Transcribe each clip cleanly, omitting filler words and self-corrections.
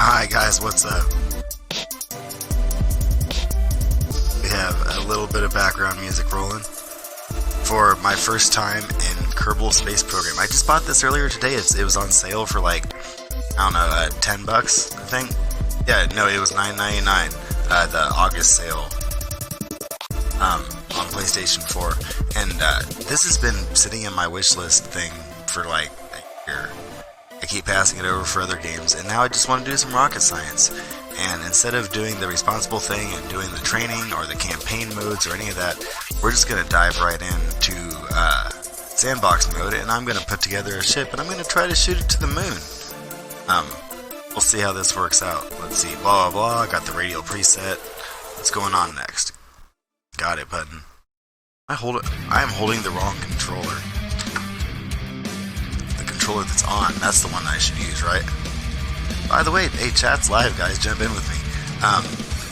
Hi guys, what's up? We have a little bit of background music rolling for my first time in Kerbal Space Program. I just bought this earlier today. It was on sale for like, I don't know, $10, I think. Yeah, no, it was $9.99. The August sale on PlayStation 4, and this has been sitting in my wish list thing for like a year. I keep passing it over for other games, and now I just want to do some rocket science. And instead of doing the responsible thing and doing the training or the campaign modes or any of that, we're just going to dive right into sandbox mode, and I'm going to put together a ship, and I'm going to try to shoot it to the moon. We'll see how this works out. Let's see, blah blah blah, got the radial preset. What's going on next? Got it button. I am holding the wrong controller. The controller that's on, that's the one I should use, right? By the way, hey, chat's live, guys. Jump in with me.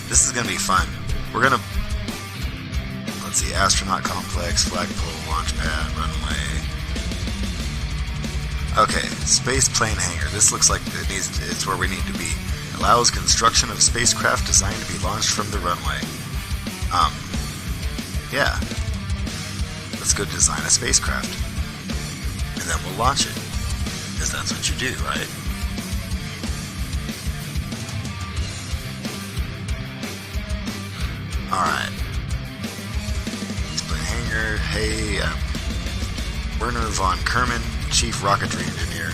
This is going to be fun. We're going to, let's see, astronaut complex, flagpole, launch pad, runway. Okay, space plane hangar. This looks like it's where we need to be. Allows construction of spacecraft designed to be launched from the runway. Yeah. Let's go design a spacecraft. And then we'll launch it. Because that's what you do, right? Alright. Split hangar. Hey, Werner von Kerman, Chief Rocketry Engineer.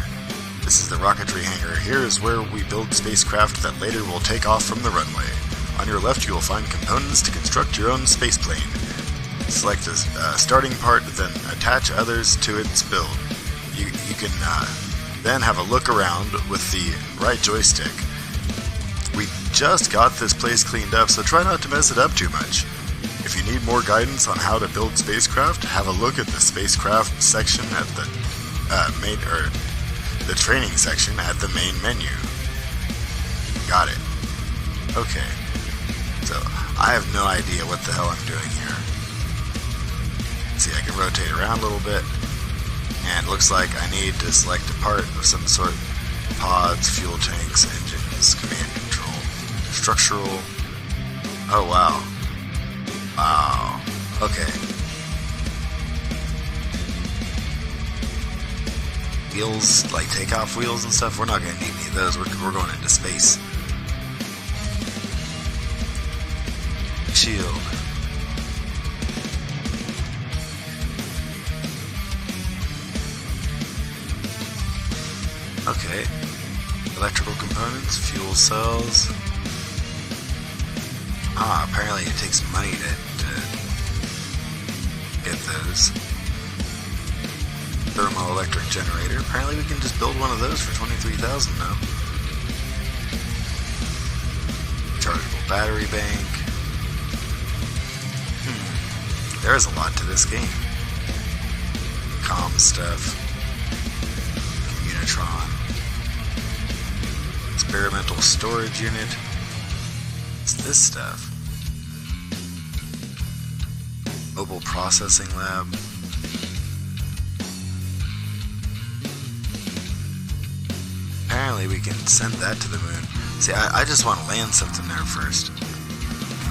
This is the rocketry hangar. Here is where we build spacecraft that later will take off from the runway. On your left, you will find components to construct your own space plane. Select a starting part, then attach others to its build. You can then have a look around with the right joystick. We just got this place cleaned up, so try not to mess it up too much. If you need more guidance on how to build spacecraft, have a look at the spacecraft section at the the training section at the main menu. Got it. Okay. So, I have no idea what the hell I'm doing here. See, I can rotate around a little bit, and it looks like I need to select a part of some sort. Pods, fuel tanks, engines, command control, structural. Oh wow. Wow. Okay. Wheels, like takeoff wheels and stuff, we're not going to need any of those. We're going into space. Shield. Okay. Electrical components, fuel cells. Ah, apparently it takes money to get those. Thermoelectric generator. Apparently we can just build one of those for 23,000 now. Chargeable battery bank. There's a lot to this game. Comm stuff. Communitron. Experimental storage unit. It's this stuff. Mobile Processing Lab. Apparently we can send that to the moon. See, I just want to land something there first.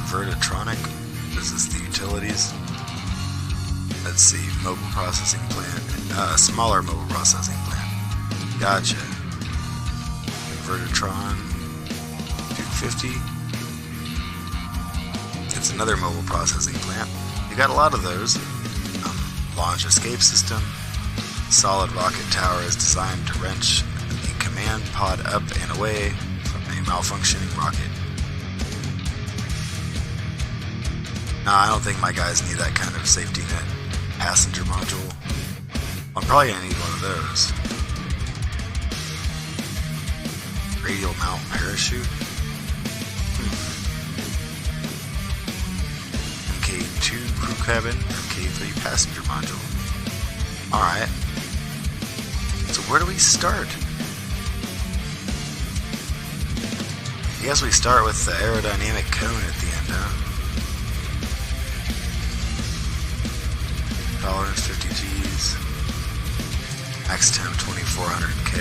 Convertatronic. This is the utilities. Let's see. Mobile processing plant. Smaller mobile processing plant. Gotcha. Convertatron. 250. It's another mobile processing plant. You got a lot of those. Launch escape system. Solid rocket tower is designed to wrench the command pod up and away from a malfunctioning rocket. Nah, I don't think my guys need that kind of safety net passenger module. I'm probably gonna need one of those. Radial mount parachute. MK2 crew cabin, MK3 passenger module. Alright. So where do we start? I guess we start with the aerodynamic cone at the end, huh? Tolerance 50 Gs. Max temp 2400K.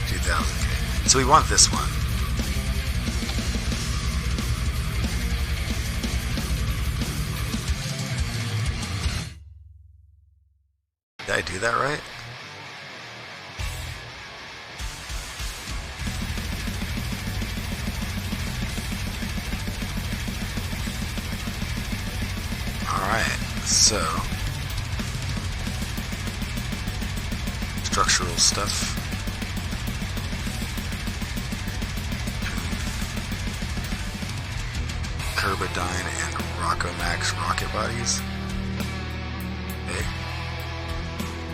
2000K. So we want this one. Did I do that right? Alright, so structural stuff. Kerbadyne and Rockomax rocket bodies. Okay.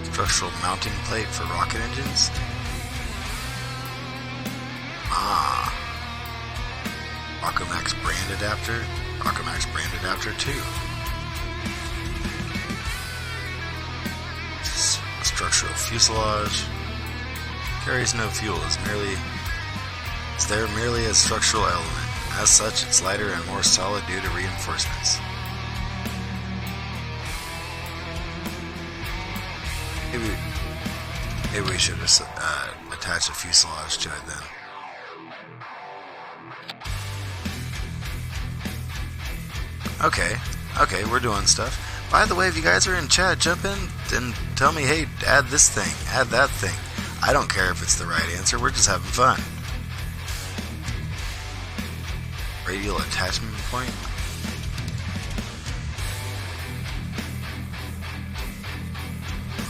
Structural mounting plate for rocket engines. Rockomax brand adapter. Rockomax brand adapter 2. Structural fuselage. Carries no fuel. Is there merely a structural element. As such, it's lighter and more solid due to reinforcements. Maybe we should attach a fuselage to it then. Okay, we're doing stuff. By the way, if you guys are in chat, jump in and tell me, hey, add this thing, add that thing. I don't care if it's the right answer, we're just having fun. Radial attachment point.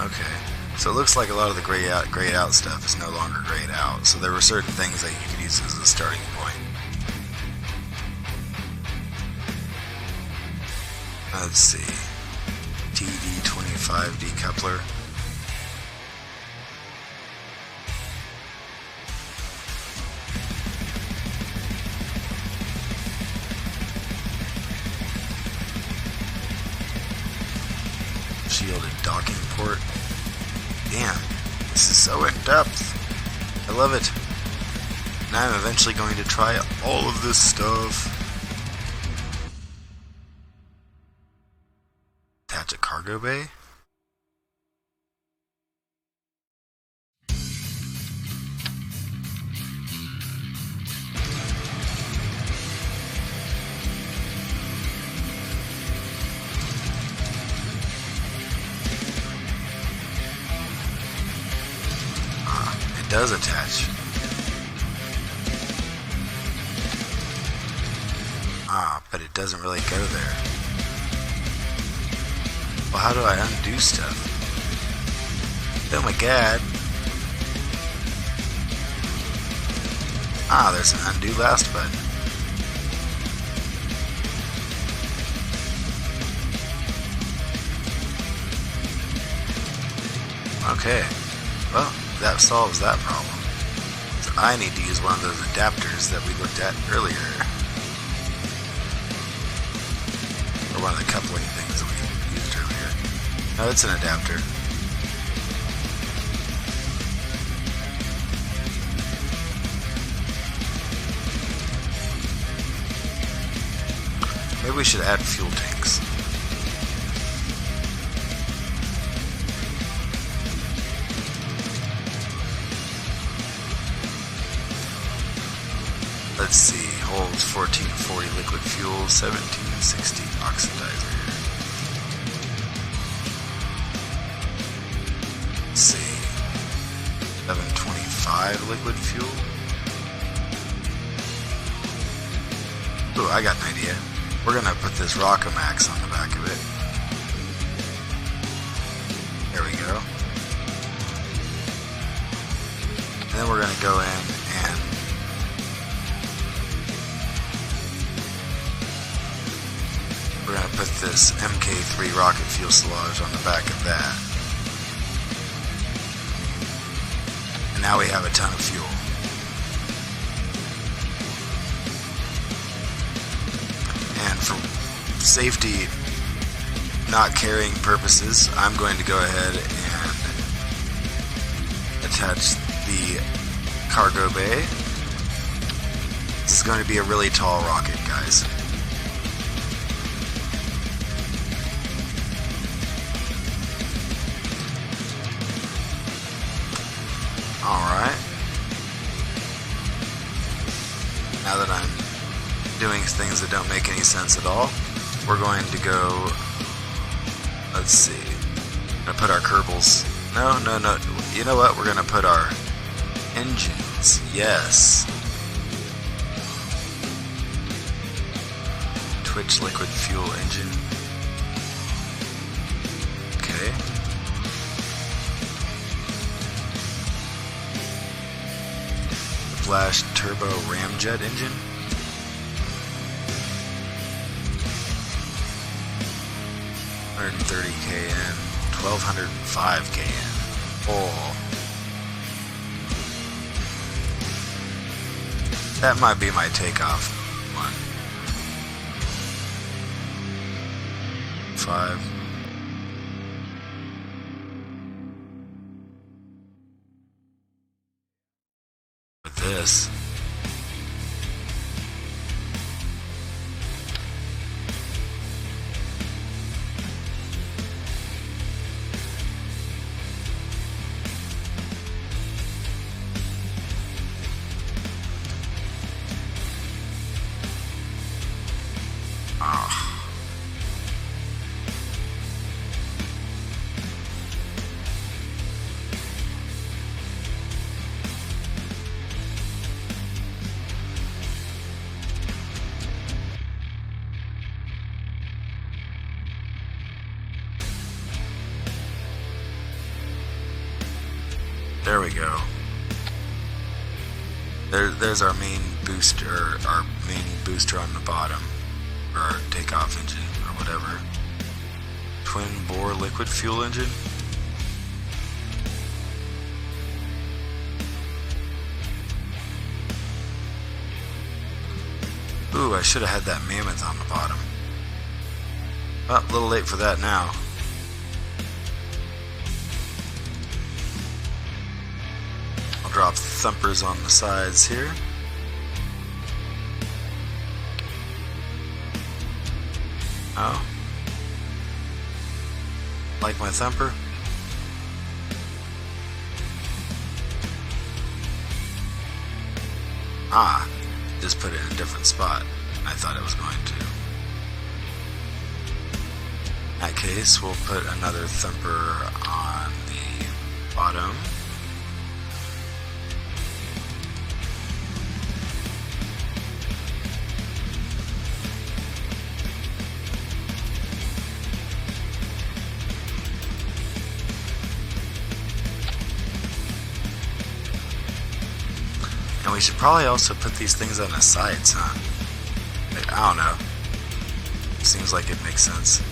Okay, so it looks like a lot of the grayed out stuff is no longer grayed out, so there were certain things that you could use as a starting point. Let's see. TD25 decoupler. Shielded docking port. Damn, this is so in depth. I love it. Now I'm eventually going to try all of this stuff. Attach a cargo bay. It does attach. But it doesn't really go there. Well, how do I undo stuff? Oh my god. There's an undo last button. Okay. Well, that solves that problem. So I need to use one of those adapters that we looked at earlier. Or one of the coupling things that we used earlier. No, it's an adapter. Maybe we should add fuel tanks. Let's see, holds 1440 liquid fuel, 1760 oxidizer. Let's see, 725 liquid fuel. Ooh, I got an idea. We're gonna put this Rockomax on the back of it. There we go. And then we're gonna go in and we're gonna put this MK3 rocket fuselage on the back of that. And now we have a ton of fuel. And for safety, not carrying purposes, I'm going to go ahead and attach the cargo bay. This is going to be a really tall rocket, guys. Alright. Now that I'm doing things that don't make any sense at all, we're going to go, let's see, I'm going to put our Kerbals, no, you know what, we're going to put our engines, yes, Twitch liquid fuel engine, okay, Flash turbo ramjet engine, 130 kN, 1205 kN. Oh, that might be my takeoff one. 5. With this. There we go. There's our main booster, our main booster on the bottom, or our takeoff engine, or whatever. Twin bore liquid fuel engine. Ooh, I should have had that mammoth on the bottom. Well, a little late for that now. Drop thumpers on the sides here. Oh. Like my thumper? Ah, just put it in a different spot. I thought it was going to. In that case, we'll put another thumper on the bottom. And we should probably also put these things on the sides, huh? Like, I don't know. Seems like it makes sense.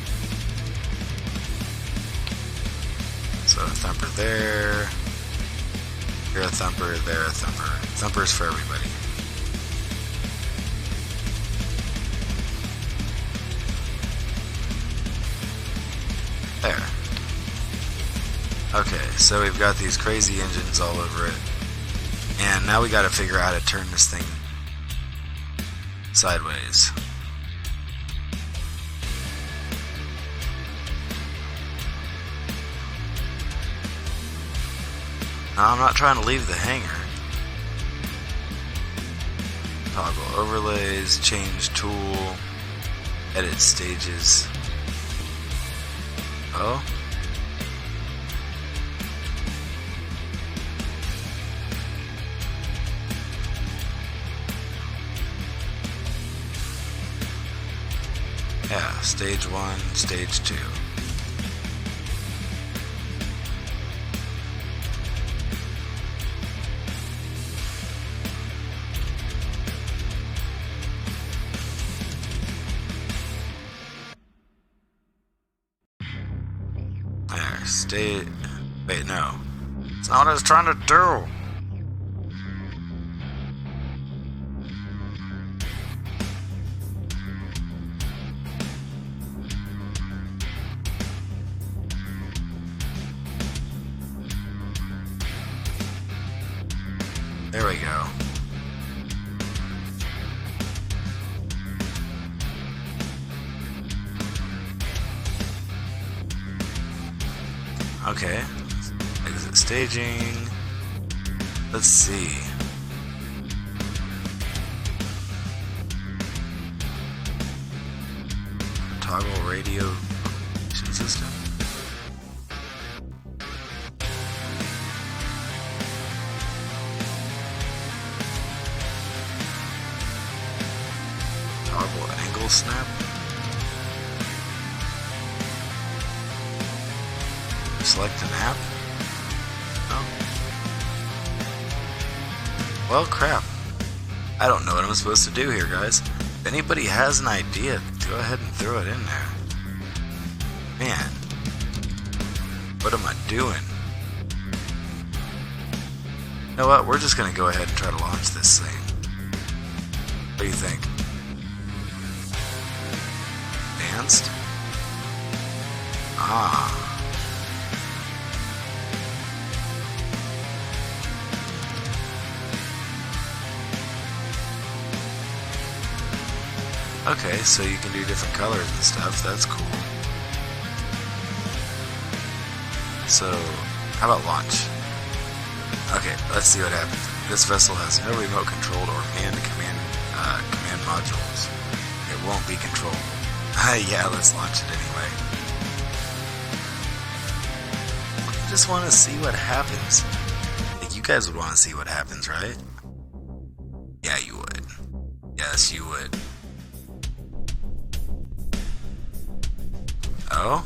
So a thumper there. Here a thumper, there a thumper. Thumpers for everybody. There. Okay, so we've got these crazy engines all over it. And now we gotta figure out how to turn this thing sideways. No, I'm not trying to leave the hangar. Toggle overlays, change tool, edit stages. Oh? Yeah, stage 1, stage 2. There, wait, no. It's not what I was trying to do. There we go. Okay. Exit staging. Let's see. Toggle radio system. Toggle angle snap. Select an app? Oh. Well, crap. I don't know what I'm supposed to do here, guys. If anybody has an idea, go ahead and throw it in there. Man. What am I doing? You know what? We're just going to go ahead and try to launch this thing. What do you think? Advanced? Ah. Okay, so you can do different colors and stuff. That's cool. So, how about launch? Okay, let's see what happens. This vessel has no remote controlled or manned command modules. It won't be controlled. Yeah, let's launch it anyway. I just want to see what happens. Like, you guys would want to see what happens, right? Yeah, you would. Yes, you would. Oh?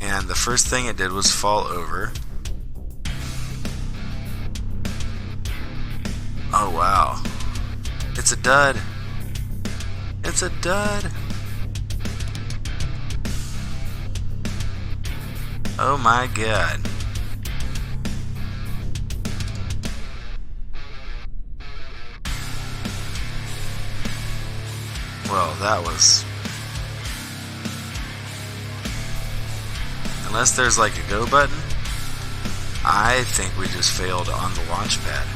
And the first thing it did was fall over. Oh, wow. It's a dud. It's a dud. Oh my god. Well, that was... Unless there's like a go button, I think we just failed on the launch pad.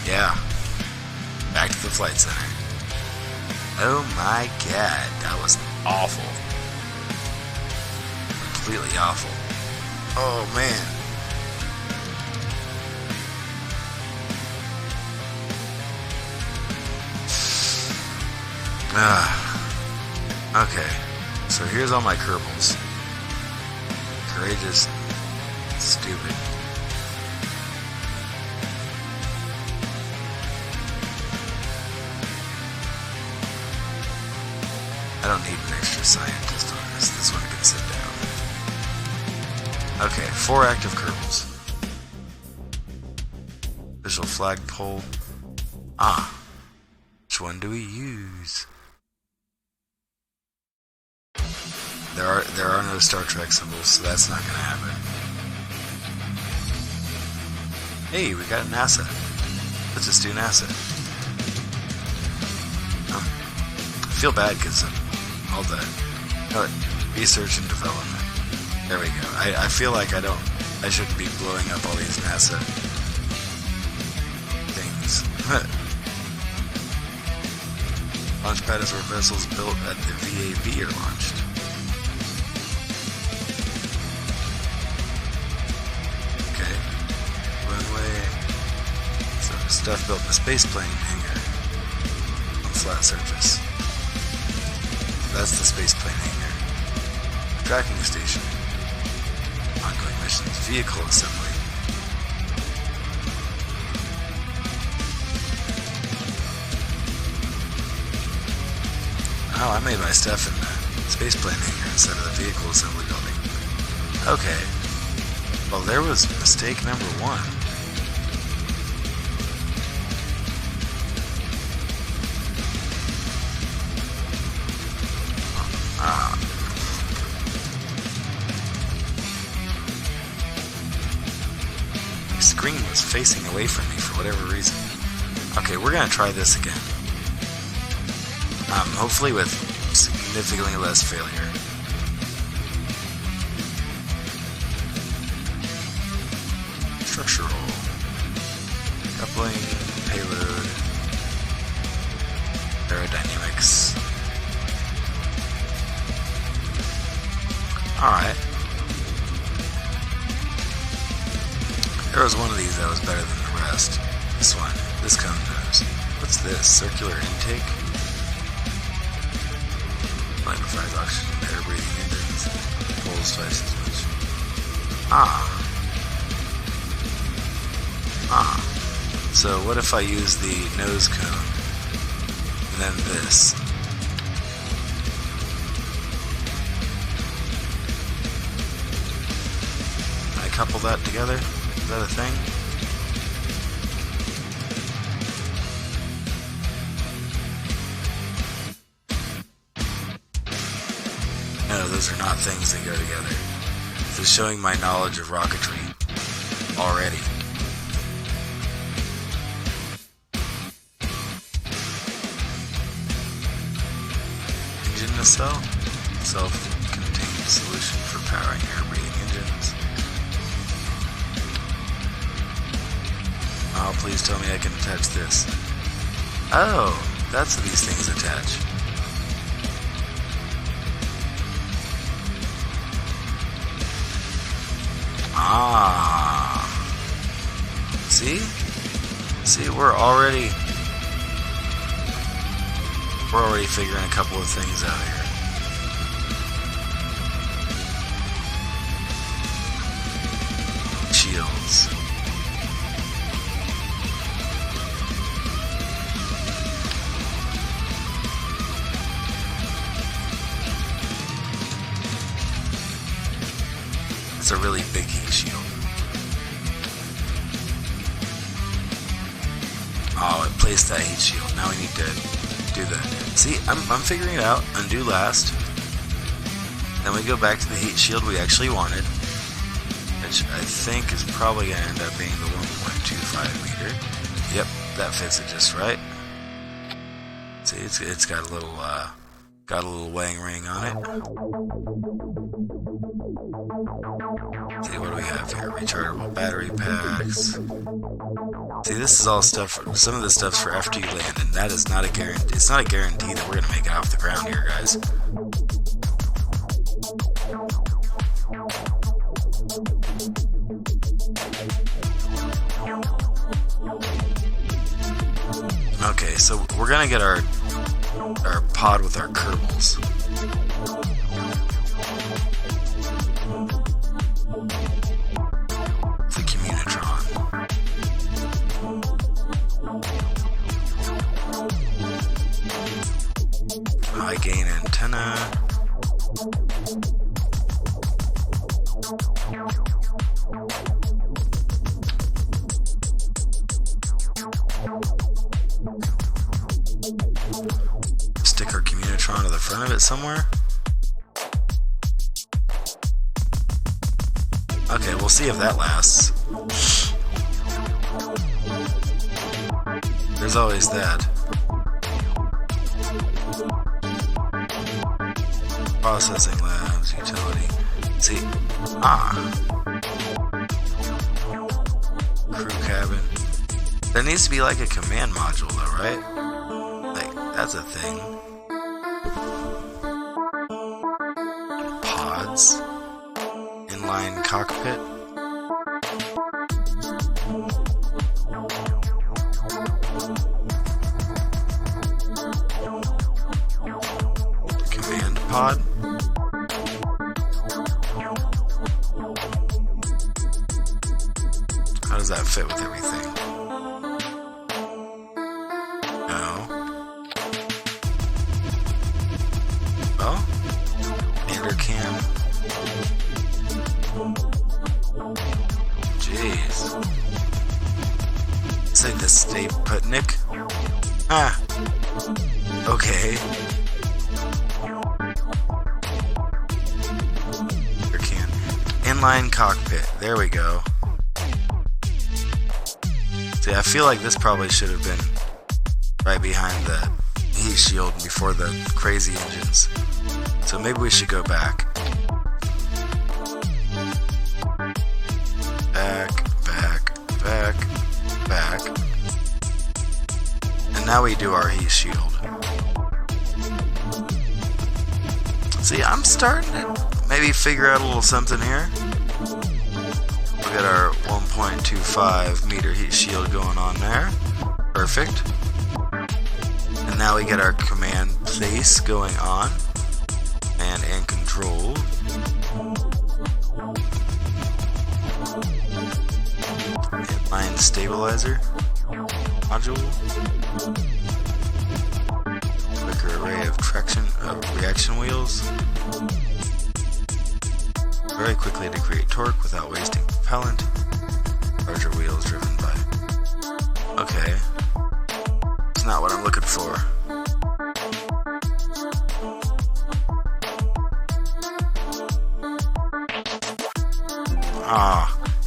Yeah. Back to the flight center. Oh my god, that was awful. Completely awful. Oh man. Okay. So here's all my Kerbals. Courageous, stupid. I don't need an extra scientist on this. This one can sit down. Okay, 4 active Kerbals. Visual flagpole. Ah. Which one do we use? There are no Star Trek symbols, so that's not gonna happen. Hey, we got NASA. Let's just do NASA. I feel bad because all the research and development. There we go. I feel like I shouldn't be blowing up all these NASA things. Launchpad is where vessels built at the VAB are launched. Stuff built in a space plane hangar on a flat surface. That's the space plane hangar. Tracking station. Ongoing missions. Vehicle assembly. Oh, I made my stuff in the space plane hangar instead of the vehicle assembly building. Okay. Well, there was mistake number one. My screen was facing away from me for whatever reason. Okay, we're gonna try this again. Hopefully with significantly less failure. Structural. Coupling, payload, aerodynamics. Alright. There was one of these that was better than the rest. This one. This cone knows. What's this? Circular intake? Magnifies oxygen, air breathing engines, pulls twice as much. So what if I use the nose cone and then this? Can I couple that together? Is that a thing? No, those are not things that go together. This is showing my knowledge of rocketry already. Engine nacelle? Self-contained solution for powering air-breathing engines. Oh, please tell me I can attach this. Oh, that's what these things attach. See, we're already figuring a couple of things out here. Shields. It's a really big heat shield. Oh, it placed that heat shield. Now we need to do that. See, I'm figuring it out. Undo last. Then we go back to the heat shield we actually wanted, which I think is probably going to end up being the 1.25 meter. Yep, that fits it just right. See, it's got a little weighing ring on it. See, what do we have here? Rechargeable battery packs. See, this is all stuff. Some of this stuff's for after you land, and that is not a guarantee. It's not a guarantee that we're gonna make it off the ground here, guys. Okay, so we're gonna get our pod with our Kerbals. The Communitron. High gain antenna. Stick our Communitron to the front of it somewhere. Okay, we'll see if that lasts. There's always that. Processing labs, utility. See, crew cabin. There needs to be like a command module though, right? Like, that's a thing. Pods. Inline cockpit. pod. How does that fit with everything? No. Oh? Andercam. Jeez. Say the Stay Putnik. Ah. Okay. Can. Inline cockpit. There we go. See, I feel like this probably should have been right behind the heat shield before the crazy engines. So maybe we should go back. Back. And now we do our heat shield. See, I'm starting to maybe figure out a little something here. We got our 1.25 meter heat shield going on there. Perfect. And now we get our command place going on. And control. Inline stabilizer module. Quicker array of reaction wheels. Very quickly to create torque without wasting propellant. Larger wheels driven by. Okay. It's not what I'm looking for.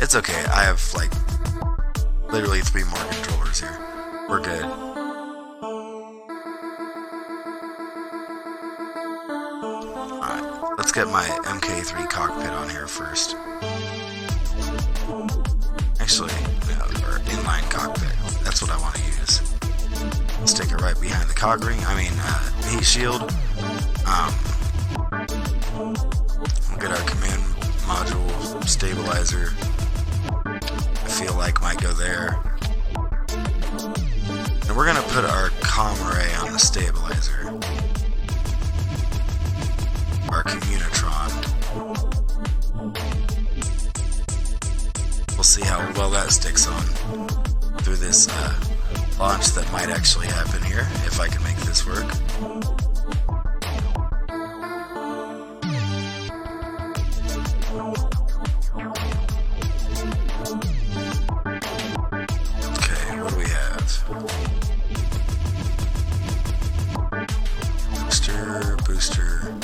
It's okay. I have like literally 3 more controllers here. We're good. Alright, let's get my MK3 cockpit on here first. Actually, no, or inline cockpit. That's what I want to use. Stick it right behind the cog ring. Heat shield. We'll get our command module stabilizer. I feel like might go there. And we're gonna put our comm array on the stabilizer. Our communitron. We'll see how well that sticks on through this launch that might actually happen here, if I can make this work. Booster,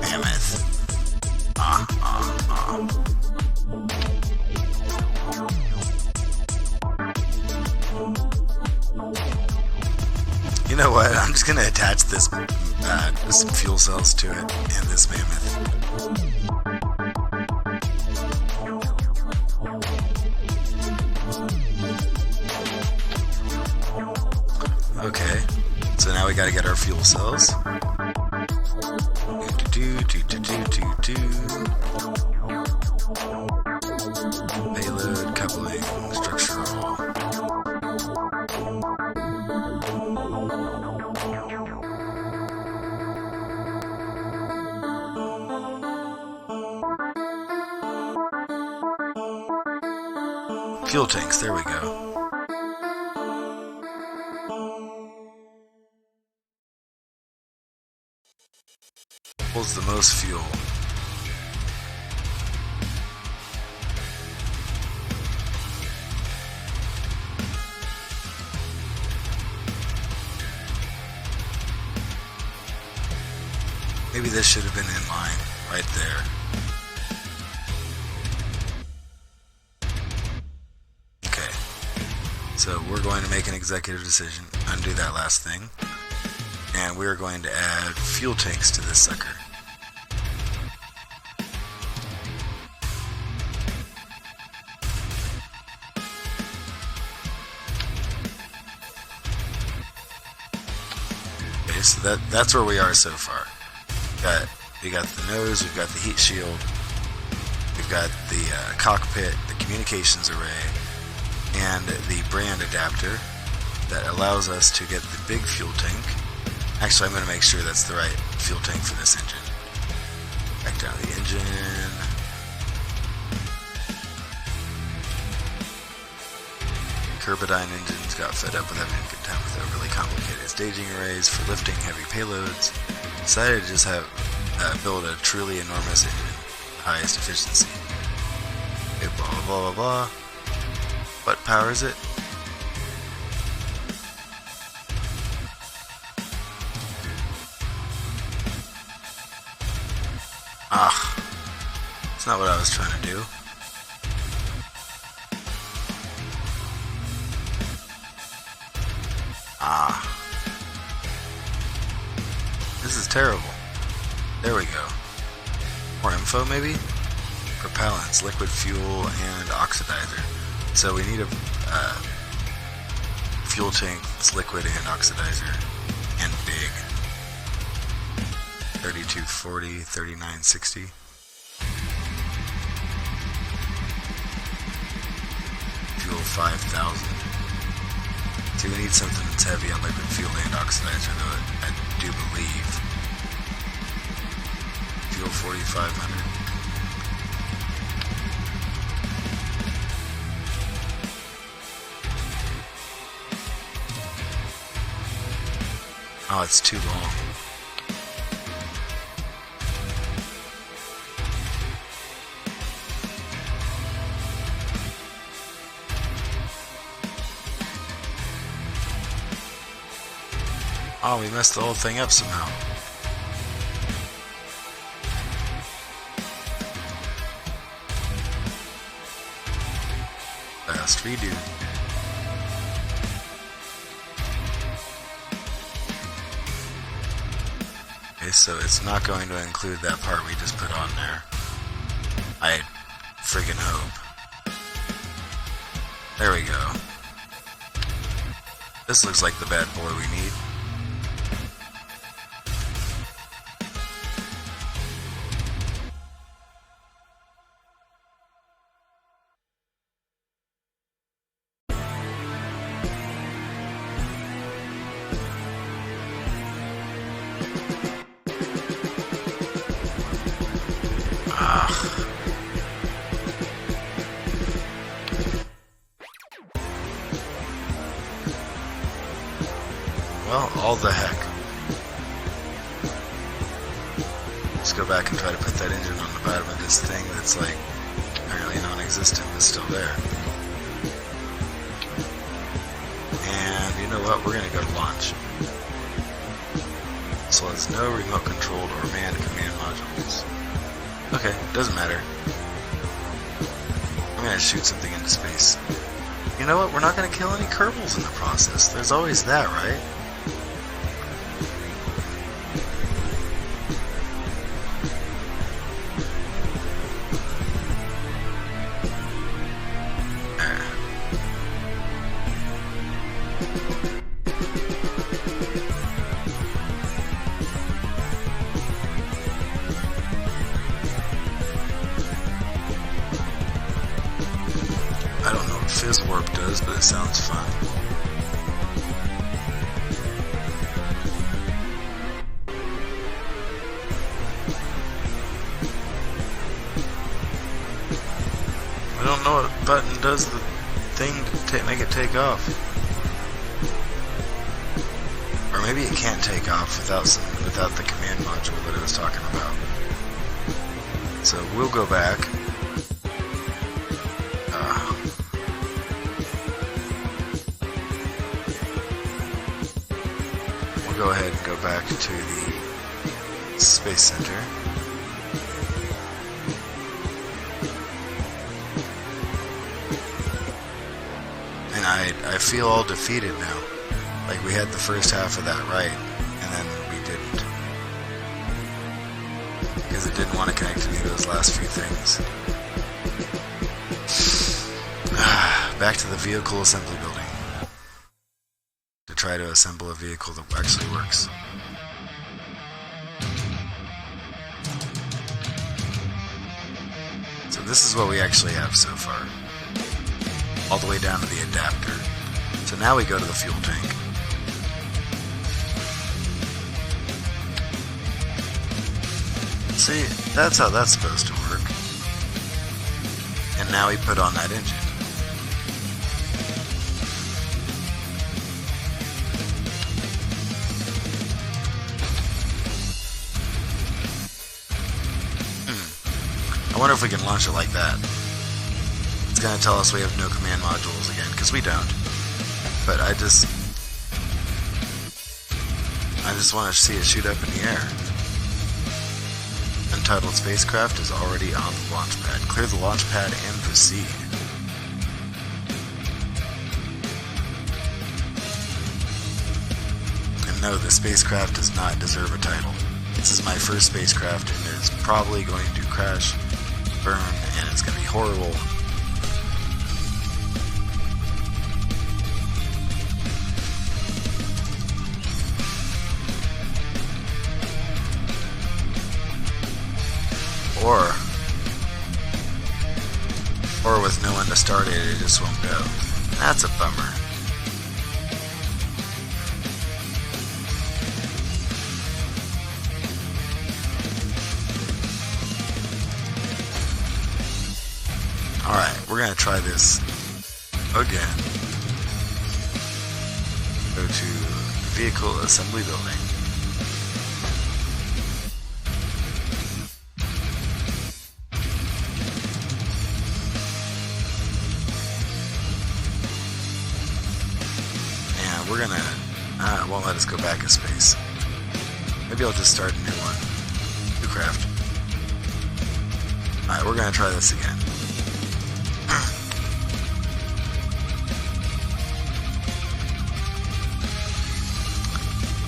Mammoth. You know what? I'm just gonna attach this, some fuel cells to it and this Mammoth. Okay. So now we gotta get our fuel cells. Payload, coupling, structural. Fuel tanks, there we go. Holds the most fuel. Maybe this should have been in line right there. Okay. So we're going to make an executive decision, undo that last thing, and we're going to add fuel tanks to this sucker. Okay, so that's where we are so far. We got the nose, we've got the heat shield, we've got the cockpit, the communications array, and the brand adapter that allows us to get the big fuel tank Actually, I'm going to make sure that's the right fuel tank for this engine. Back down the engine. Kerbal engines got fed up with having to contend with overly complicated staging arrays for lifting heavy payloads. Decided to just build a truly enormous engine, highest efficiency. Okay, blah blah blah blah blah. What powers it? That's not what I was trying to do. This is terrible. There we go. More info maybe? Propellants, liquid fuel, and oxidizer. So we need a fuel tank that's liquid and oxidizer and big. 3240, 3960. Fuel 5000. See, we need something that's heavy on liquid fuel and oxidizer, though I do believe. Fuel 4500. Oh, it's too long. Oh, we messed the whole thing up somehow. Fast redo. Okay, so it's not going to include that part we just put on there. I friggin' hope. There we go. This looks like the bad boy we need. Well, all the heck. Let's go back and try to put that engine on the bottom of this thing that's like apparently non-existent but still there. And you know what? We're gonna go to launch. So there's no remote controlled or manned command modules. Okay, doesn't matter. I'm gonna shoot something into space. You know what? We're not gonna kill any Kerbals in the process. There's always that, right? I don't know what fizz warp does, but it sounds fun. I don't know what button does the thing to make it take off. Or maybe it can't take off without the command module that I was talking about. So we'll go back. We'll go ahead and go back to the Space Center. And I feel all defeated now. Like we had the first half of that right, and then we didn't. Because it didn't want to connect to me those last few things. Back to the vehicle assembly building. To try to assemble a vehicle that actually works. So this is what we actually have so far. All the way down to the adapter. So now we go to the fuel tank. See, that's how that's supposed to work. And now we put on that engine. I wonder if we can launch it like that. It's gonna tell us we have no command modules again, because we don't. But I just want to see it shoot up in the air. Untitled spacecraft is already on the launch pad. Clear the launch pad and proceed. And no, the spacecraft does not deserve a title. This is my first spacecraft and it's probably going to crash, burn, and it's going to be horrible. Or with no one to start it, it just won't go. That's a bummer. Alright, we're gonna try this again. Go to Vehicle Assembly Building. We're gonna, it won't let us go back in space. Maybe I'll just start a new one. New craft. Alright, we're gonna try this again.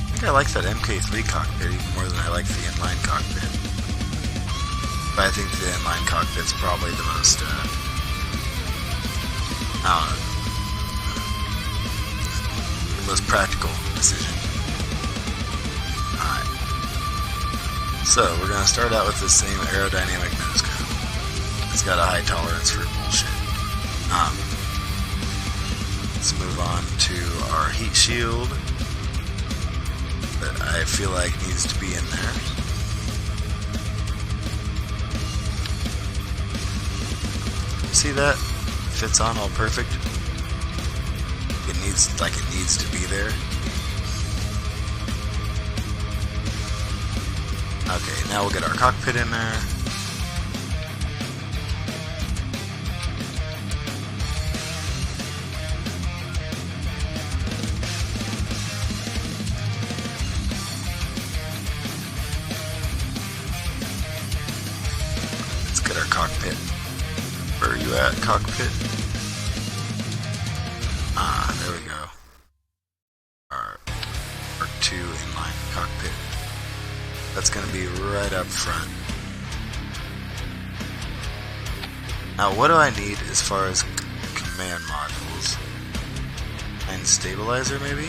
I think I like that MK3 cockpit even more than I like the inline cockpit. But I think the inline cockpit's probably the most, I don't know, most practical decision. Alright. So, we're going to start out with the same aerodynamic nose cone. It's got a high tolerance for bullshit. Let's move on to our heat shield that I feel like needs to be in there. See that? Fits on all perfect. It needs to be there. Okay, now we'll get our cockpit in there. Let's get our cockpit. Where are you at, cockpit? There we go. Our 2 inline cockpit. That's going to be right up front. Now, what do I need as far as command modules? And stabilizer, maybe?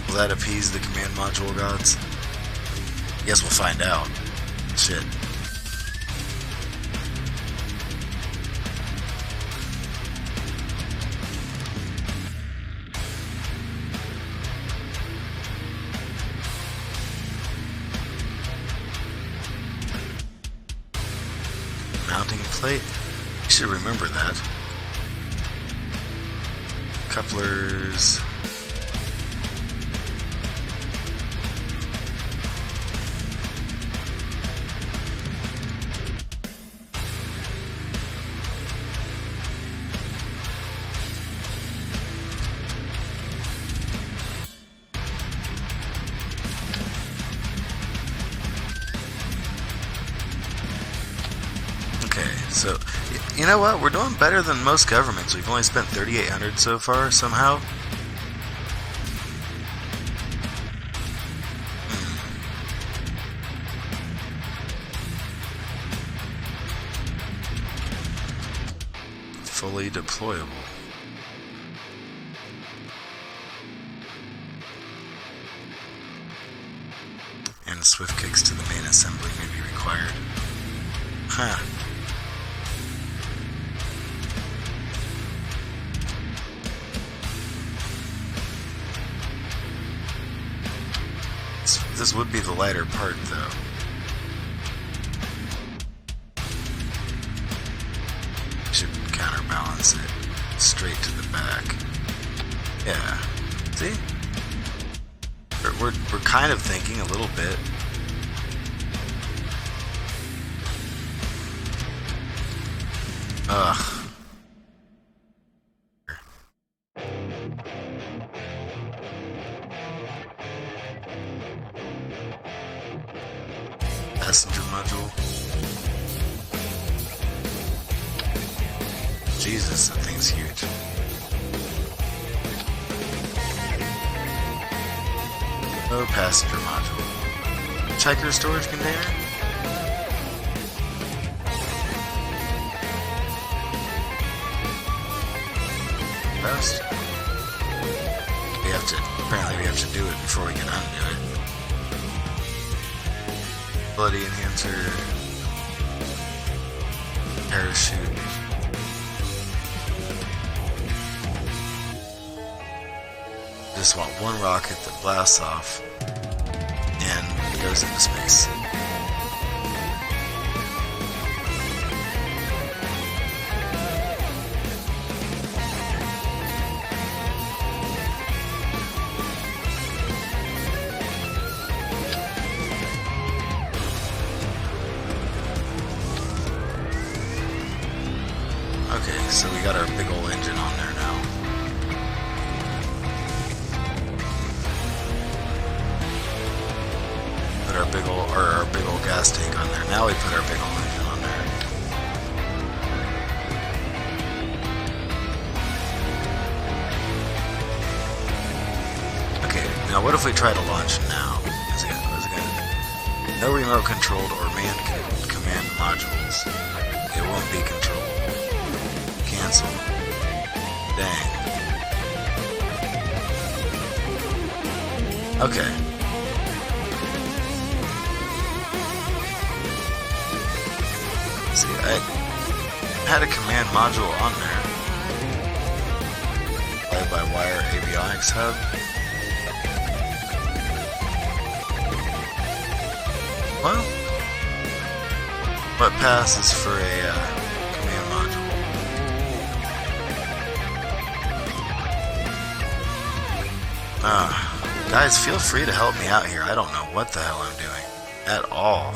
Will that appease the command module gods? I guess we'll find out. Shit. Mounting plate. You should remember that. Couplers. So, you know what? We're doing better than most governments. We've only spent $3,800 so far, somehow. Fully deployable. And swift kicks to the main assembly may be required. Huh. This would be the lighter part, though. Should counterbalance it straight to the back. Yeah. See? We're kind of thinking a little bit. Ugh. Passenger module. Jesus, that thing's huge. No passenger module. Checker storage container. Best. Apparently we have to do it before we can undo it. Ability enhancer. Parachute. Just want one rocket that blasts off and goes into space. Okay, so we got our big old engine on there now. Put our big old gas tank on there. Now we put our big old engine on there. Okay, now what if we try to launch now? What's it gonna do? No remote controlled or manned command modules. It won't be controlled. Cancel. Dang. Okay. See, I had a command module on there. Fly-by-wire avionics hub. Well, what passes for a command module? Guys, feel free to help me out here. I don't know what the hell I'm doing at all.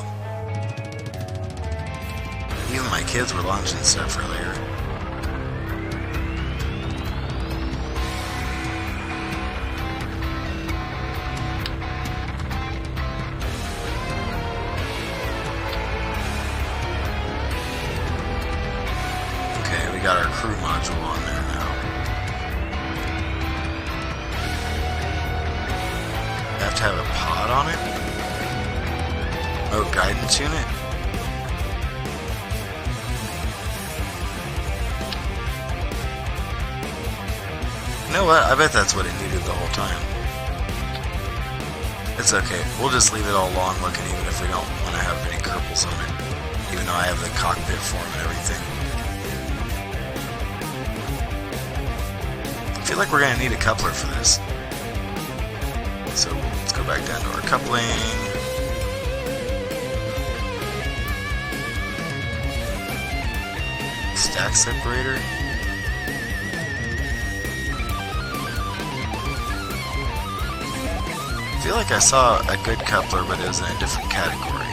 Even my kids were launching stuff earlier. Okay, we got our crew module on there now. Have to have a pod on it? Oh, guidance unit? You know what? I bet that's what it needed the whole time. It's okay. We'll just leave it all long looking even if we don't want to have any Kerbals on it. Even though I have the cockpit form and everything. I feel like we're going to need a coupler for this. So let's go back down to our coupling. Stack separator. I feel like I saw a good coupler, but it was in a different category.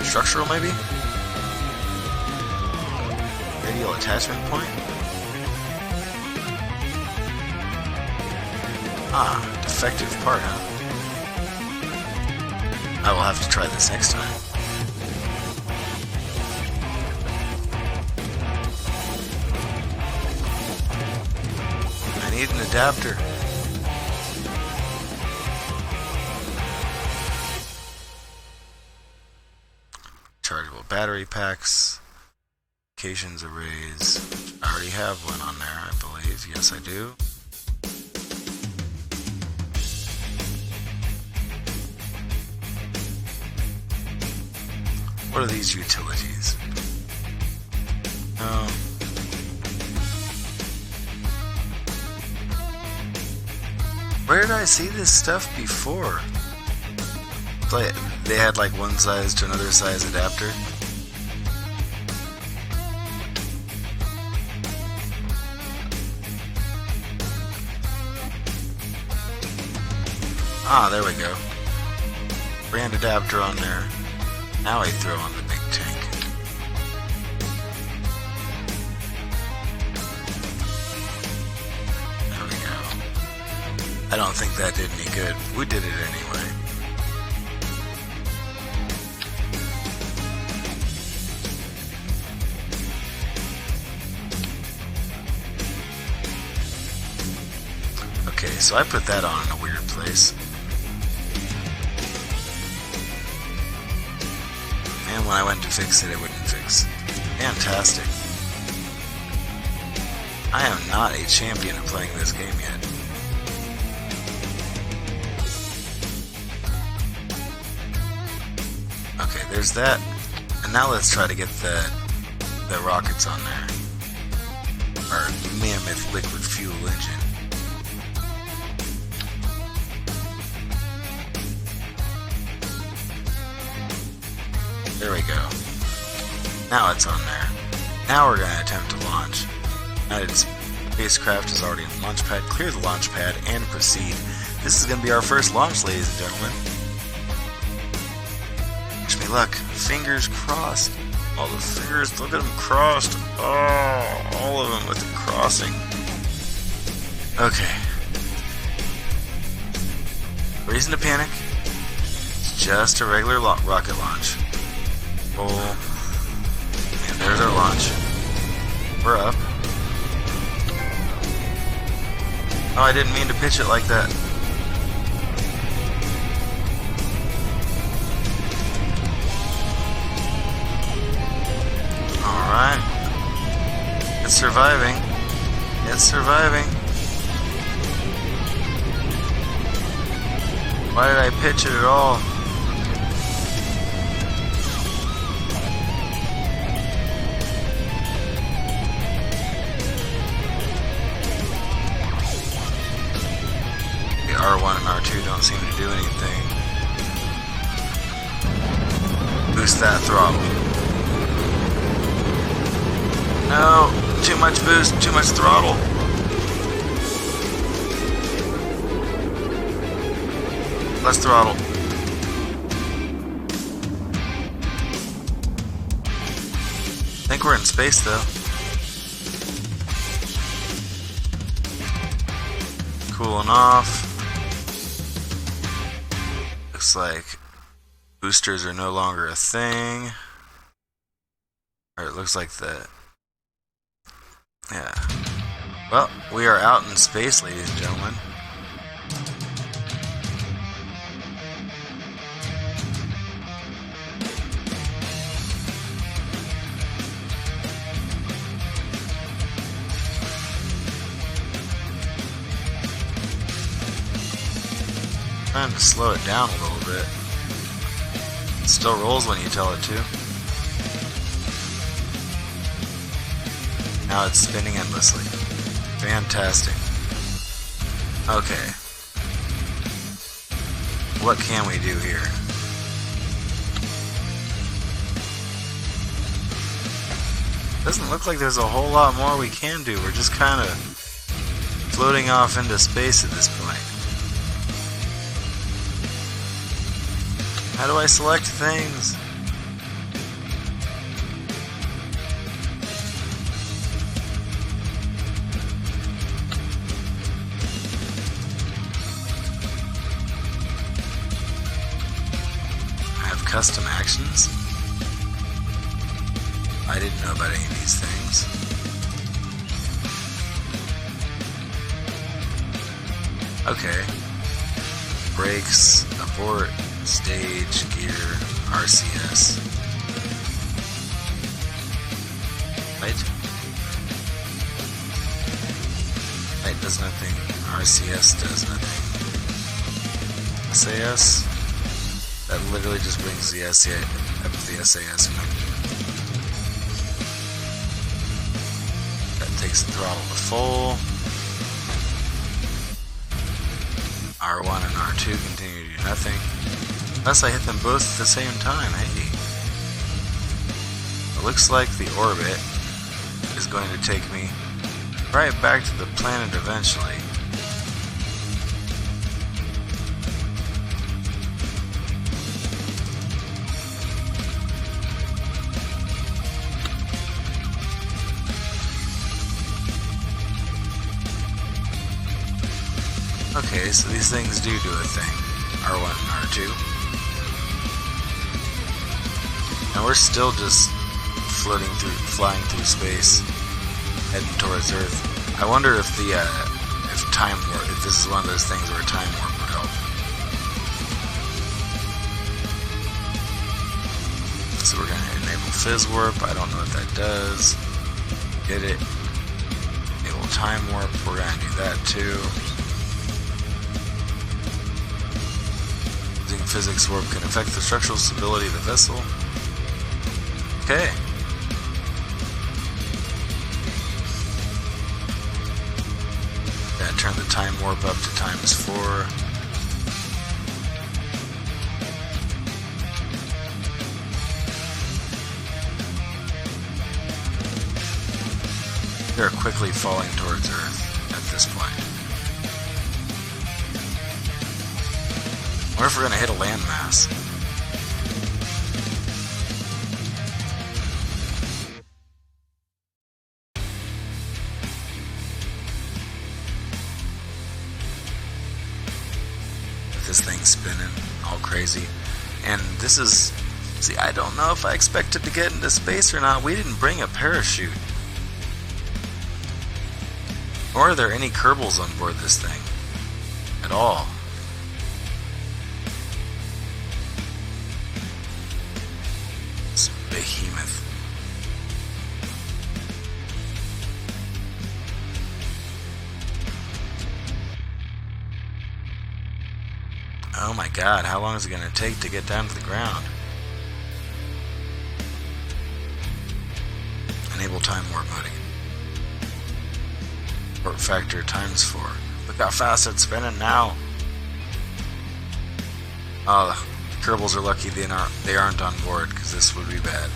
Structural, maybe? Radial attachment point? Ah, defective part, huh? I will have to try this next time. I need an adapter. Chargeable battery packs. Communications arrays. I already have one on there, I believe. Yes, I do. What are these utilities? Where did I see this stuff before? Like, they had like one size to another size adapter. Ah, there we go. Brand adapter on there. Now I throw on the big tank. There we go. I don't think that did any good. We did it anyway. Okay, so I put that on in a weird place. And when I went to fix it, it wouldn't fix. Fantastic. I am not a champion of playing this game yet. Okay, there's that. And now let's try to get the rockets on there. Our mammoth liquid fuel engine. There we go. Now it's on there. Now we're going to attempt to launch. United spacecraft is already in the launch pad. Clear the launch pad and proceed. This is going to be our first launch, ladies and gentlemen. Wish me luck. Fingers crossed. All the fingers, look at them crossed. Oh, all of them with the crossing. Okay. Reason to panic. It's just a regular rocket launch. And there's our launch. We're up. Oh, I didn't mean to pitch it like that. Alright. It's surviving. It's surviving. Why did I pitch it at all? R1 and R2 don't seem to do anything. Boost that throttle. No, too much boost, too much throttle. Less throttle. I think we're in space though. Cooling off. Looks like boosters are no longer a thing. Or it looks like yeah. Well, we are out in space, ladies and gentlemen. Trying to slow it down a little bit. It still rolls when you tell it to. Now it's spinning endlessly. Fantastic. Okay. What can we do here? Doesn't look like there's a whole lot more we can do. We're just kind of floating off into space at this point. How do I select things? I have custom actions. I didn't know about any of these things. Okay. Brakes, abort. Stage, gear, RCS. Right? Right does nothing. RCS does nothing. SAS? That literally just brings the SAS up to the SAS menu. That takes the throttle to full. R1 and R2 continue to do nothing. Unless I hit them both at the same time, hey. It looks like the orbit is going to take me right back to the planet eventually. Okay, so these things do a thing. R1 and R2. And we're still just flying through space, heading towards Earth. I wonder if if this is one of those things where time warp would help. So we're gonna enable fizz warp. I don't know what that does. Get it. Enable time warp. We're gonna do that too. Using physics warp can affect the structural stability of the vessel. Okay. Turn the time warp up to ×4. They're quickly falling towards Earth at this point. I wonder if we're going to hit a landmass. This thing's spinning all crazy, and this is, see, I don't know if I expected to get into space or not. We didn't bring a parachute, nor are there any Kerbals on board this thing at all. It's behemoth. Oh my god, how long is it going to take to get down to the ground? Enable time warp mode again. Warp factor ×4. Look how fast it's spinning now. Oh, the Kerbals are lucky they aren't on board, because this would be bad.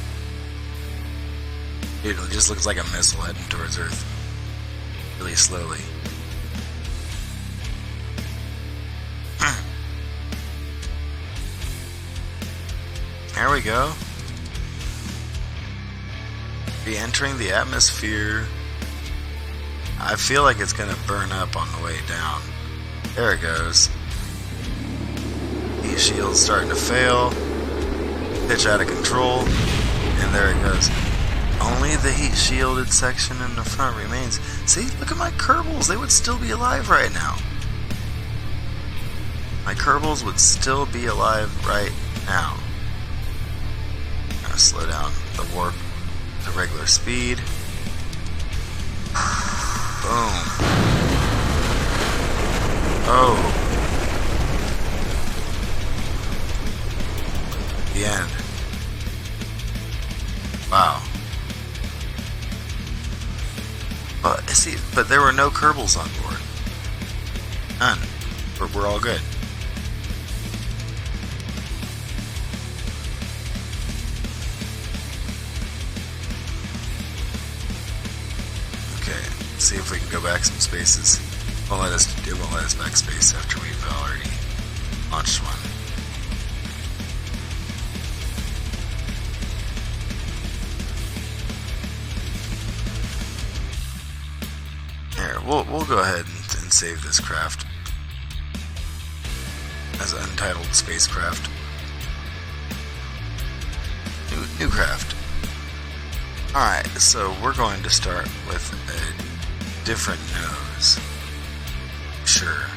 It just looks like a missile heading towards Earth. Really slowly. There we go. Re-entering the atmosphere. I feel like it's gonna burn up on the way down. There it goes. Heat shield's starting to fail. Pitch out of control. And there it goes. Only the heat shielded section in the front remains. See, look at my Kerbals. They would still be alive right now. My Kerbals would still be alive right now. Slow down the warp to regular speed. Boom. Oh. The end. Wow. But there were no Kerbals on board. None. We're all good. See if we can go back some spaces. It won't let us back space after we've already launched one. Here, we'll go ahead and save this craft as an untitled spacecraft. New craft. Alright, so we're going to start with a different nose. Sure.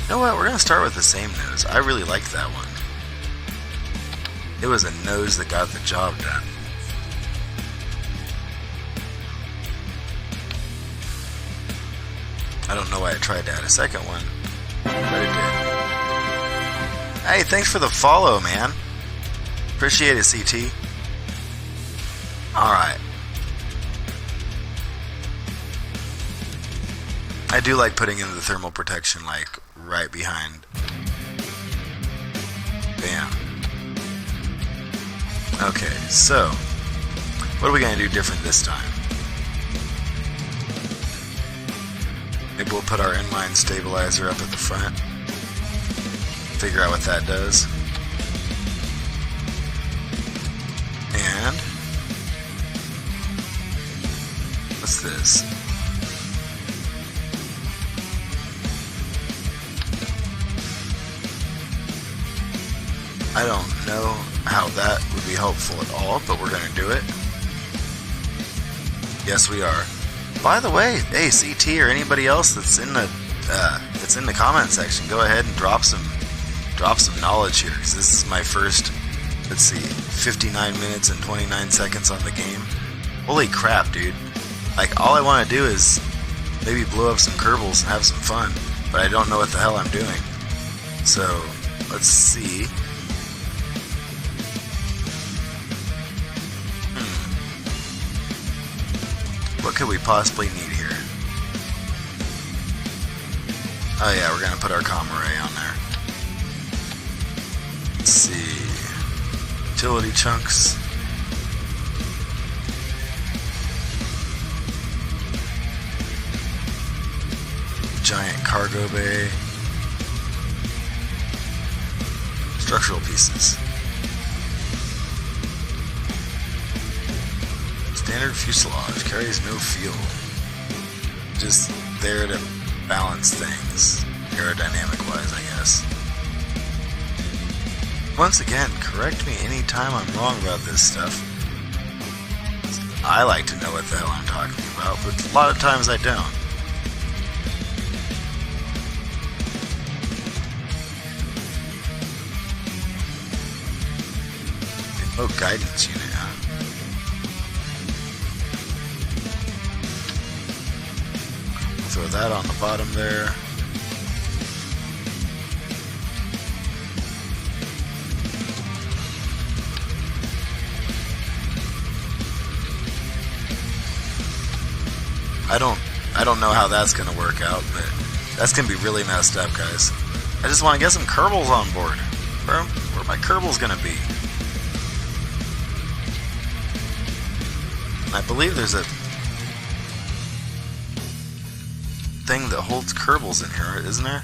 You know what? We're going to start with the same nose. I really liked that one. It was a nose that got the job done. I don't know why I tried to add a second one, but it did. Hey, thanks for the follow, man. Appreciate it, CT. Alright. I do like putting in the thermal protection, like, right behind. Bam. Okay, so, what are we going to do different this time? Maybe we'll put our inline stabilizer up at the front. Figure out what that does. And what's this? I don't know how that would be helpful at all, but we're going to do it. Yes, we are. By the way, hey, CT or anybody else that's in the comment section, go ahead and drop some knowledge here, because this is my first, let's see, 59 minutes and 29 seconds on the game. Holy crap, dude. Like, all I want to do is maybe blow up some Kerbals and have some fun, but I don't know what the hell I'm doing. So, let's see. What could we possibly need here? Oh yeah, we're going to put our comm array on there. Let's see. Utility chunks. Giant cargo bay. Structural pieces. Standard fuselage carries no fuel. Just there to balance things, aerodynamic wise, I guess. Once again, correct me anytime I'm wrong about this stuff. I like to know what the hell I'm talking about, but a lot of times I don't. Remote guidance unit, huh? Throw that on the bottom there. I don't know how that's gonna work out, but that's gonna be really messed up, guys. I just want to get some Kerbals on board. Where are my Kerbals gonna be? I believe there's a thing that holds Kerbals in here, isn't there?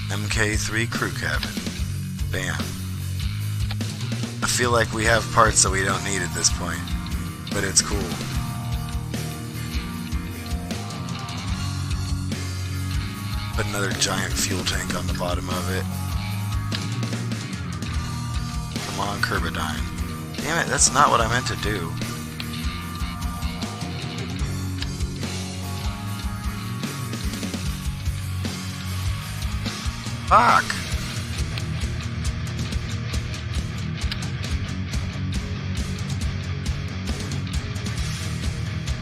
MK3 crew cabin. Bam. I feel like we have parts that we don't need at this point, but it's cool. Put another giant fuel tank on the bottom of it. Come on, Kerbadine. Damn it, that's not what I meant to do. Fuck!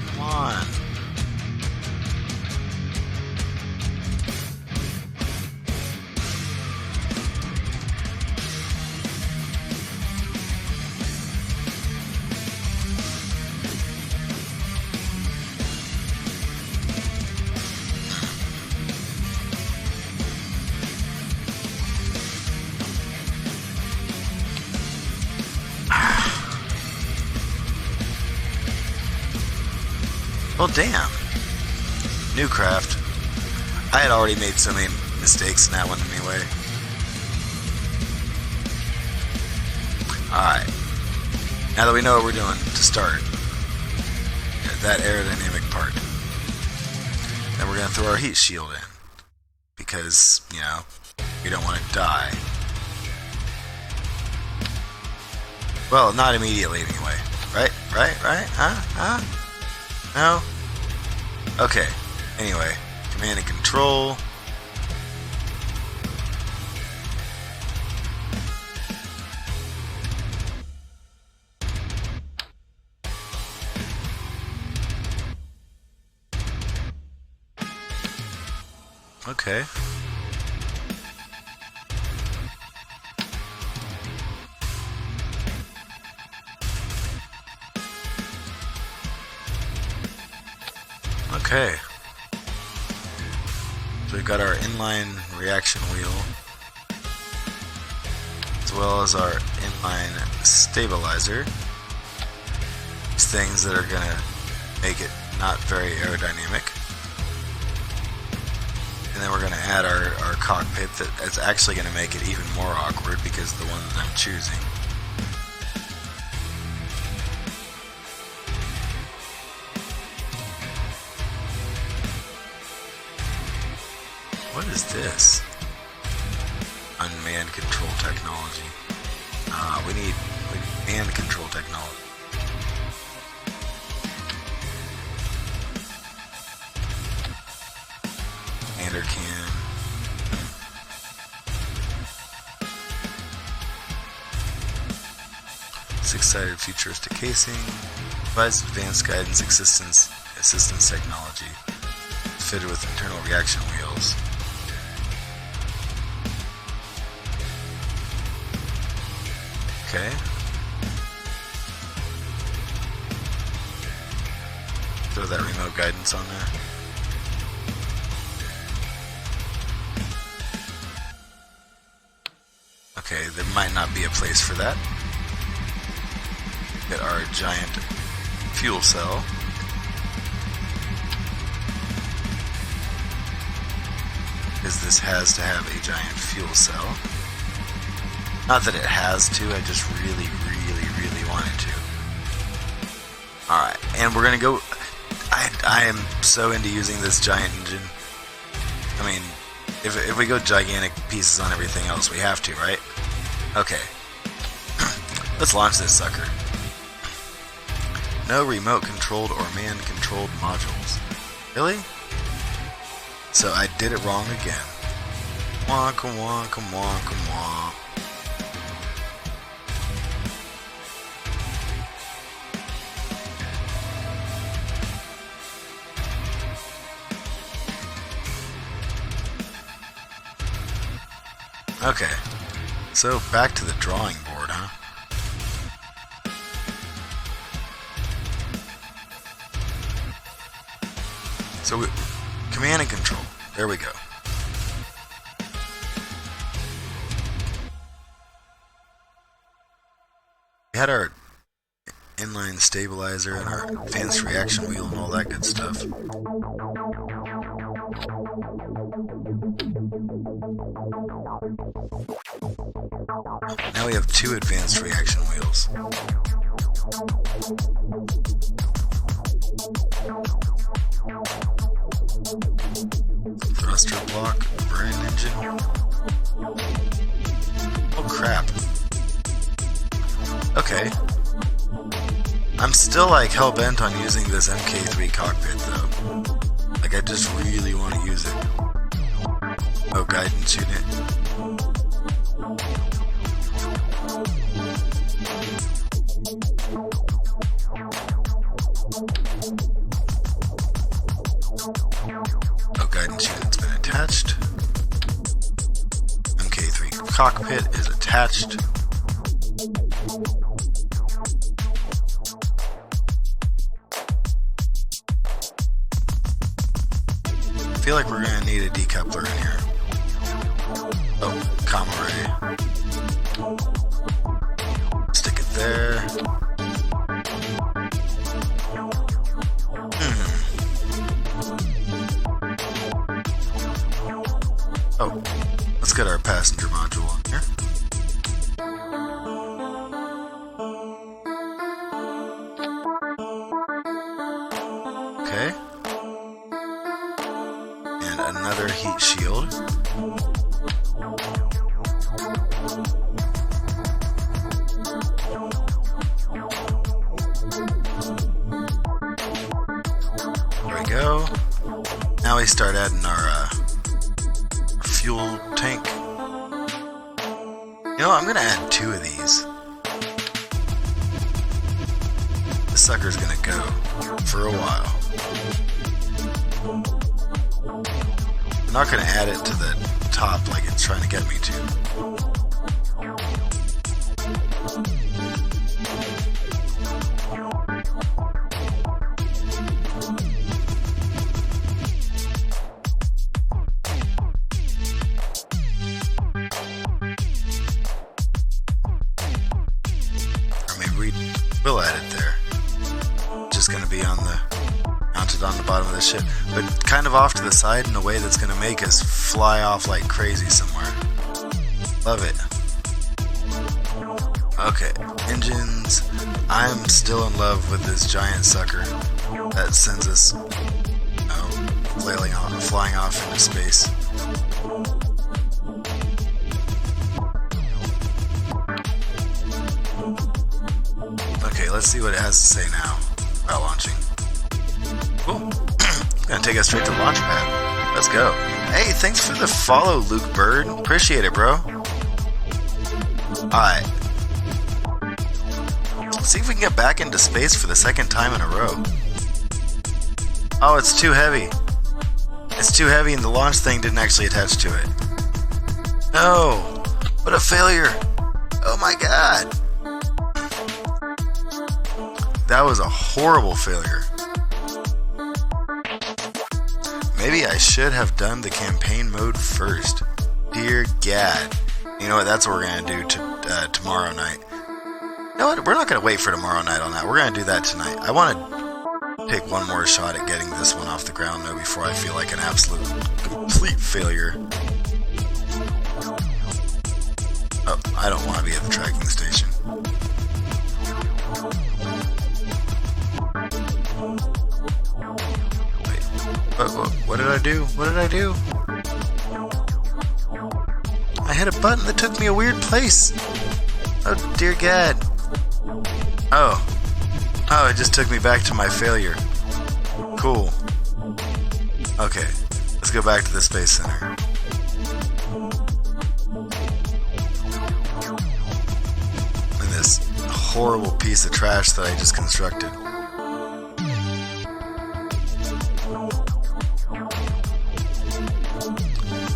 Come on. Well, damn. New craft. I had already made so many mistakes in that one anyway. Alright. Now that we know what we're doing to start, that aerodynamic part, then we're going to throw our heat shield in. Because, you know, we don't want to die. Well, not immediately anyway. Right? Huh? No? Okay. Anyway, command and control. Okay. Okay. So we've got our inline reaction wheel, as well as our inline stabilizer. These things that are going to make it not very aerodynamic. And then we're going to add our cockpit that's actually going to make it even more awkward because of the one that I'm choosing. What is this? Unmanned control technology. We need manned control technology. Commander cam. Six-sided futuristic casing. Provides advanced guidance assistance technology. Fitted with internal reaction wheels. Okay. Throw that remote guidance on there. Okay, there might not be a place for that. Get our giant fuel cell. Because this has to have a giant fuel cell. Not that it has to, I just really want it to. Alright, and we're gonna go... I am so into using this giant engine. I mean, if we go gigantic pieces on everything else, we have to, right? Okay. Let's launch this sucker. No remote controlled or man controlled modules. Really? So I did it wrong again. Come on. Okay, so back to the drawing board, huh? So command and control, there we go. We had our inline stabilizer and our advanced reaction wheel and all that good stuff. Now we have two advanced reaction wheels. Thruster block, burn engine. Oh crap. Okay. I'm still like hell-bent on using this MK3 cockpit though. Like I just really want to use it. Oh, guidance unit. Oh, guidance unit's been attached. MK3 cockpit is attached. I feel like we're going to need a decoupler in here. Oh, comma ray. Stick it there. Oh, let's get our passenger module in here. Okay. And another heat shield. There we go. Now we start adding our fuel tank. You know, I'm gonna add 2 of these. This sucker's gonna go for a while. I'm not gonna add it to the top like it's trying to get me to. We'll add it there. Just going to be mounted on the bottom of the ship, but kind of off to the side in a way that's going to make us fly off like crazy somewhere. Love it. Okay, engines. I'm still in love with this giant sucker that sends us flying off into space. Okay, let's see what it has to say now about launching. Cool. It's gonna take us straight to the launch pad. Let's go. Hey, thanks for the follow, Luke Bird. Appreciate it, bro. Alright. Let's see if we can get back into space for the second time in a row. Oh, it's too heavy. It's too heavy and the launch thing didn't actually attach to it. No! What a failure! Oh my god! That was a horrible failure. Maybe I should have done the campaign mode first. Dear Gad. You know what, that's what we're going to do tomorrow night. You know what, we're not going to wait for tomorrow night on that. We're going to do that tonight. I want to take one more shot at getting this one off the ground though before I feel like an absolute complete failure. Oh, I don't want to be at the tracking station. Wait, what did I do? What did I do? I hit a button that took me a weird place. Oh dear God. Oh, it just took me back to my failure. Cool. Okay, let's go back to the Space Center. And this horrible piece of trash that I just constructed.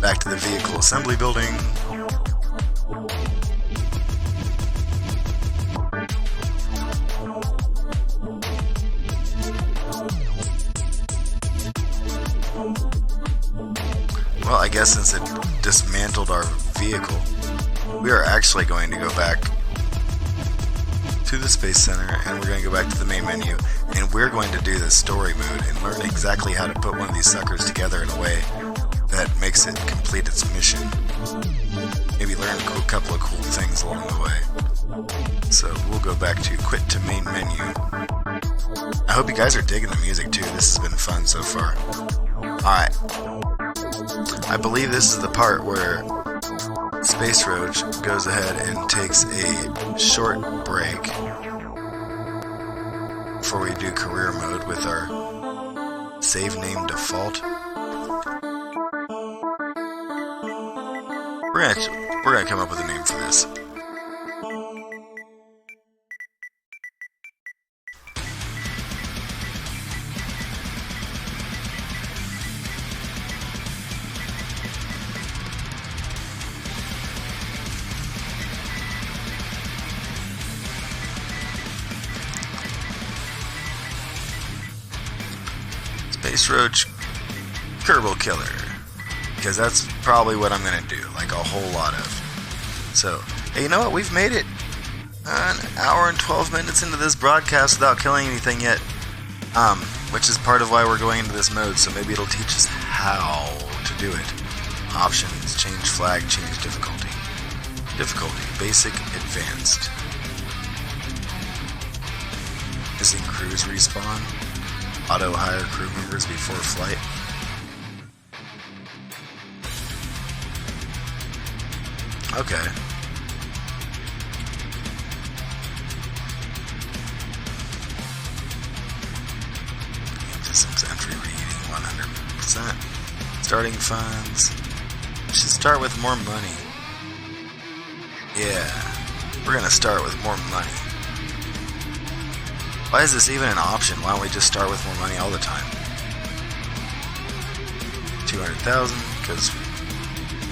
Back to the vehicle assembly building. Well, I guess since it dismantled our vehicle, we are actually going to go back to the Space Center and we're going to go back to the main menu and we're going to do the story mode and learn exactly how to put one of these suckers together in a way that makes it complete its mission. Maybe learn a couple of cool things along the way. So we'll go back to quit to main menu. I hope you guys are digging the music too. This has been fun so far. Alright. I believe this is the part where Space Roach goes ahead and takes a short break before we do career mode with our save name default. We're gonna come up with a name for this. Space Roach Kerbal Killer. Because that's probably what I'm going to do, like a whole lot of. So, hey, you know what? We've made it an hour and 12 minutes into this broadcast without killing anything yet. Which is part of why we're going into this mode, so maybe it'll teach us how to do it. Options, change flag, change difficulty. Difficulty, basic, advanced. Missing crews respawn. Auto hire crew members before flight. Okay. Systems entry reading 100%. Starting funds. Should start with more money. Yeah. We're gonna start with more money. Why is this even an option? Why don't we just start with more money all the time? 200,000, because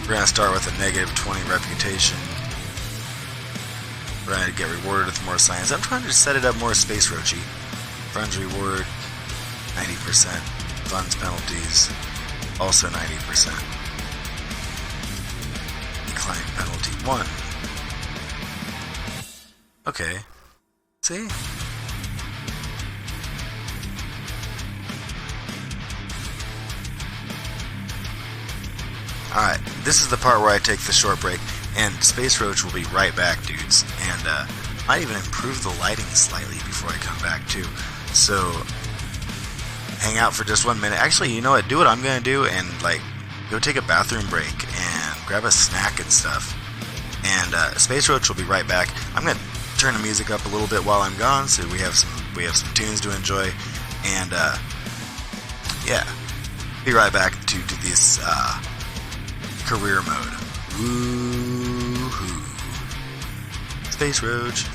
we're going to start with a negative 20 reputation. We're going to get rewarded with more science. I'm trying to set it up more Space Roachy. Funds reward, 90%. Funds penalties, also 90%. Decline penalty 1. Okay. See? this is the part where I take the short break, and Space Roach will be right back, dudes. And might even improve the lighting slightly before I come back too. So hang out for just 1 minute. Actually, you know what? Do what I'm gonna do and like go take a bathroom break and grab a snack and stuff. And Space Roach will be right back. I'm gonna turn the music up a little bit while I'm gone, so we have some tunes to enjoy. And yeah, be right back to this career mode. Woo-hoo. Space Roach.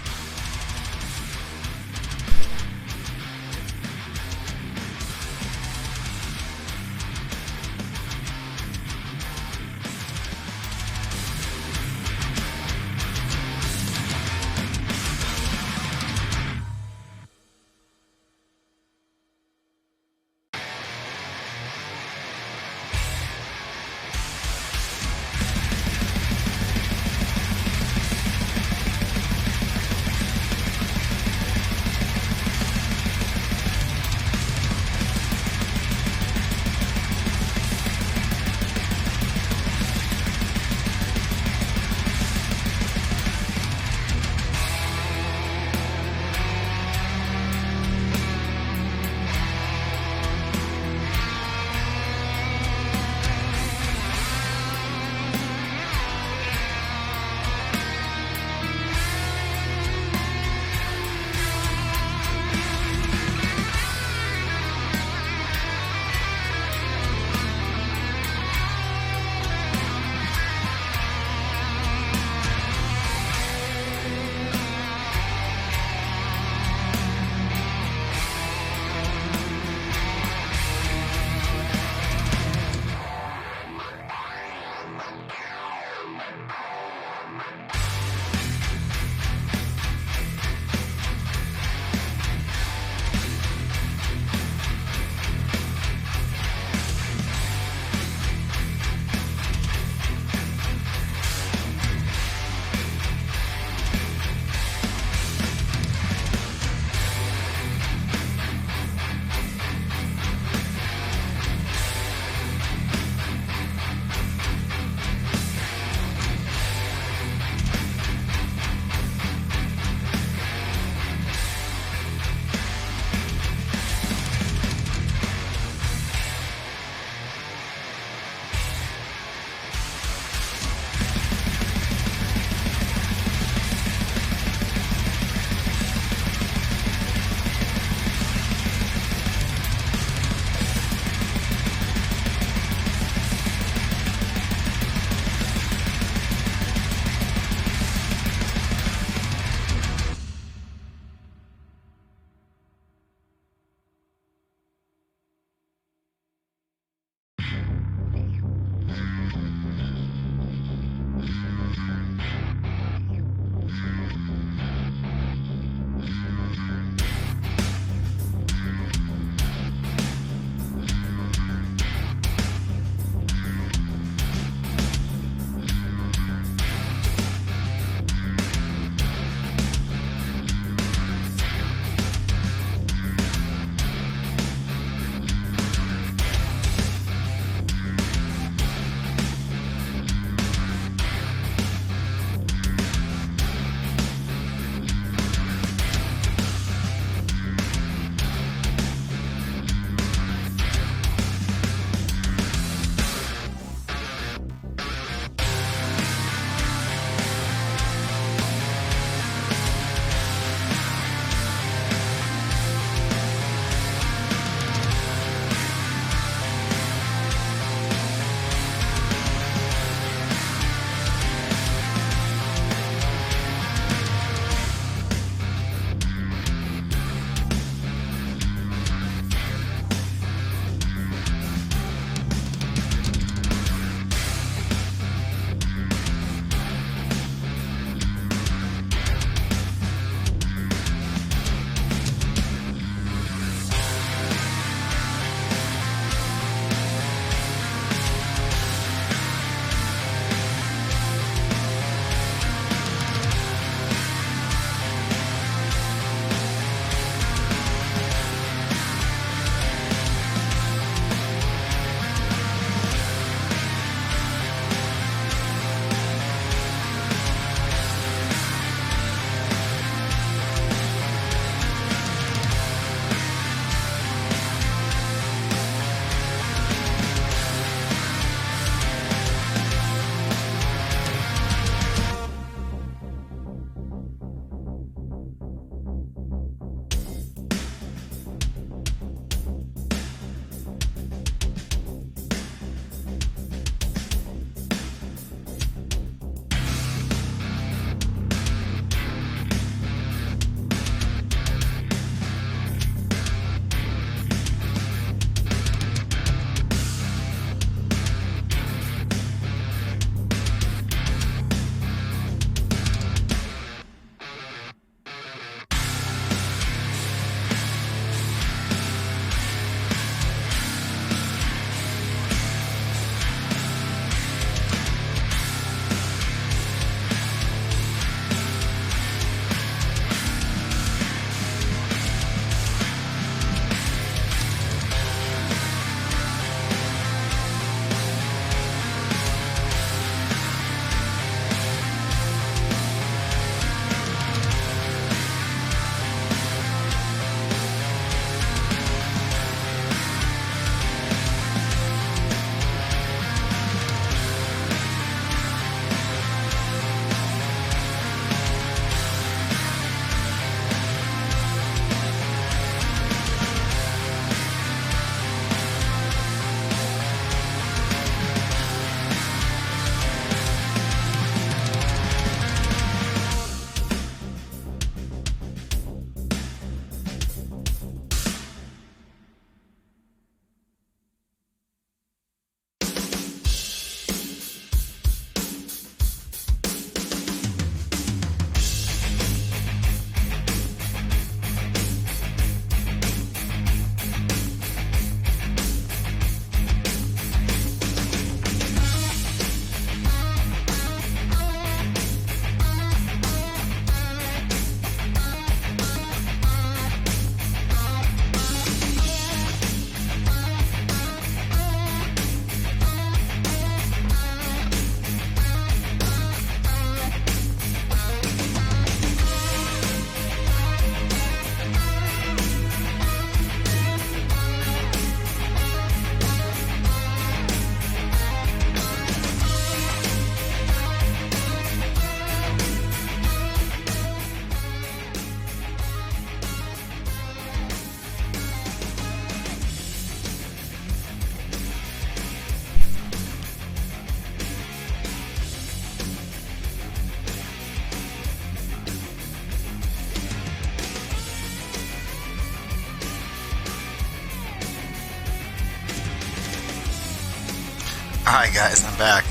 Alright guys, I'm back,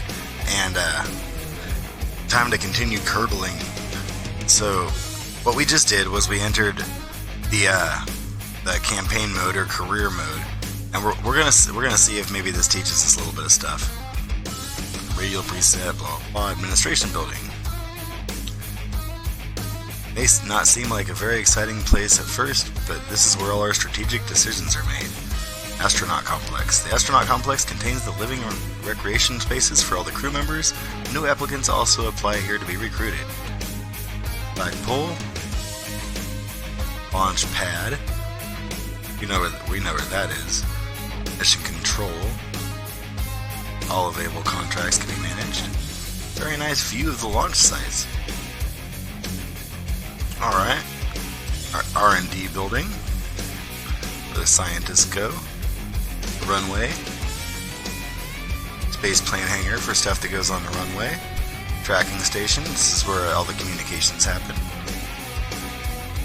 and time to continue Kerbaling. So, what we just did was we entered the campaign mode or career mode, and we're gonna see if maybe this teaches us a little bit of stuff. Radial preset, blah blah, administration building. May not seem like a very exciting place at first, but this is where all our strategic decisions are made. Astronaut Complex. The Astronaut Complex contains the living recreation spaces for all the crew members. New applicants also apply here to be recruited. Flagpole. Launch pad. We know where that is. Mission control. All available contracts can be managed. Very nice view of the launch sites. Alright. Our R&D building. Where the scientists go. Runway. Space plane hangar for stuff that goes on the runway. Tracking station. This is where all the communications happen.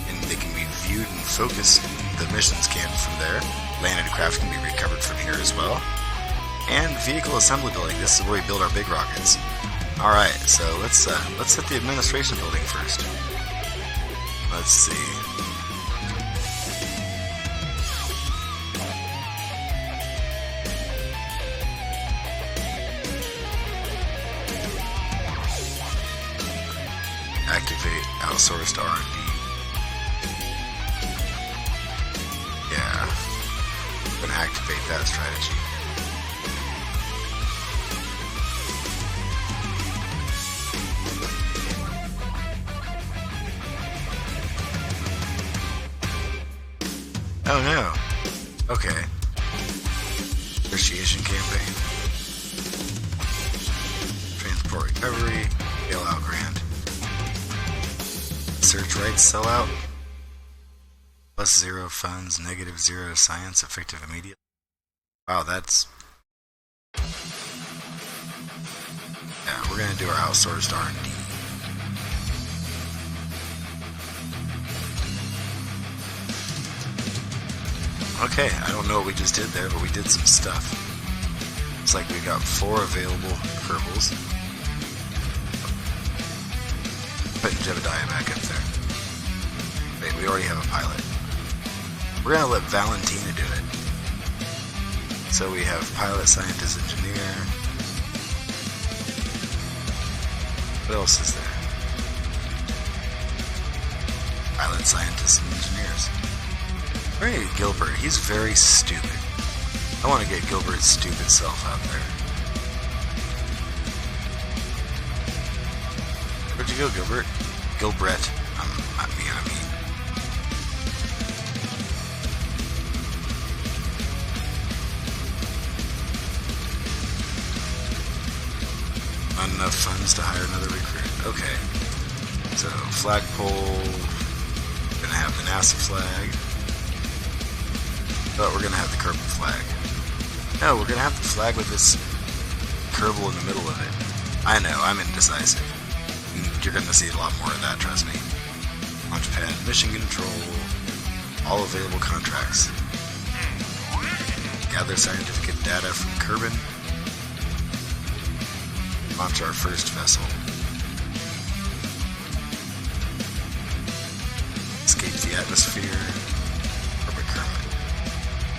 And they can be viewed and focused. The missions can from there. Landed craft can be recovered from here as well. And vehicle assembly building. This is where we build our big rockets. Alright, so let's hit the administration building first. Let's see. Activate outsourced R&D. Yeah, I'm gonna activate that strategy. Oh no. Okay. Appreciation campaign. Transport recovery. Bailout grant. Search rights sellout. +0 funds, -0 science, effective immediate. Wow, that's... Yeah, we're gonna do our outsourced R&D. Okay, I don't know what we just did there, but we did some stuff. Looks like we got 4 available Kerbals. Putting Jebediah back up there. Wait, we already have a pilot. We're gonna let Valentina do it. So we have pilot, scientist, engineer. What else is there? Pilot, scientists, and engineers. We're gonna get Gilbert. He's very stupid. I want to get Gilbert's stupid self out there. Where'd you go, Gilbert? Gilbert. I mean. Not enough funds to hire another recruit. Okay. So, flagpole. Gonna have the NASA flag. But we're gonna have the Kerbal flag. No, we're gonna have the flag with this Kerbal in the middle of it. I know, I'm indecisive. You're gonna see a lot more of that, trust me. Launchpad, mission control, all available contracts. Gather scientific data from Kerbal. Launch our first vessel. Escape the atmosphere. Orbit Kerbal.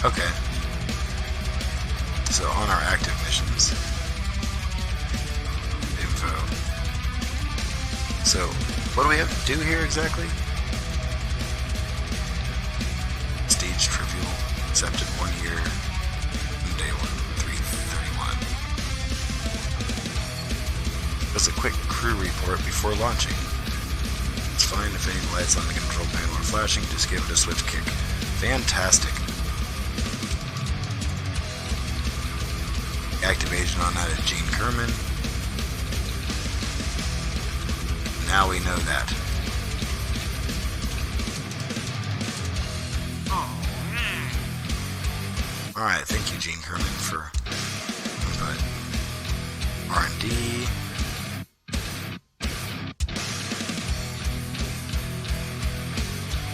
Okay. So on our active missions. Info. So, what do we have to do here exactly? Stage trivial. Accepted 1 year. Day 331. Just a quick crew report before launching. It's fine if any lights on the control panel are flashing, just give it a swift kick. Fantastic. Active agent on that is Gene Kerman. Now we know that. Alright, thank you, Gene Kerman, for input. R&D.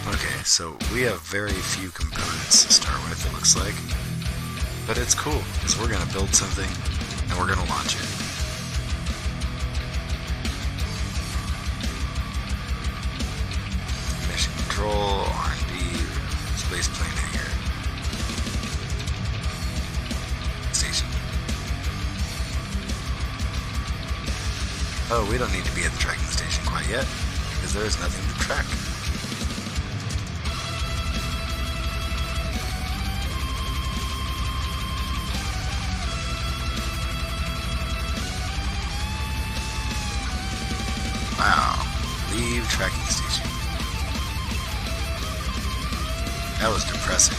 Okay, so we have very few components to start with, it looks like. But it's cool, because we're going to build something and we're gonna launch it. Mission control, R&D, space plane hangar. Station. Oh, we don't need to be at the tracking station quite yet, because there is nothing to track. Wow. Leave tracking station. That was depressing.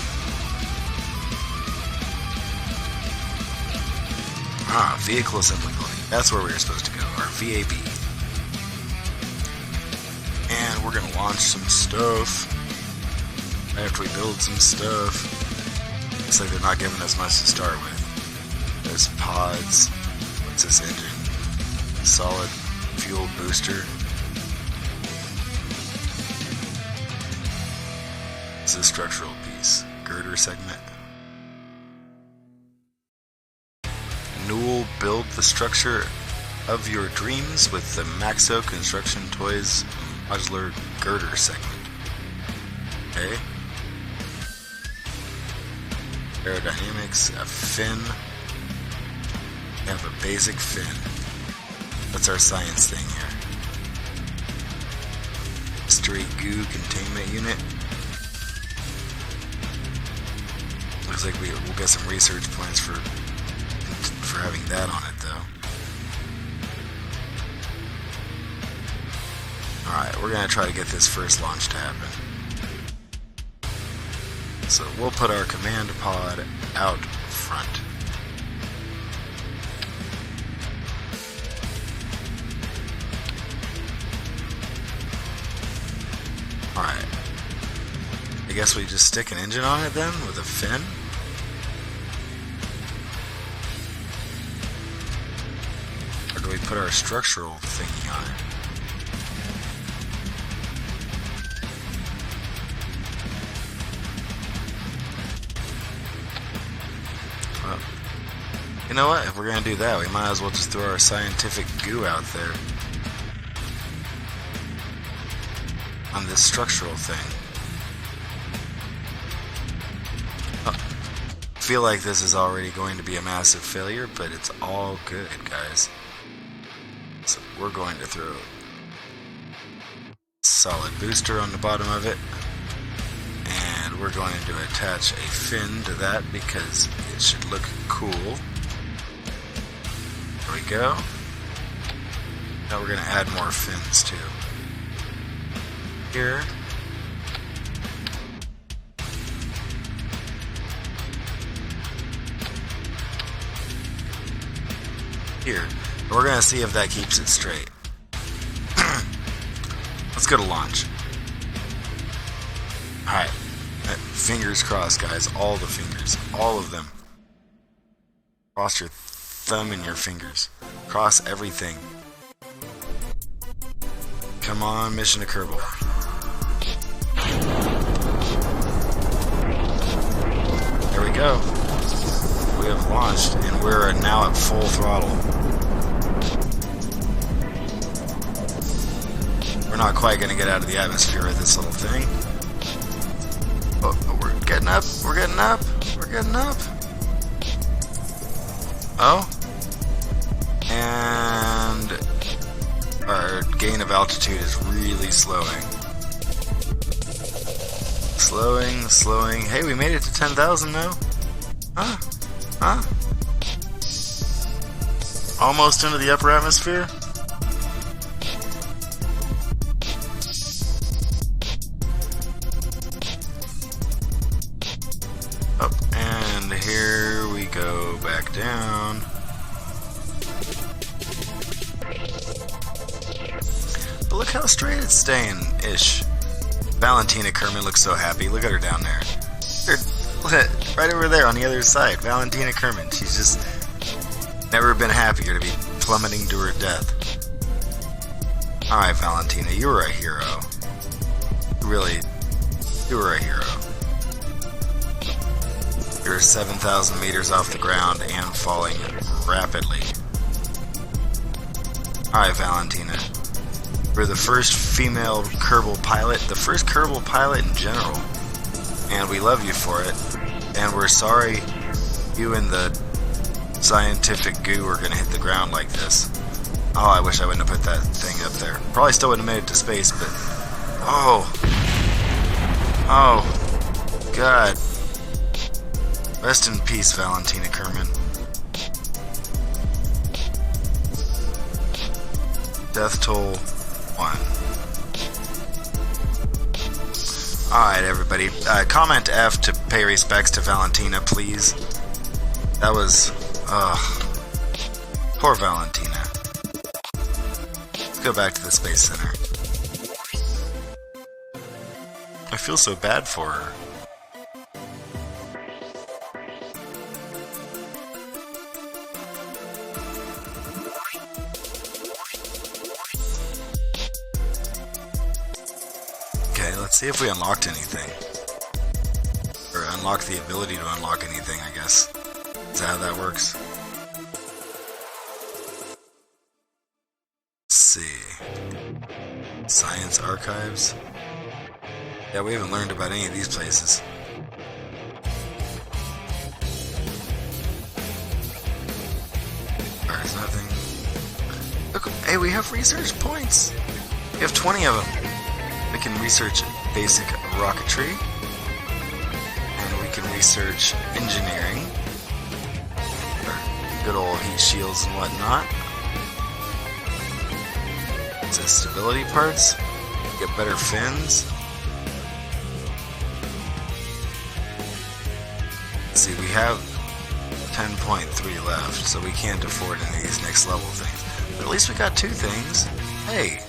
Ah, vehicle assembly building. That's where we were supposed to go. Our VAB. And we're gonna launch some stuff. After we build some stuff. Looks like they're not giving us much to start with. There's pods. What's this engine? Solid fuel booster. It's a structural piece. Girder segment. Newell, build the structure of your dreams with the Maxo Construction Toys modular girder segment. Okay. Aerodynamics, a fin. We have a basic fin. That's our science thing here. Mystery goo containment unit. Looks like we'll get some research points for having that on it, though. Alright, we're gonna try to get this first launch to happen. So we'll put our command pod out front. Alright. I guess we just stick an engine on it then, with a fin? Or do we put our structural thingy on it? Well, you know what? If we're gonna do that, we might as well just throw our scientific goo out there on this structural thing. I feel like this is already going to be a massive failure, but it's all good, guys. So we're going to throw a solid booster on the bottom of it, and we're going to attach a fin to that because it should look cool. There we go. Now we're going to add more fins too. Here. Here. We're going to see if that keeps it straight. Let's go to launch. Alright. Fingers crossed, guys. All the fingers. All of them. Cross your thumb and your fingers. Cross everything. Come on, mission to Kerbal. There we go. We have launched, and we're now at full throttle. We're not quite going to get out of the atmosphere with this little thing. Oh, we're getting up. We're getting up. We're getting up. Oh. And our gain of altitude is really slowing. Slowing. Hey, we made it to 10,000 now. Huh? Almost into the upper atmosphere. Up, and here we go back down. But look how straight it's staying, ish. Valentina Kerman looks so happy. Look at her down there. Right over there on the other side. Valentina Kerman. She's just never been happier to be plummeting to her death. Alright, Valentina, you were a hero. You were a hero. You're 7,000 meters off the ground and falling rapidly. Alright, Valentina. We're the first female Kerbal pilot, the first Kerbal pilot in general. And we love you for it. And we're sorry you and the scientific goo are gonna hit the ground like this. Oh, I wish I wouldn't have put that thing up there. Probably still wouldn't have made it to space, but... Oh. Oh. God. Rest in peace, Valentina Kerman. Death toll 1. Alright, everybody. Comment F to pay respects to Valentina, please. That was... poor Valentina. Let's go back to the Space Center. I feel so bad for her. Okay, let's see if we unlocked anything. Or unlock the ability to unlock anything, I guess. Is that how that works? Let's see. Science archives. Yeah, we haven't learned about any of these places. There's nothing. Look, hey, we have research points. We have 20 of them. We can research basic rocketry. And we can research engineering. Or good old heat shields and whatnot. It says stability parts. Get better fins. Let's see, we have 10.3 left, so we can't afford any of these next level things. But at least we got 2 things. Hey!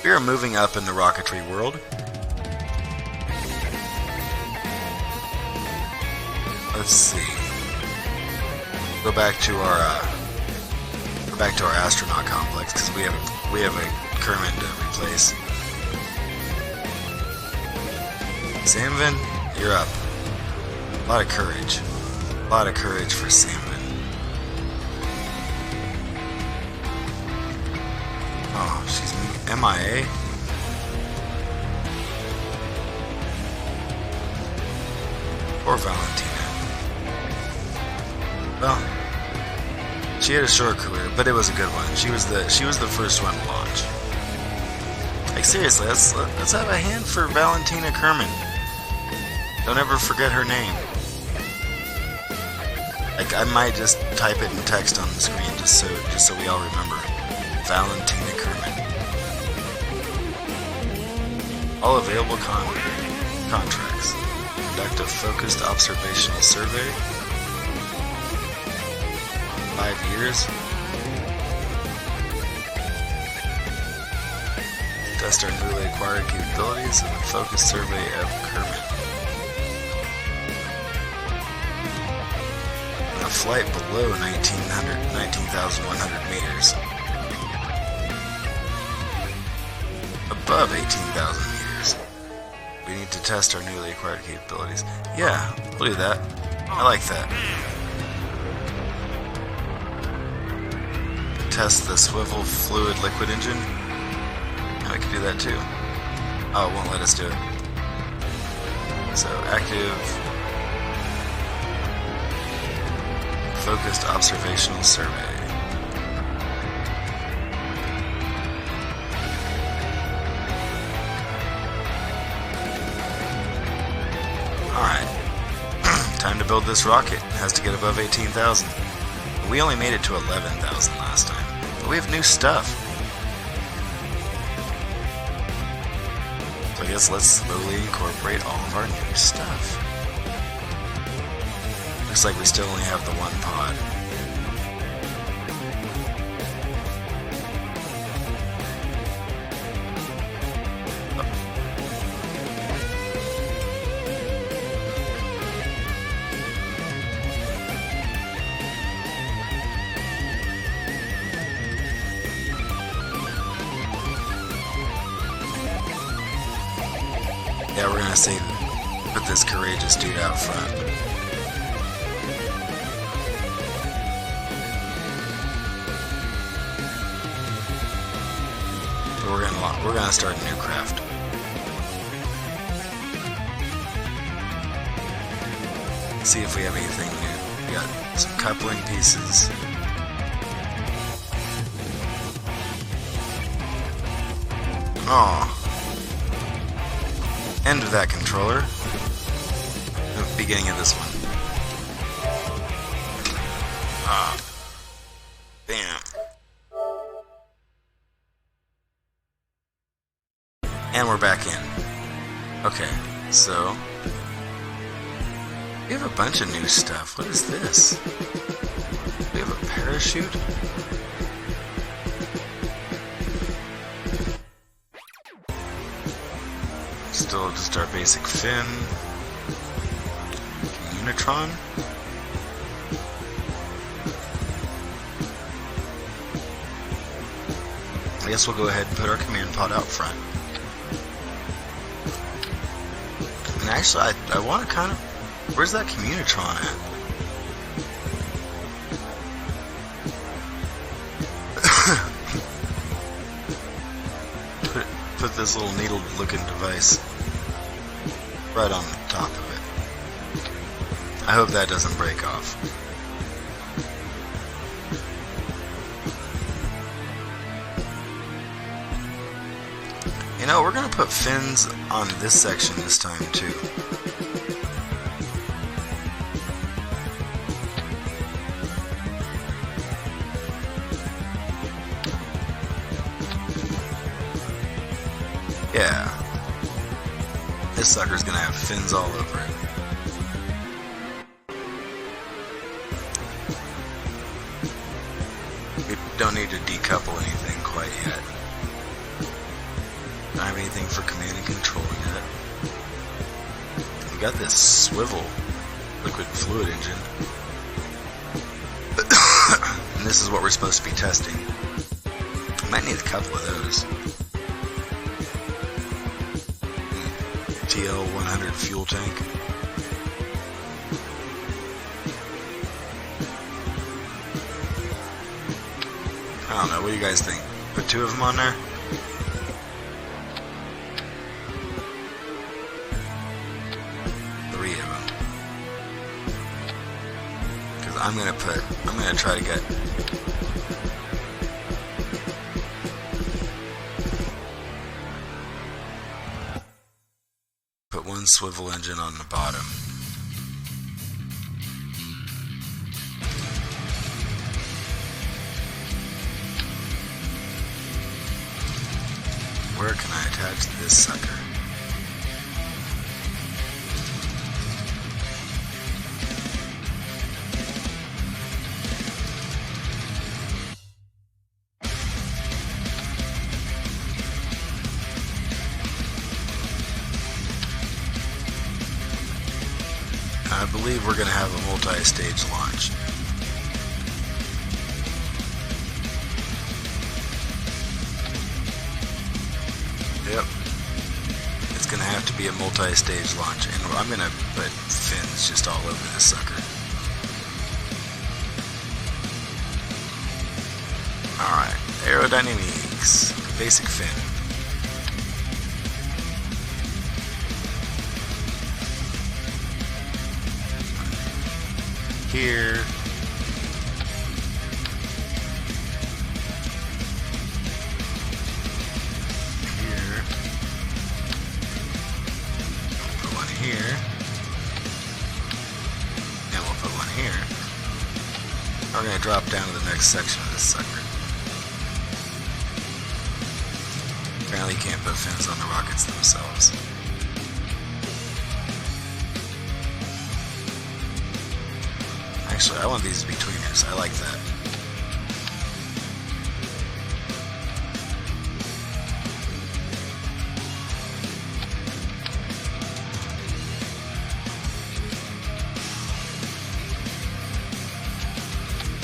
We are moving up in the rocketry world. Let's see. Go back to our astronaut complex because we have a Kerman to replace. Samvin, you're up. A lot of courage. A lot of courage for Samvin. Oh, she's MIA? Poor Valentina. Well, she had a short career, but it was a good one. She was the first one to launch. Like seriously, let's have a hand for Valentina Kerman. Don't ever forget her name. Like I might just type it in text on the screen just so we all remember. Valentina Kerman. All available contracts. Conduct a focused observational survey. 5 years. Test our newly acquired capabilities in a focused survey of Kerman. A flight below 19,100 meters. Above 18,000 meters. We need to test our newly acquired capabilities. Yeah, we'll do that. I like that. Test the swivel fluid liquid engine. I can do that too. Oh, it won't let us do it. So, active... focused observational survey. Alright. Time to build this rocket. It has to get above 18,000. We only made it to 11,000 last time. But we have new stuff. So I guess let's slowly incorporate all of our new stuff. Looks like we still only have the one pod. Yeah, we're gonna save put this courageous dude out front. We're gonna start a new craft. See if we have anything new. We got some coupling pieces. Oh. End of that controller. The beginning of this one. Ah. Bam. And we're back in. Okay, so we have a bunch of new stuff. What is this? We have a parachute? Still just our basic fin. Unitron. I guess we'll go ahead and put our command pod out front. And actually, I want to kind of... Where's that Communitron at? put this little needle-looking device right on the top of it. I hope that doesn't break off. You know, we're going to put fins on this section this time, too. Yeah. This sucker's going to have fins all over it. We don't need to decouple anything quite yet. Don't have anything for command and control yet. We got this swivel liquid fluid engine. And this is what we're supposed to be testing. Might need a couple of those. TL100 fuel tank. I don't know, what do you guys think? Put 2 of them on there? I'm gonna try to get put one swivel engine on the bottom. Where can I attach this sucker? I believe we're going to have a multi-stage launch. Yep. It's going to have to be a multi-stage launch, and I'm going to put fins just all over this sucker. Alright, aerodynamics, basic fin. Here. Here. Put one here. And we'll put one here. We're going to drop down to the next section of this sucker. Apparently you can't put fins on the rockets themselves. Actually, I want these to be tweeners. I like that.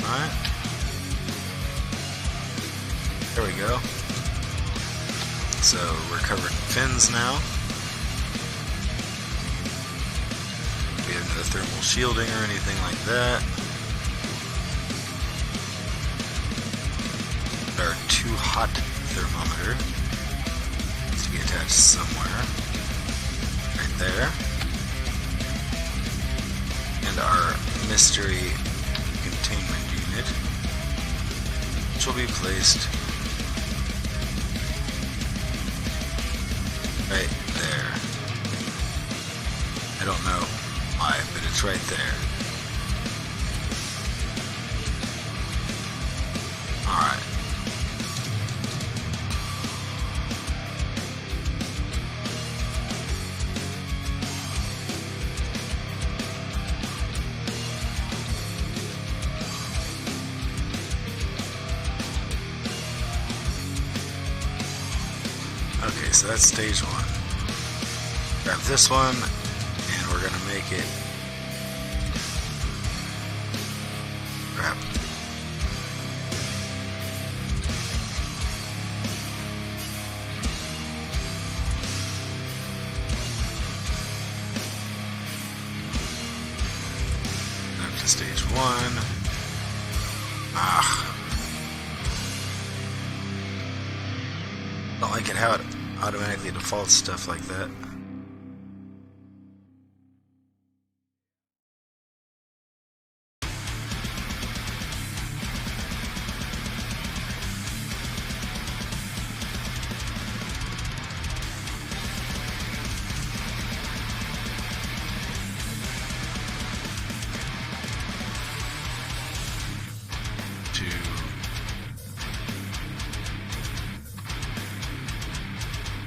Alright. There we go. So, we're covered in fins now. no thermal shielding or anything like that. Our too hot thermometer needs to be attached somewhere. Right there. And our mystery containment unit, which will be placed right there. I don't know why, but it's right there. Alright. Okay, so that's stage one. Grab this one, and we're gonna make it. Grab. Up to stage one. Don't like it how it automatically defaults stuff like that.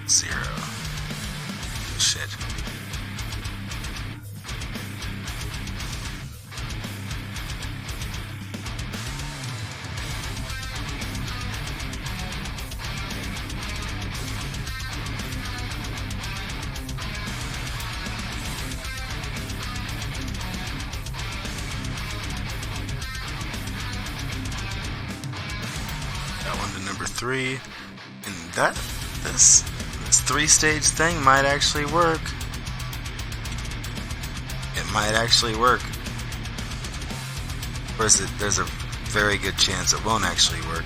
Zero. Shit. That one to number 3. And this three-stage thing might actually work. It might actually work. Of course, there's a very good chance it won't actually work.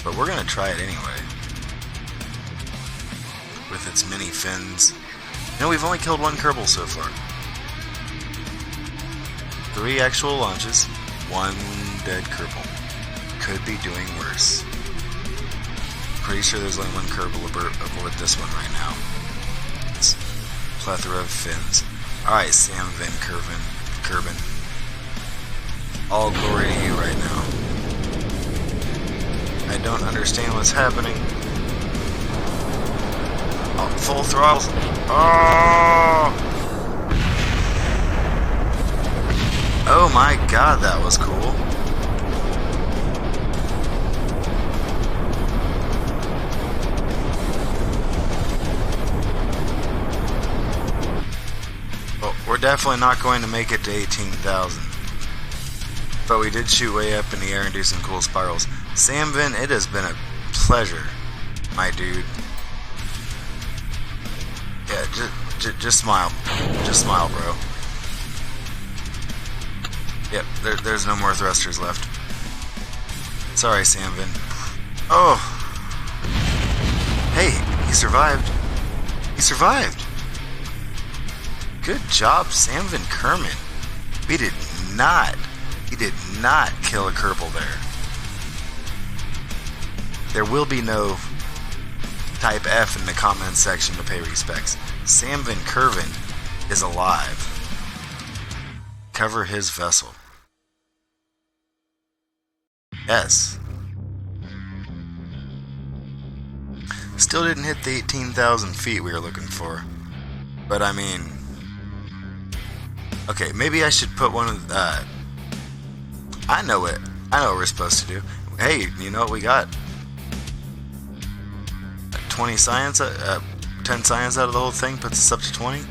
But we're gonna try it anyway. With its many fins. You know, we've only killed one Kerbal so far. 3 actual launches, 1 dead Kerbal. Could be doing worse. Pretty sure there's only one Kerbal aboard this one right now. It's a plethora of fins. Alright, Sam Van Kerbin. All glory to you right now. I don't understand what's happening. Oh, full throttle. Oh! Oh my god, that was cool. We're definitely not going to make it to 18,000. But we did shoot way up in the air and do some cool spirals. Sam Vin, it has been a pleasure, my dude. Yeah, just smile. Just smile, bro. Yep, there's no more thrusters left. Sorry, Sam Vin. Oh! Hey, he survived. He survived! Good job, Sam Van Kerman. He did not kill a Kerbal there. There will be no type F in the comments section to pay respects. Sam Van Kerman is alive. Cover his vessel. Yes. Still didn't hit the 18,000 feet we were looking for. But I mean... Okay, maybe I should put one of I know what we're supposed to do. Hey, you know what we got? 20 science, 10 science out of the whole thing puts us up to 20.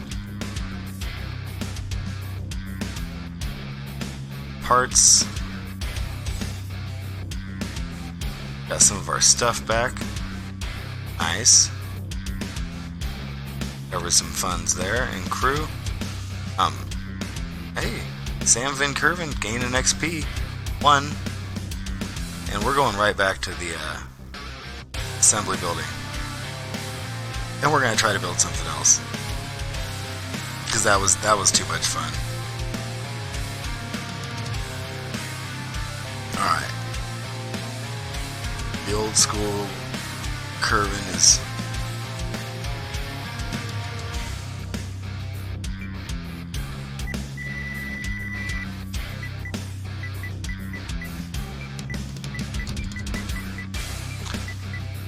Parts. Got some of our stuff back. Nice. Cover some funds there and crew. Hey, Sam Van Kerven gained an XP. 1. And we're going right back to the assembly building. And we're going to try to build something else. Because that was too much fun. Alright. The old school Kerven is...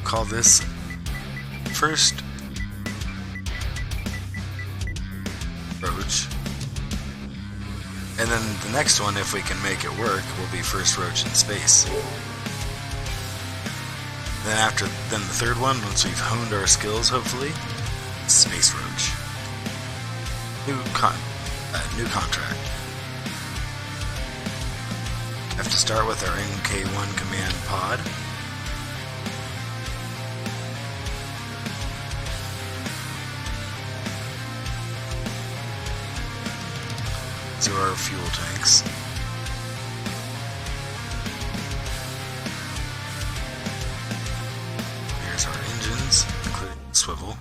call this first roach, and then the next one, if we can make it work, will be first roach in space. Then the third one, once we've honed our skills, hopefully, space roach. New contract. Have to start with our MK1 command pod. These are our fuel tanks. Here's our engines, including swivel.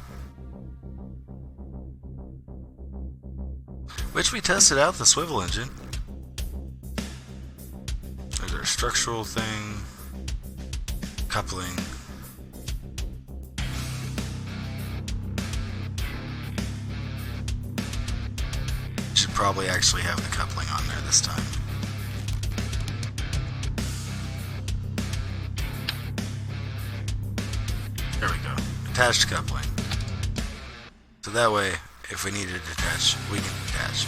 Which we tested out the swivel engine. There's our structural thing. Coupling. Probably actually have the coupling on there this time. There we go. Attached coupling. So that way, if we need to detach, we can detach.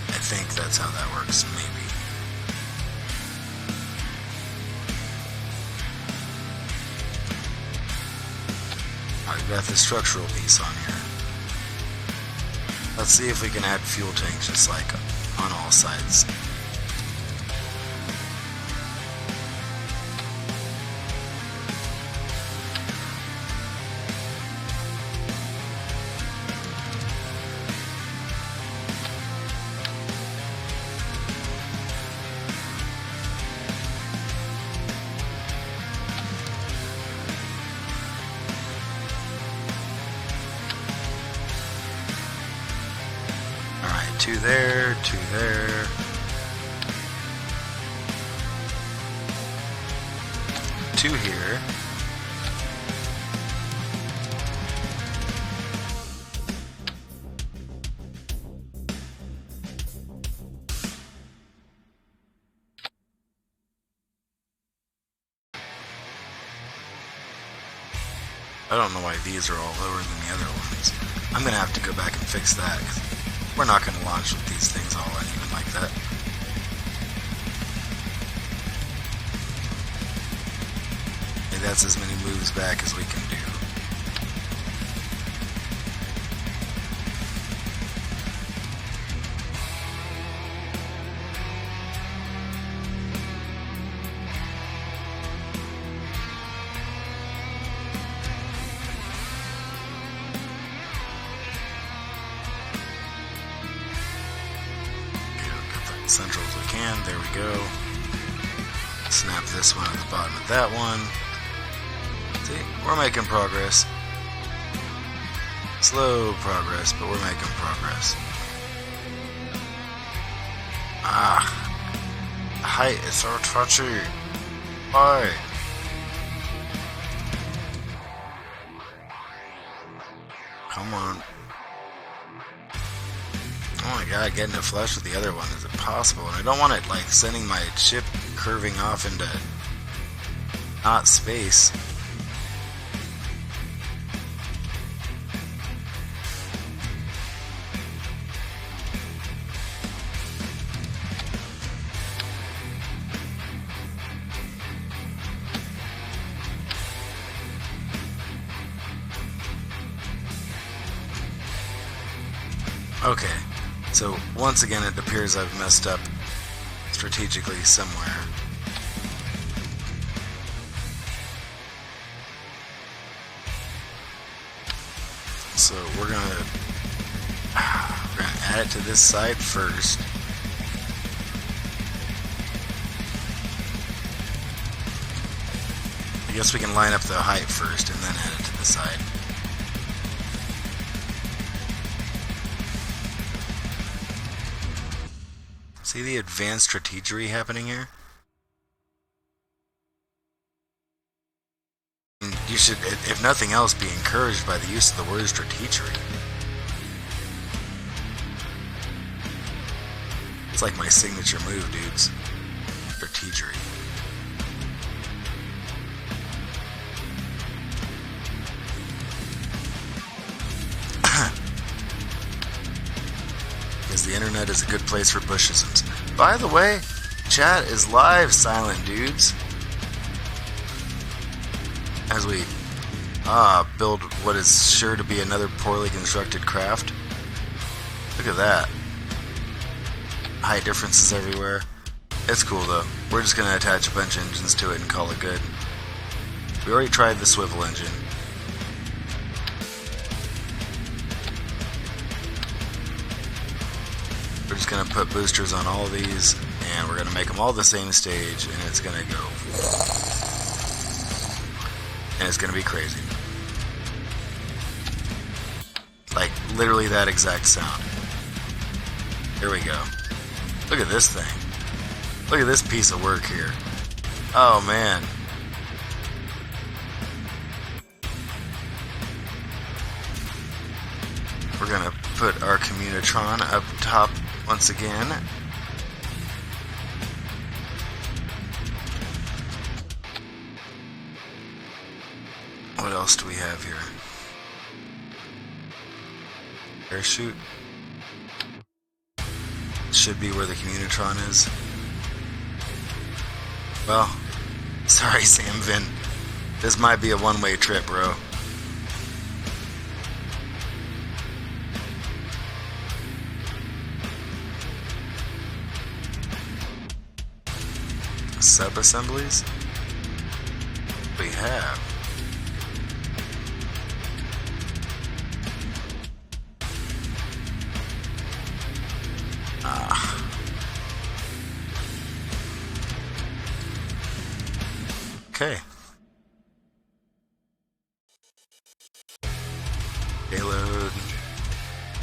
I think that's how that works, maybe. Alright, we've got the structural piece on here. Let's see if we can add fuel tanks just like on all sides. Two there, two there. Two here. I don't know why these are all lower than the other ones. I'm gonna have to go back and fix that. We're not going to launch with these things all uneven like that. And that's as many moves back as we can do. Central as we can. There we go. Snap this one at the bottom of that one. See, we're making progress. Slow progress, but we're making progress. Height is so touchy. Why? Come on. Oh my god, getting it flush with the other one is impossible. And I don't want it like sending my ship curving off into not space. Okay. So, once again, it appears I've messed up strategically somewhere. So, we're gonna add it to this side first. I guess we can line up the height first and then add it to the side. See the advanced strategery happening here? You should, if nothing else, be encouraged by the use of the word strategery. It's like my signature move, dudes. Strategery. Because the internet is a good place for Bushisms. By the way, chat is live, silent dudes. As we build what is sure to be another poorly constructed craft. Look at that. Height differences everywhere. It's cool though. We're just going to attach a bunch of engines to it and call it good. We already tried the swivel engine. We're just going to put boosters on all of these, and we're going to make them all the same stage, and it's going to go. And it's going to be crazy. Like, literally that exact sound. Here we go. Look at this thing. Look at this piece of work here. Oh, man. We're going to put our Communitron up top once again. What else do we have here? Parachute. Should be where the Communitron is. Well, sorry Sam Vin. This might be a one-way trip, bro. Sub-assemblies? We have. Okay. Payload.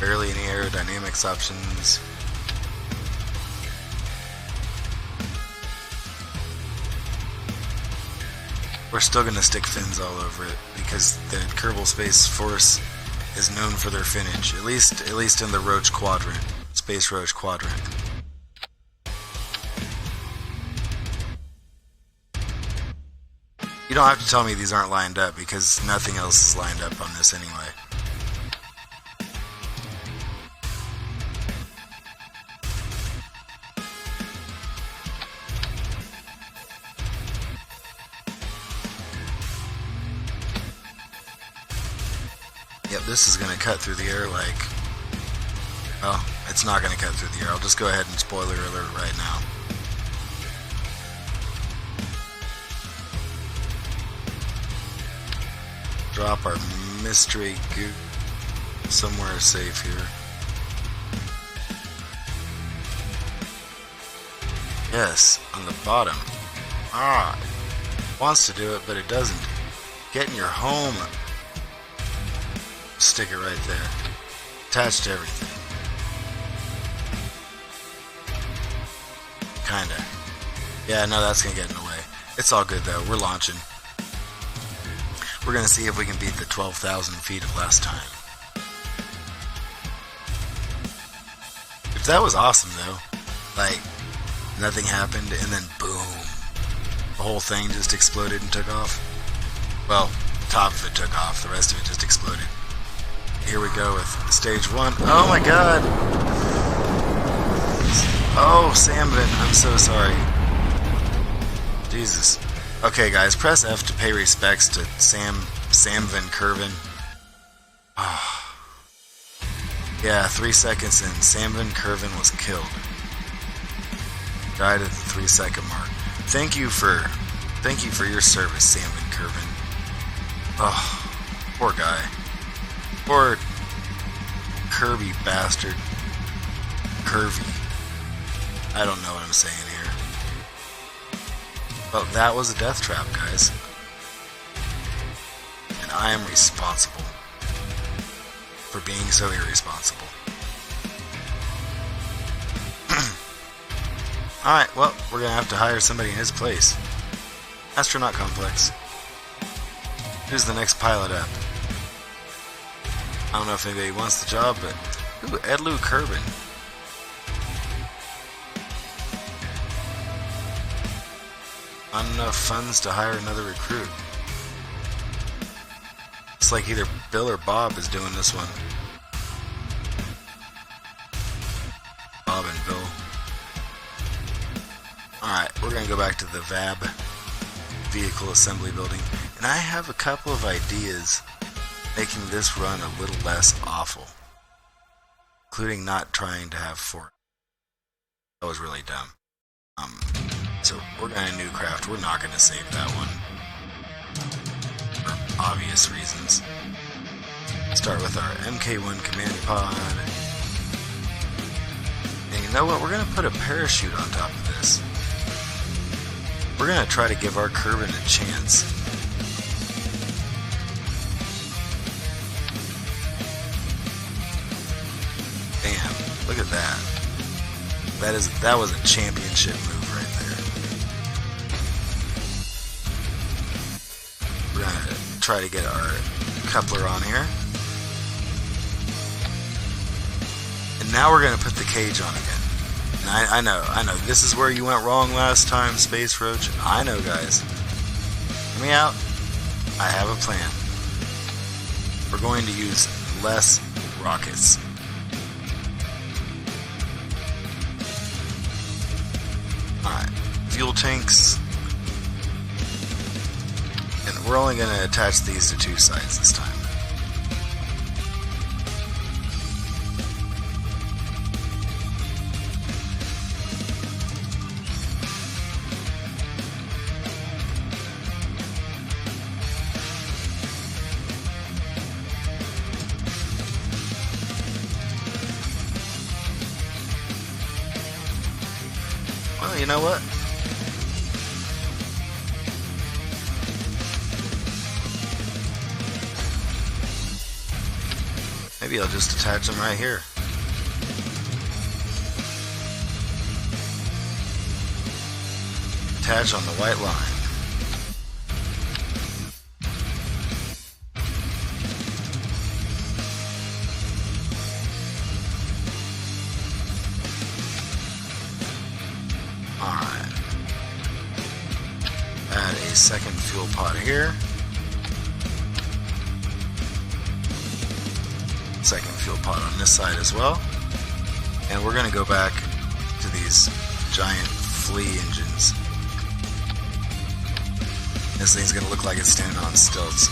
Barely any aerodynamics options. We're still going to stick fins all over it because the Kerbal Space Force is known for their finnage, at least in the Roach Quadrant, Space Roach Quadrant. You don't have to tell me these aren't lined up because nothing else is lined up on this anyway. Yep, this is going to cut through the air like... Well, it's not going to cut through the air. I'll just go ahead and spoiler alert right now. Drop our mystery goo somewhere safe here. Yes, on the bottom. Wants to do it, but it doesn't. Get in your home. Stick it right there. Attached to everything. Kinda. Yeah, no, that's gonna get in the way. It's all good though. We're launching. We're gonna see if we can beat the 12,000 feet of last time. If that was awesome though. Like, nothing happened and then boom. The whole thing just exploded and took off. Well, top of it took off. The rest of it just exploded. Here we go with stage 1. Oh my god! Oh, Samvin, I'm so sorry. Jesus. Okay, guys, press F to pay respects to Samvin Curvin. Oh. Yeah, 3 seconds in, Samvin Curvin was killed. Died at the 3-second mark. Thank you for your service, Samvin Curvin. Oh, poor guy. Poor Kirby bastard. Curvy. I don't know what I'm saying here. But that was a death trap, guys. and I am responsible for being so irresponsible. Alright, well, we're gonna have to hire somebody in his place. Astronaut Complex. Who's the next pilot up? I don't know if anybody wants the job, but... Ooh, Edlu Kerbin. Not enough funds to hire another recruit. It's like either Bill or Bob is doing this one. Bob and Bill. Alright, we're gonna go back to the VAB, Vehicle Assembly Building, and I have a couple of ideas making this run a little less awful. Including not trying to have 4. That was really dumb. So we're gonna new craft. We're not gonna save that one for obvious reasons. Start with our MK1 command pod. And you know what? We're gonna put a parachute on top of this. We're gonna try to give our Kerbin a chance. Damn! Look at that. That was a championship move right there. We're gonna try to get our coupler on here. And now we're gonna put the cage on again. And I know, this is where you went wrong last time, Space Roach. I know, guys. Hear me out. I have a plan. We're going to use less rockets. Alright, fuel tanks. And we're only going to attach these to 2 sides this time. Well, you know what? Maybe I'll just attach them right here. Attach on the white line. Alright. Add a second fuel pod here. Second fuel pod on this side as well. And we're going to go back to these giant flea engines. This thing's going to look like it's standing on stilts.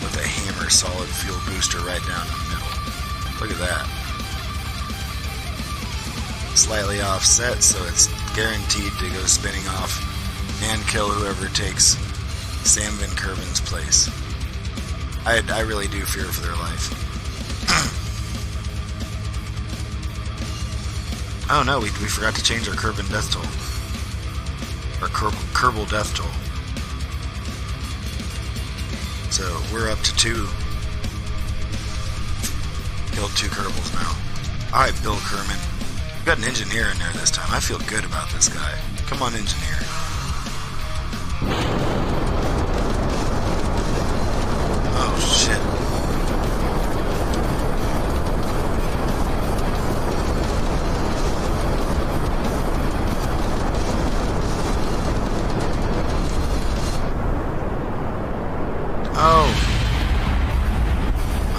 With a hammer solid fuel booster right down the middle. Look at that. Slightly offset, so it's guaranteed to go spinning off and kill whoever takes Sam Van Kerbin's place. I really do fear for their life. Oh no, we forgot to change our Kerbin death toll. Or Kerbal death toll. So we're up to 2. Killed 2 Kerbals now. Alright, Bill Kerman. Got an engineer in there this time. I feel good about this guy. Come on, engineer. Oh, shit.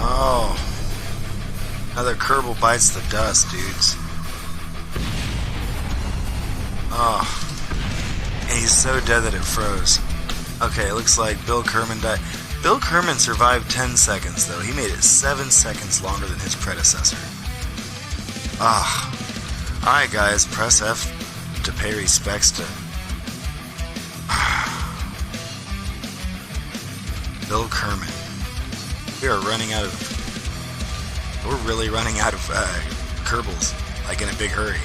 Oh. Another Kerbal bites the dust, dudes. Oh, and he's so dead that it froze. Okay, it looks like Bill Kerman died. Bill Kerman survived 10 seconds, though. He made it 7 seconds longer than his predecessor. Alright, guys, press F to pay respects to Bill Kerman. We are running out of... We're really running out of Kerbals. like in a big hurry.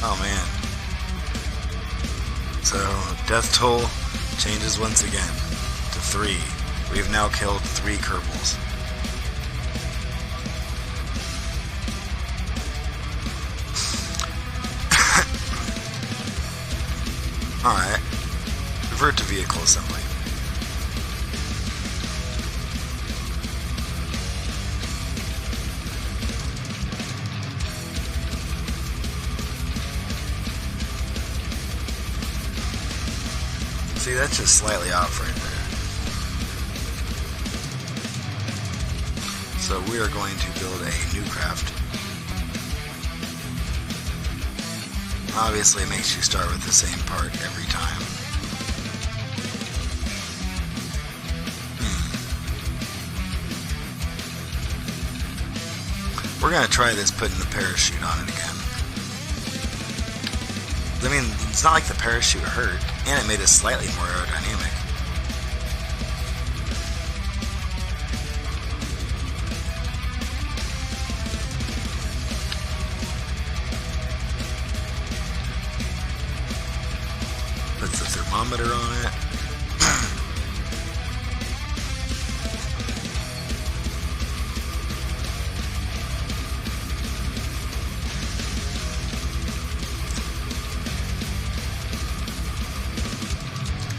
Oh man. So, death toll changes once again to 3. We have now killed 3 Kerbals. Alright. Revert to vehicle assembly. See, that's just slightly off right there. So we are going to build a new craft. Obviously it makes you start with the same part every time. We're going to try this putting the parachute on it again. I mean, it's not like the parachute hurt, and it made it slightly more aerodynamic. Puts the thermometer on it.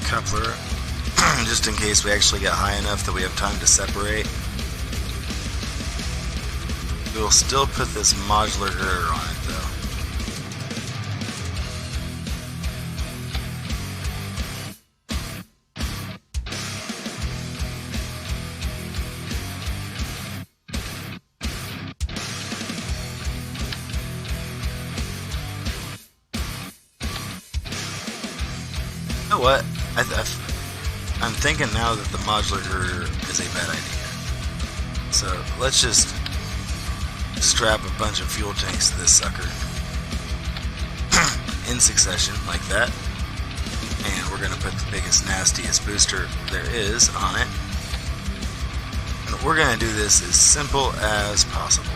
Coupler, just in case we actually get high enough that we have time to separate. We will still put this modular girder on it though. You know what? I'm thinking now that the modular girder is a bad idea. So let's just strap a bunch of fuel tanks to this sucker in succession like that. And we're going to put the biggest, nastiest booster there is on it. And we're going to do this as simple as possible.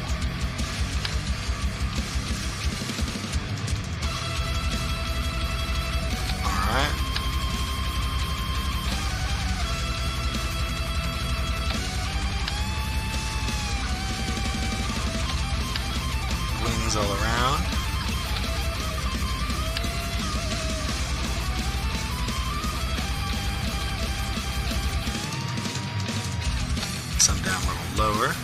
Alright. Wings all around. Some down a little lower.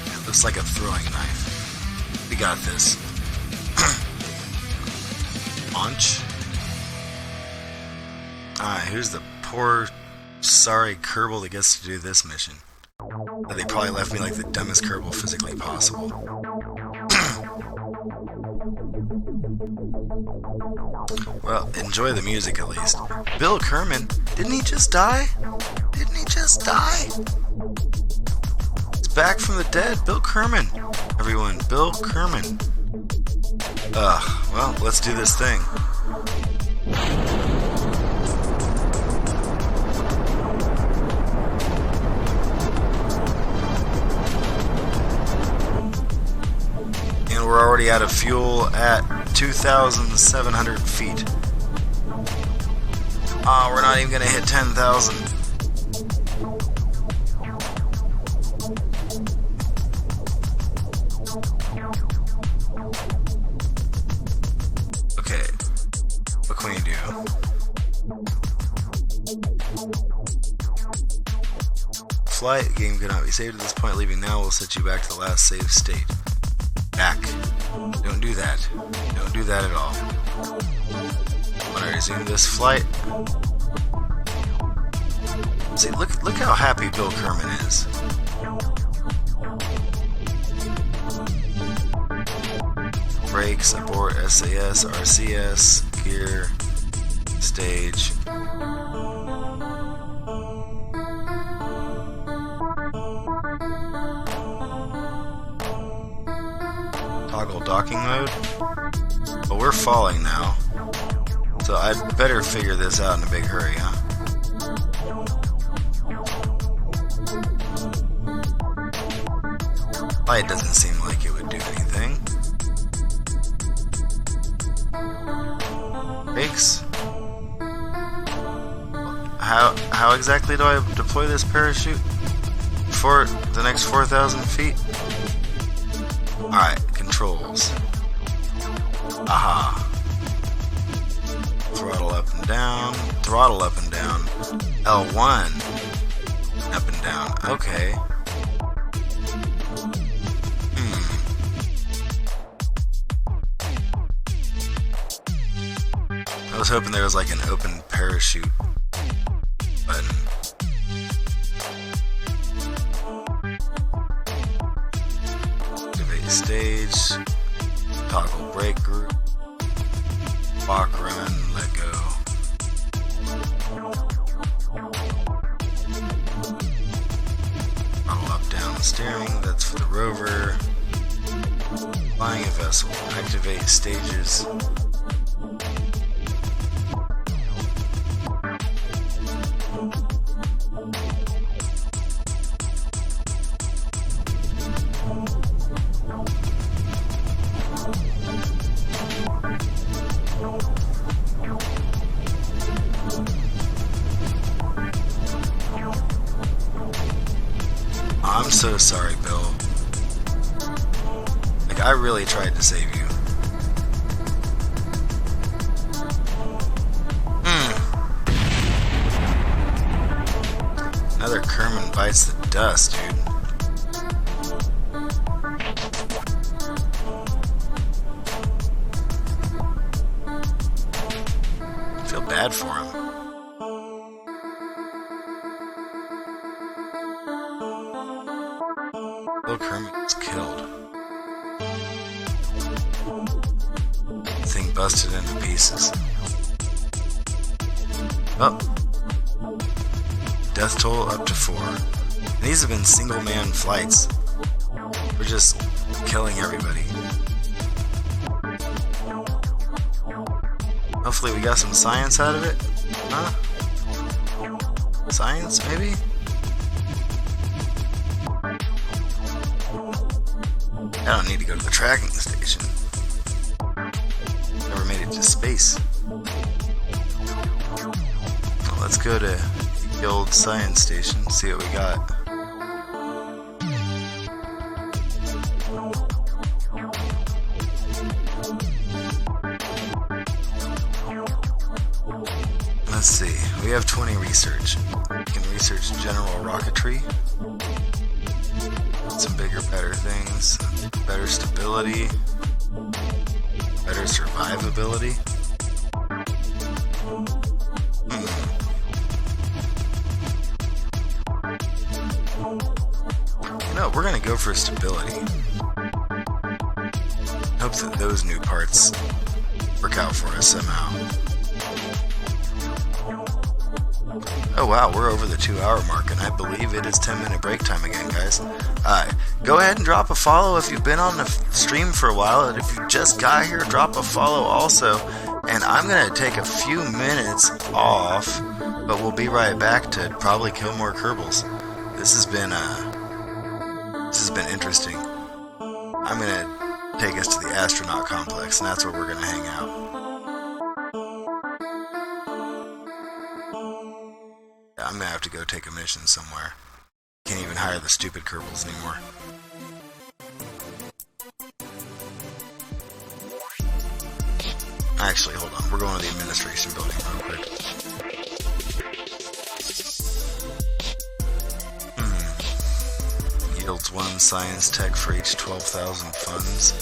It looks like a throwing knife. We got this. Launch. Alright, who's the poor, sorry Kerbal that gets to do this mission? They probably left me like the dumbest Kerbal physically possible. Well, enjoy the music at least. Bill Kerman, didn't he just die? Didn't he just die? He's back from the dead. Bill Kerman. Everyone, Bill Kerman. Well, let's do this thing. And we're already out of fuel at 2,700 feet. Oh, we're not even gonna hit 10,000. Okay, what can we do? Flight, game cannot be saved at this point. Leaving now will set you back to the last save state. Back. Don't do that. Don't do that at all. When I resume this flight. See, look how happy Bill Kerman is. Brakes, abort, SAS, RCS, gear, stage. Toggle docking mode. Well, we're falling now. So I'd better figure this out in a big hurry, huh? Light doesn't seem like it would do anything. Brakes. How exactly do I deploy this parachute for the next 4,000 feet? Alright, controls. Aha. Throttle up and down. Throttle up and down. L1. Up and down. Okay. I was hoping there was like an open parachute button. Activate stage. Toggle brake group. Walk, run, let go. Throttle up, down, steering. That's for the rover. Flying a vessel. Activate stages. I'm so sorry, Bill. Like, I really tried to save you. Another Kerman bites the dust, dude. I feel bad for him. Bill Kerman was killed. The thing busted into pieces. Oh. Death toll up to 4. And these have been single-man flights. We're just killing everybody. Hopefully we got some science out of it. Huh? Science, maybe? I don't need to go to the tracking station. Never made it to space. Well, let's go to the old science station, see what we got. Let's see, we have 20 research. We can research general rocketry. Some bigger, better things. Better stability. Better survivability. No, we're gonna go for stability. Hope that those new parts work out for us somehow. Oh wow, we're over the 2-hour mark, and I believe it is 10-minute break time again, guys. Go ahead and drop a follow if you've been on the stream for a while, and if you just got here, drop a follow also. And I'm gonna take a few minutes off, but we'll be right back to probably kill more Kerbals. This has been interesting. I'm gonna take us to the astronaut complex, and that's where we're gonna hang out. I'm gonna have to go take a mission somewhere. Can't even hire the stupid Kerbals anymore. Actually, hold on. We're going to the administration building real quick. Yields 1 science tech for each 12,000 funds.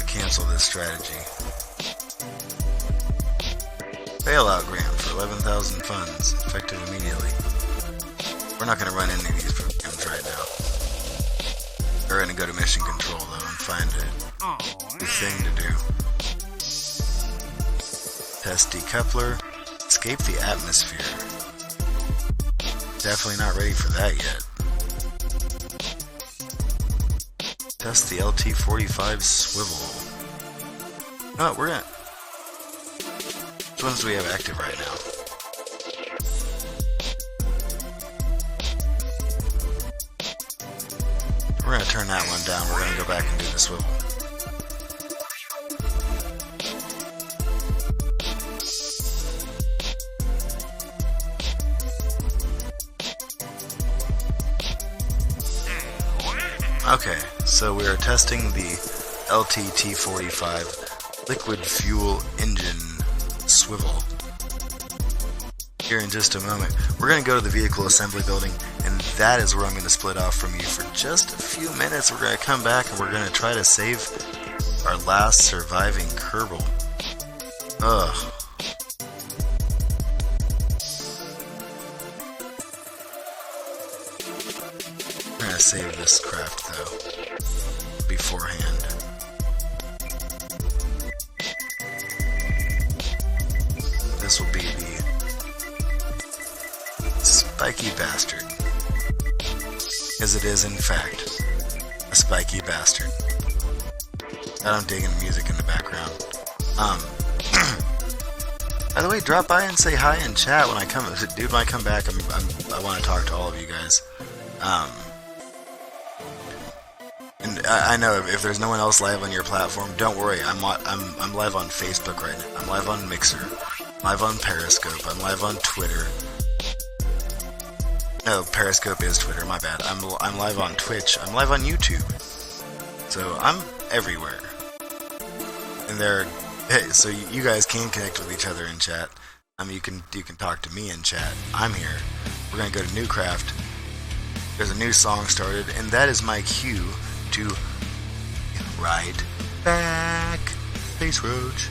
Cancel this strategy. Bailout grant for 11,000 funds, effective immediately. We're not going to run any of these programs right now. We're going to go to mission control though and find a thing to do. Test decoupler. Escape the atmosphere. Definitely not ready for that yet. Test the LT45 swivel. Oh, we're gonna... Which ones do we have active right now? We're gonna turn that one down. We're gonna go back and do the swivel. Okay, so we are testing the LTT45 liquid fuel engine swivel. Here in just a moment, we're going to go to the vehicle assembly building, and that is where I'm going to split off from you for just a few minutes. We're going to come back and we're going to try to save our last surviving Kerbal. Ugh. We're going to save this craft though beforehand. This will be the spiky bastard. As it is in fact a spiky bastard. I don't dig in the music in the background. By the way, drop by and say hi in chat when I come. Dude, when I come back, I want to talk to all of you guys. And I know if there's no one else live on your platform, don't worry. I'm live on Facebook right now. I'm live on Mixer. I'm live on Periscope. I'm live on Twitter. No, Periscope is Twitter. My bad. I'm live on Twitch. I'm live on YouTube. So I'm everywhere. And so you guys can connect with each other in chat. You can talk to me in chat. I'm here. We're gonna go to New Craft. There's a new song started, and that is my cue to ride back, Space Roach.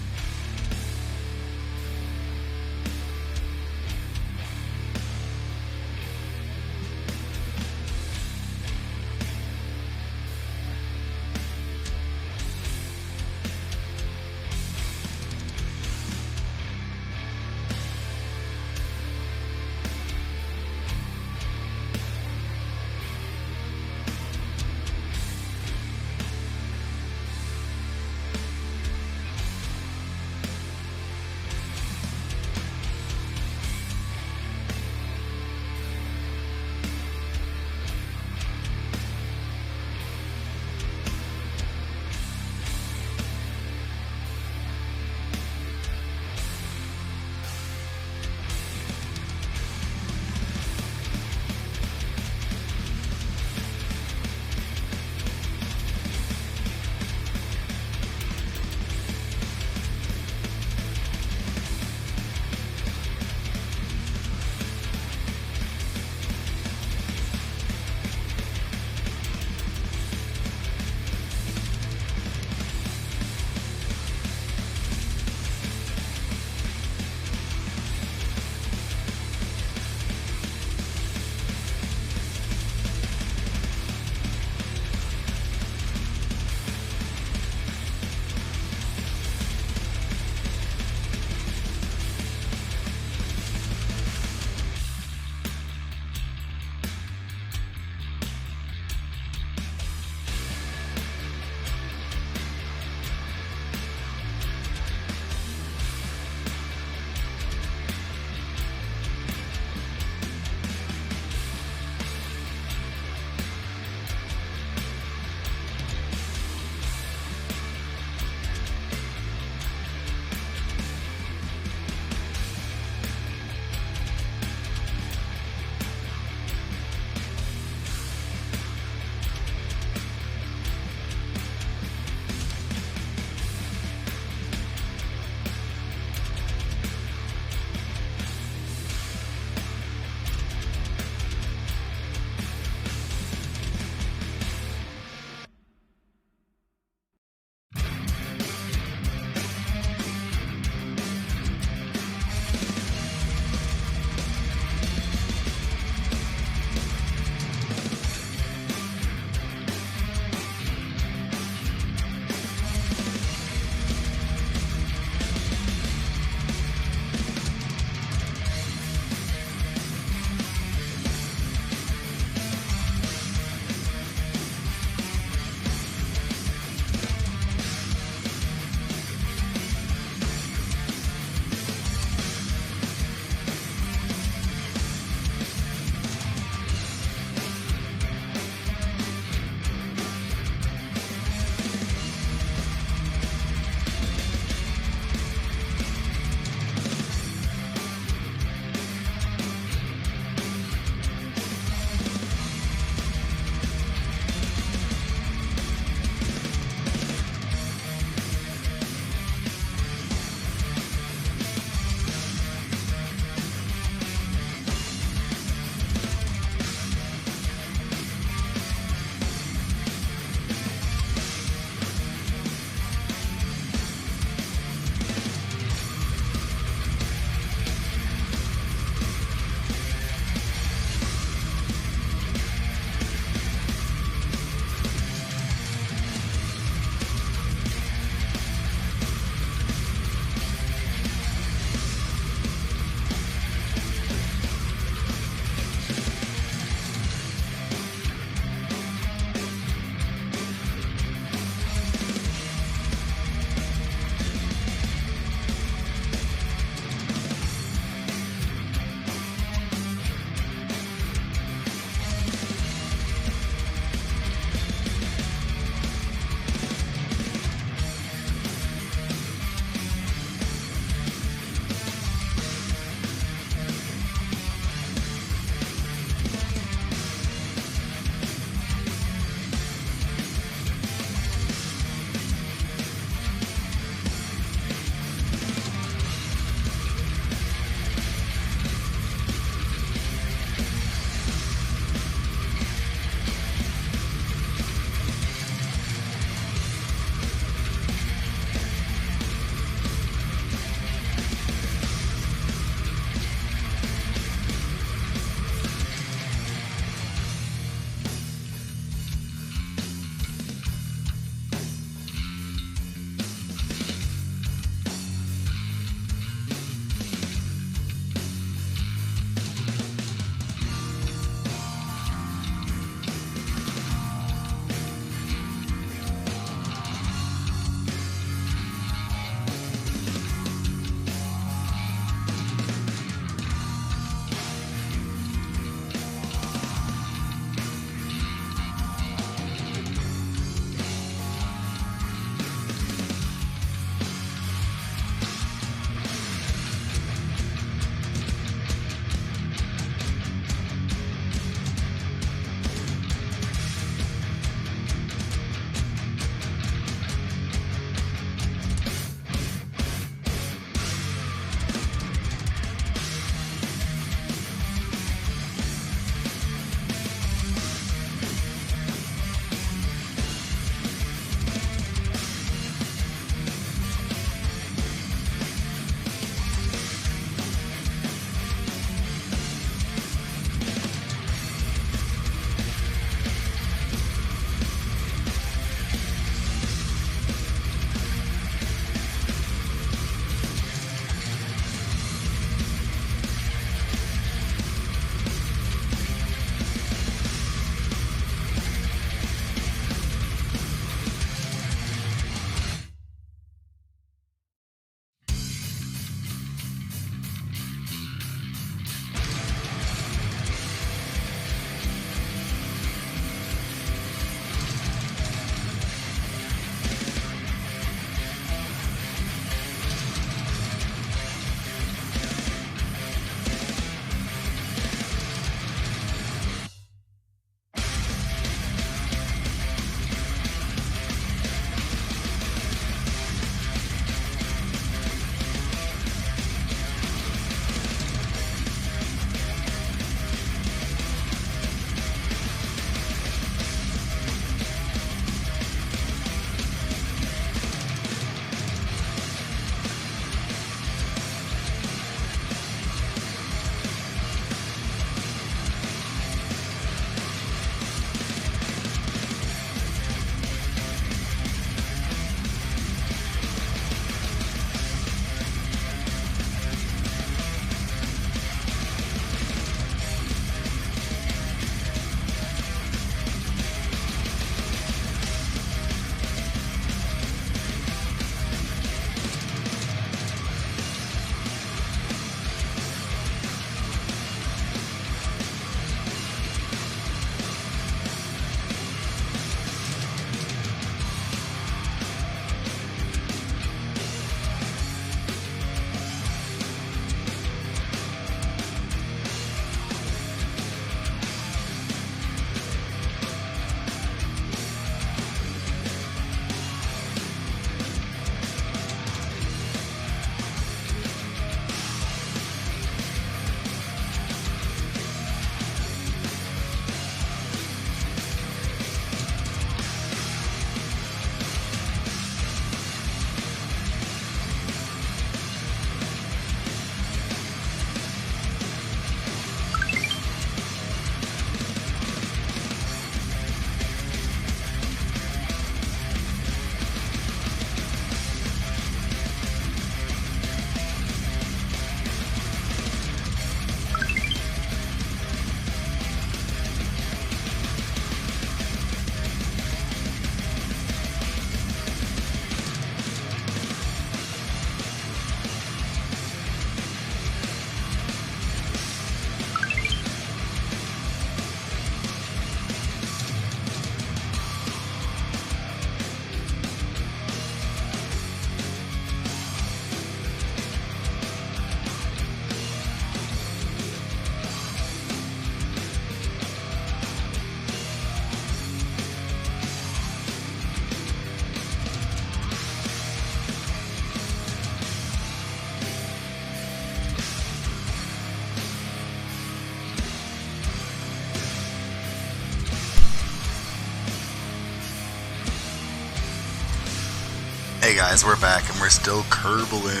Hey guys, we're back and we're still Kerbalin.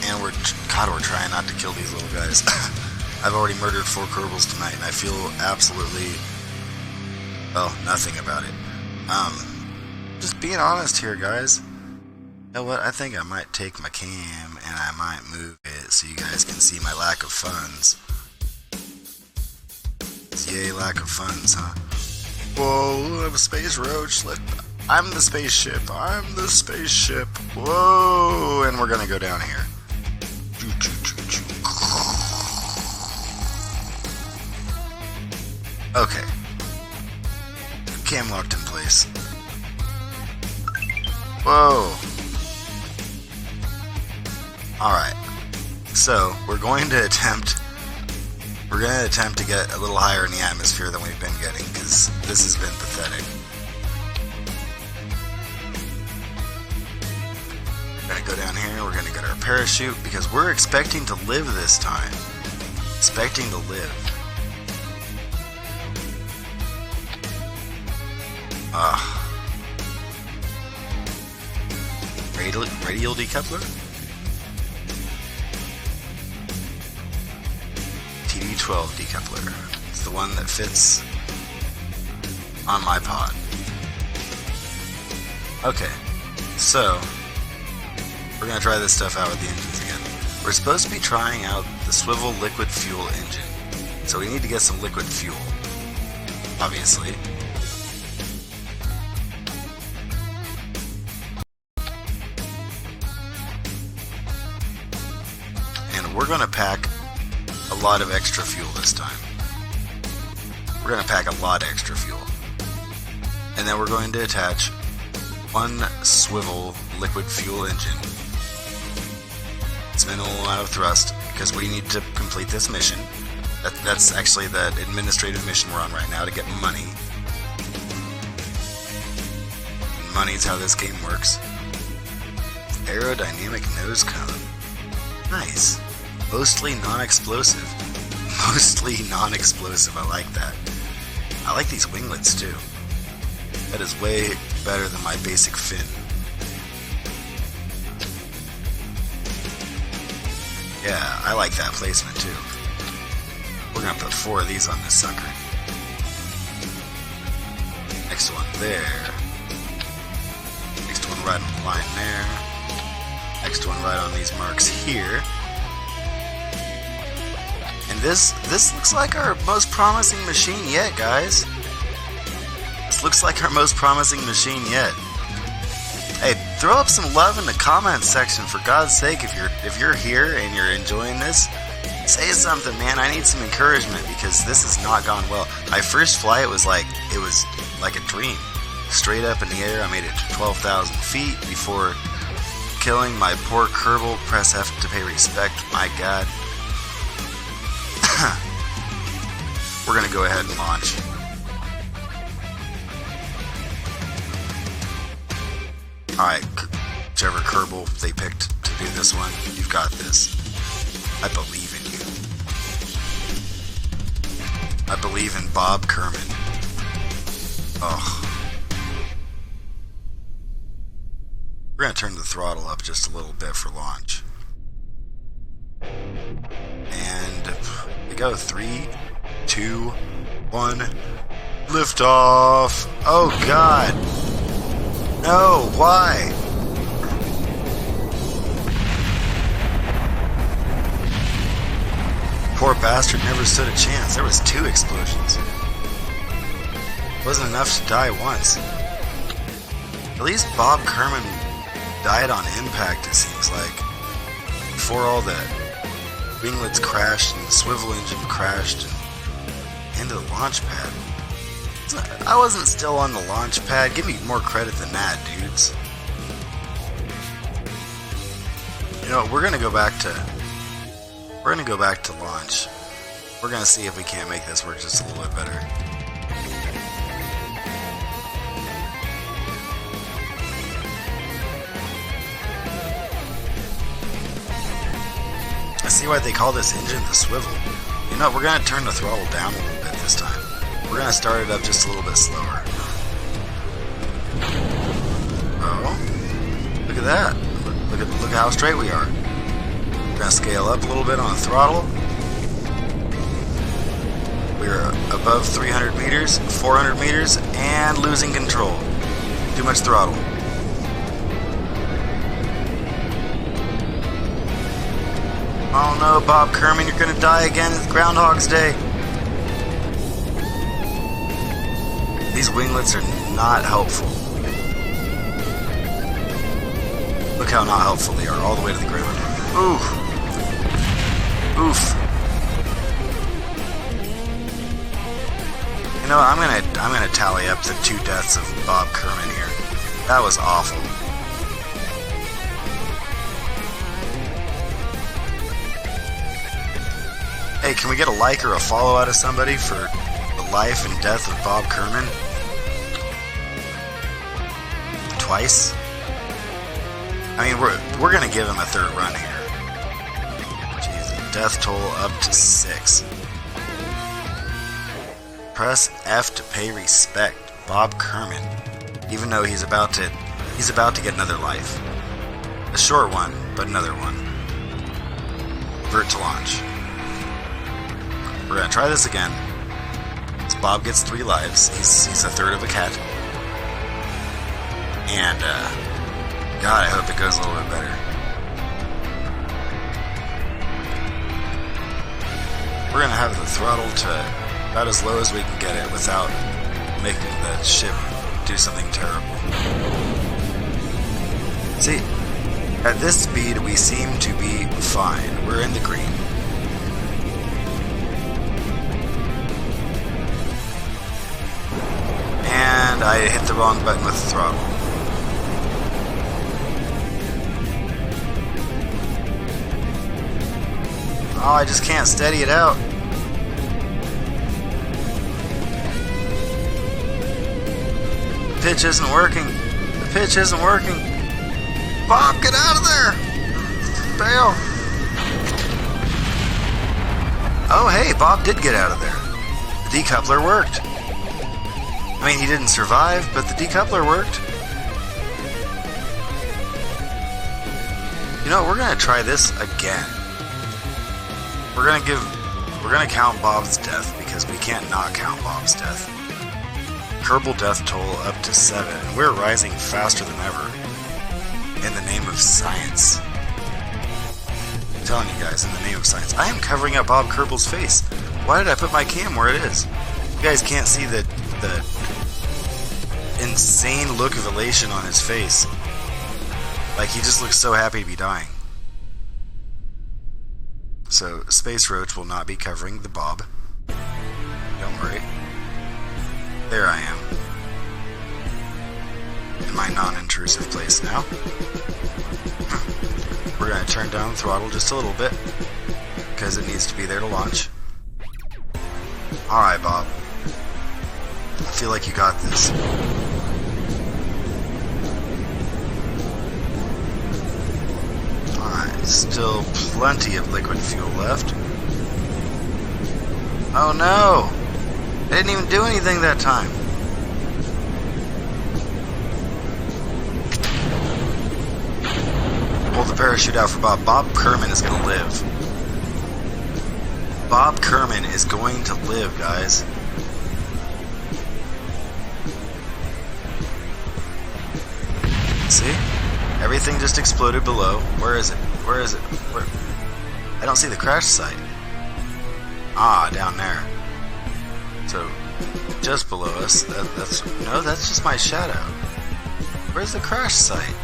And we're trying not to kill these little guys. I've already murdered 4 Kerbals tonight and I feel absolutely, well, nothing about it. Just being honest here, guys. You know what? I think I might take my cam and I might move it so you guys can see my lack of funds. Yay, lack of funds, huh? Whoa, I'm a space roach. I'm the spaceship. I'm the spaceship. Whoa, and we're gonna go down here. Okay. Cam locked in place. Whoa. Alright. So, we're going to attempt to get a little higher in the atmosphere than we've been getting, because this has been pathetic. We're going to go down here, we're going to get our parachute, because we're expecting to live this time. Expecting to live. Radial decoupler? TD12 decoupler. It's the one that fits on my pod. Okay, so we're going to try this stuff out with the engines again. We're supposed to be trying out the swivel liquid fuel engine. So we need to get some liquid fuel, obviously. And we're going to pack a lot of extra fuel this time. We're going to pack a lot of extra fuel. And then we're going to attach one swivel liquid fuel engine. It's minimal amount of thrust because we need to complete this mission. That's actually the administrative mission we're on right now, to get money. And money's how this game works. Aerodynamic nose cone. Nice. Mostly non-explosive. Mostly non-explosive, I like that. I like these winglets too. That is way better than my basic fin. Yeah, I like that placement too. We're gonna put 4 of these on this sucker. Next one there. Next one right on the line there. Next one right on these marks here. And this looks like our most promising machine yet, guys. This looks like our most promising machine yet. Hey, throw up some love in the comments section, for God's sake. If you're here and you're enjoying this, say something, man. I need some encouragement because this has not gone well. My first flight was like a dream. Straight up in the air, I made it to 12,000 feet before killing my poor Kerbal. Press F to pay respect. My God. We're gonna go ahead and launch. Alright, whichever Kerbal they picked to do this one, you've got this. I believe in you. I believe in Bob Kerman. Ugh. We're gonna turn the throttle up just a little bit for launch. And we go 3, 2, 1, lift off. Oh God. No, why? Poor bastard never stood a chance. There was 2 explosions. Wasn't enough to die once. At least Bob Kerman died on impact, it seems like. Before all the winglets crashed and the swivel engine crashed and into the launch pad. I wasn't still on the launch pad. Give me more credit than that, dudes. You know, we're gonna go back to launch. We're gonna see if we can't make this work just a little bit better. I see why they call this engine the swivel. You know, we're gonna turn the throttle down a little bit this time. We're gonna start it up just a little bit slower. Oh. at that. Look at how straight we are. We're gonna scale up a little bit on the throttle. We're above 300 meters, 400 meters, and losing control. Too much throttle. Oh no, Bob Kerman, you're gonna die again. It's Groundhog's Day. These winglets are not helpful. Look how not helpful they are, all the way to the ground. Oof. Oof. You know, I'm gonna tally up the 2 deaths of Bob Kerman here. That was awful. Hey, can we get a like or a follow out of somebody for the life and death of Bob Kerman? Twice? I mean, we're gonna give him a 3rd run here. Jeez, death toll up to 6. Press F to pay respect. Bob Kerman. Even though he's about to get another life. A short one, but another one. Vert to launch. We're gonna try this again. So Bob gets 3 lives. He's a 1/3 of a cat. And God, I hope it goes a little bit better. We're gonna have the throttle to about as low as we can get it without making the ship do something terrible. See, at this speed we seem to be fine. We're in the green. And I hit the wrong button with the throttle. Oh, I just can't steady it out. The pitch isn't working. The pitch isn't working. Bob, get out of there! Bail! Oh, hey, Bob did get out of there. The decoupler worked. I mean, he didn't survive, but the decoupler worked. You know, we're gonna try this again. We're gonna count Bob's death because we can't not count Bob's death. Kerbal death toll up to 7, and we're rising faster than ever. In the name of science. I'm telling you guys, in the name of science. I am covering up Bob Kerbal's face. Why did I put my cam where it is? You guys can't see the insane look of elation on his face. Like, he just looks so happy to be dying. So, Space Roach will not be covering the Bob. Don't worry. There I am. In my non-intrusive place now. We're going to turn down the throttle just a little bit, because it needs to be there to launch. Alright, Bob. I feel like you got this. Alright, still plenty of liquid fuel left. Oh no! I didn't even do anything that time. Pull the parachute out for Bob. Bob Kerman is going to live. Bob Kerman is going to live, guys. See? Everything just exploded below. Where is it? Where is it? Where? I don't see the crash site. Ah, down there. So, just below us. That's just my shadow. Where's the crash site?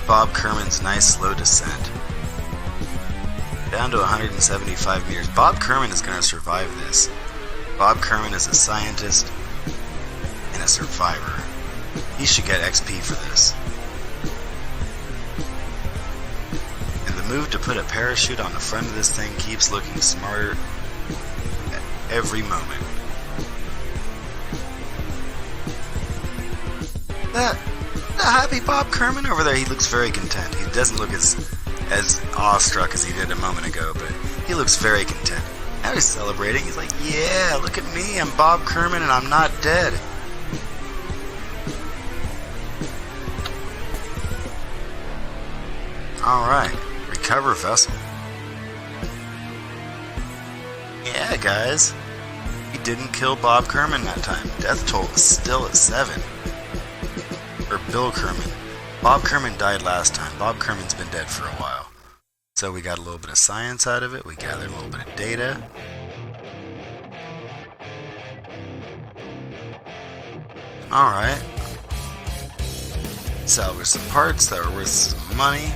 Bob Kerman's nice slow descent. Down to 175 meters. Bob Kerman is going to survive this. Bob Kerman is a scientist and a survivor. He should get XP for this. And the move to put a parachute on the front of this thing keeps looking smarter at every moment. That happy Bob Kerman over there, he looks very content. He doesn't look as awestruck as he did a moment ago, but he looks very content. Now he's celebrating. He's like, yeah, look at me. I'm Bob Kerman and I'm not dead. Alright. Recover vessel. Yeah, guys. We didn't kill Bob Kerman that time. Death toll is still at 7. Or Bill Kerman. Bob Kerman died last time. Bob Kerman's been dead for a while. So we got a little bit of science out of it. We gathered a little bit of data. Alright. Salvage some parts that were worth some money.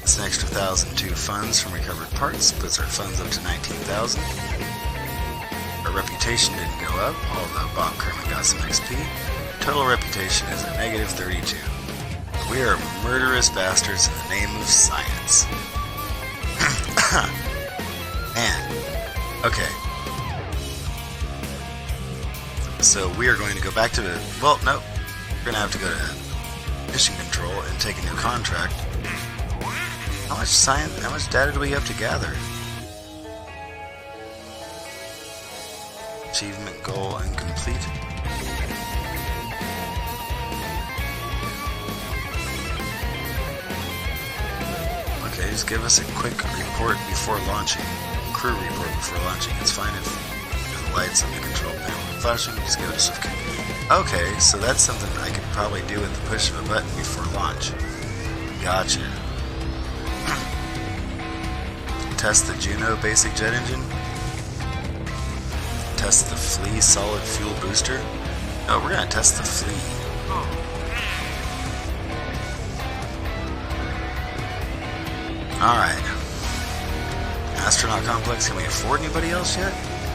It's an extra 1,002 funds from recovered parts. Puts our funds up to 19,000. Our reputation didn't go up, although Bob Kerman got some XP. Total reputation is a negative 32. We are murderous bastards in the name of science. And, okay. So we are going to go back to the, well, no. We're going to have to go to mission control and take a new contract. How much science, how much data do we have to gather? Achievement goal incomplete. Okay, just give us a quick report before launching. Crew report before launching. It's fine if the lights on the control panel are flashing. Just give us a quick. Okay, so that's something I could probably do with the push of a button before launch. Gotcha. Test the Juno basic jet engine. Test the Flea solid fuel booster. No, we're gonna test the Flea. Alright. Astronaut complex, can we afford anybody else yet?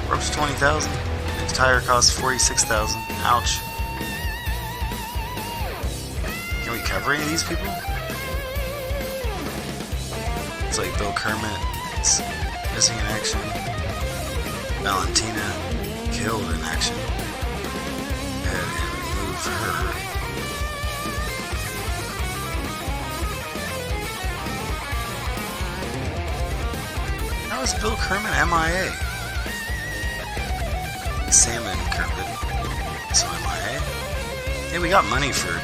We're up to 20,000. Its tire costs 46,000. Ouch. Can we cover any of these people? It's like Bill Kermit is missing in action. Valentina killed in action. Go ahead and remove her. How is Bill Kerman MIA? Salmon Kermit. So MIA? Hey, we got money for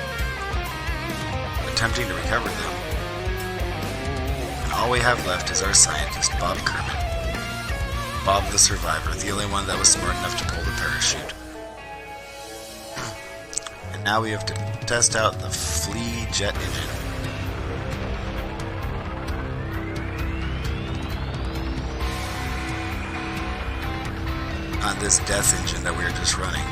attempting to recover them. And all we have left is our scientist, Bob Kerman. Bob the Survivor, the only one that was smart enough to pull the parachute. And now we have to test out the Flea jet engine. On this death engine that we were just running.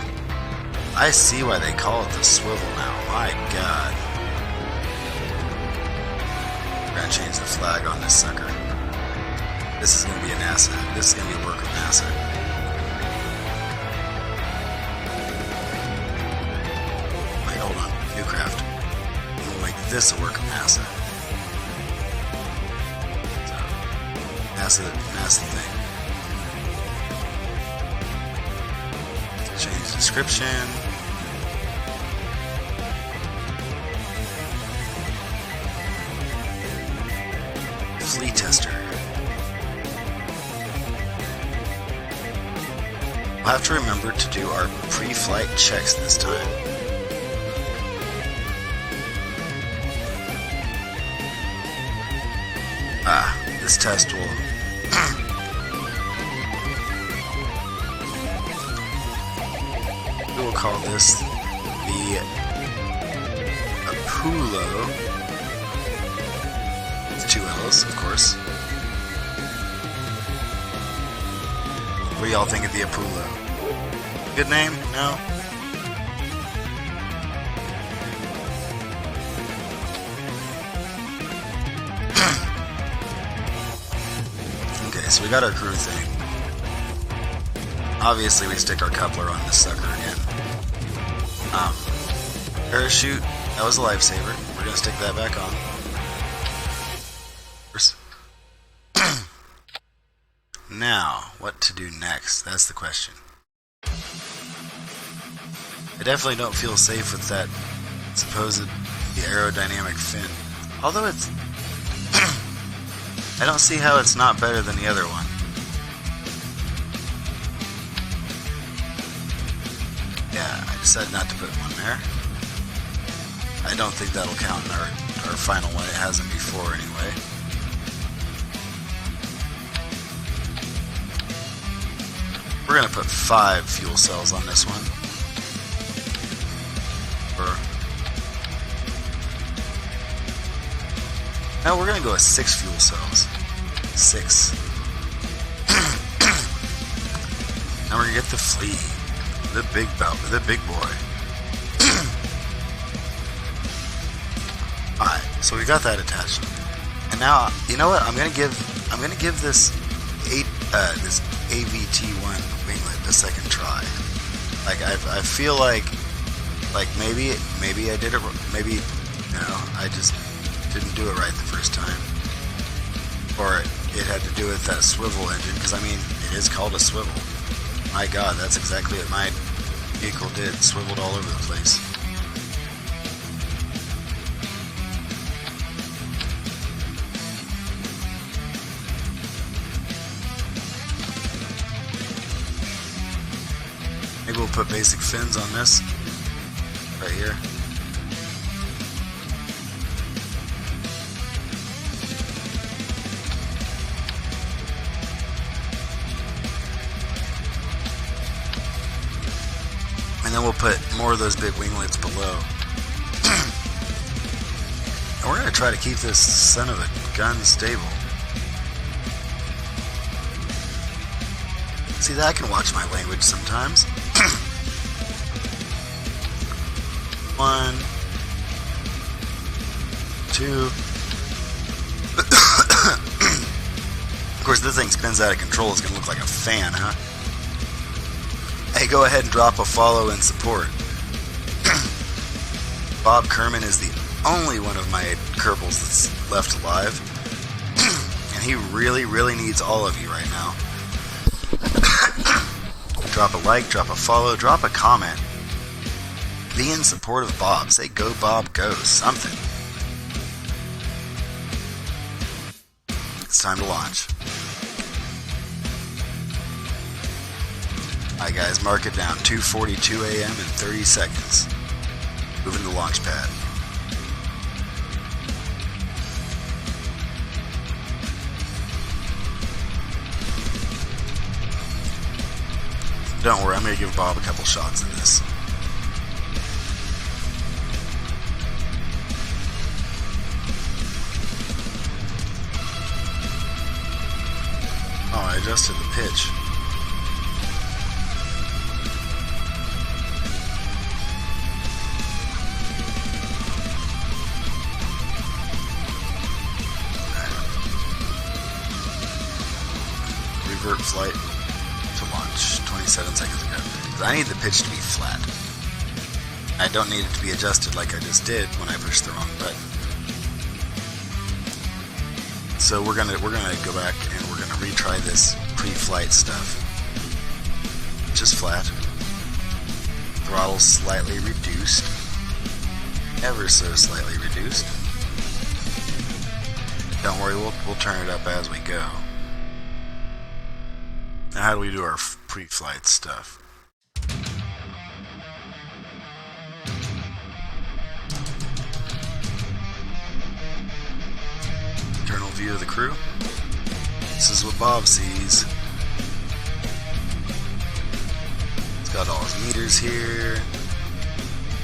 I see why they call it the swivel now. My god. We're gonna change the flag on this sucker. This is gonna be a NASA. This is gonna be a work of NASA. Wait, hold on. New craft. We'll make this a work of NASA. So, NASA thing. Change description. Flea tester. We'll have to remember to do our pre-flight checks this time. This test will we will call this the Apollo. With 2 L's, of course. What do y'all think of the Apollo? Good name? No? Okay, so we got our crew thing. Obviously, we stick our coupler on this sucker again. Parachute, that was a lifesaver. We're gonna stick that back on. Now, what to do next? That's the question. I definitely don't feel safe with that supposed aerodynamic fin. Although it's... I don't see how it's not better than the other one. said not to put one there. I don't think that'll count in our final one. It hasn't before anyway. We're going to put 5 fuel cells on this one. No, we're going to go with 6 fuel cells. 6. Now we're going to get the flea. The big boy. Alright, so we got that attached. And now, you know what? I'm gonna give this this AVT1 winglet a second try. Like I feel like maybe I did it, maybe I just didn't do it right the first time, or it had to do with that swivel engine, because I mean it is called a swivel. My God, that's exactly what my vehicle did. Swiveled all over the place. Maybe we'll put basic fins on this right here. And then we'll put more of those big winglets below. And we're going to try to keep this son of a gun stable. See, that I can watch my language sometimes. 1, 2. Of course, this thing spins out of control. It's going to look like a fan, huh? Hey, go ahead and drop a follow and support. Bob Kerman is the only one of my Kerbals that's left alive. And he really, really needs all of you right now. Drop a like, drop a follow, drop a comment. Be in support of Bob. Say go Bob, go. Something. It's time to launch. Alright guys, mark it down. 2:42 a.m. in 30 seconds. Moving to the launch pad. Don't worry, I'm going to give Bob a couple shots in this. Oh, I adjusted the pitch. Revert flight to launch 27 seconds ago. I need the pitch to be flat. I don't need it to be adjusted like I just did when I pushed the wrong button. So we're gonna go back and we're gonna retry this pre-flight stuff. Just flat. Throttle slightly reduced. Ever so slightly reduced. Don't worry, we'll turn it up as we go. Now how do we do our pre-flight stuff? Internal view of the crew. This is what Bob sees. It's got all his meters here.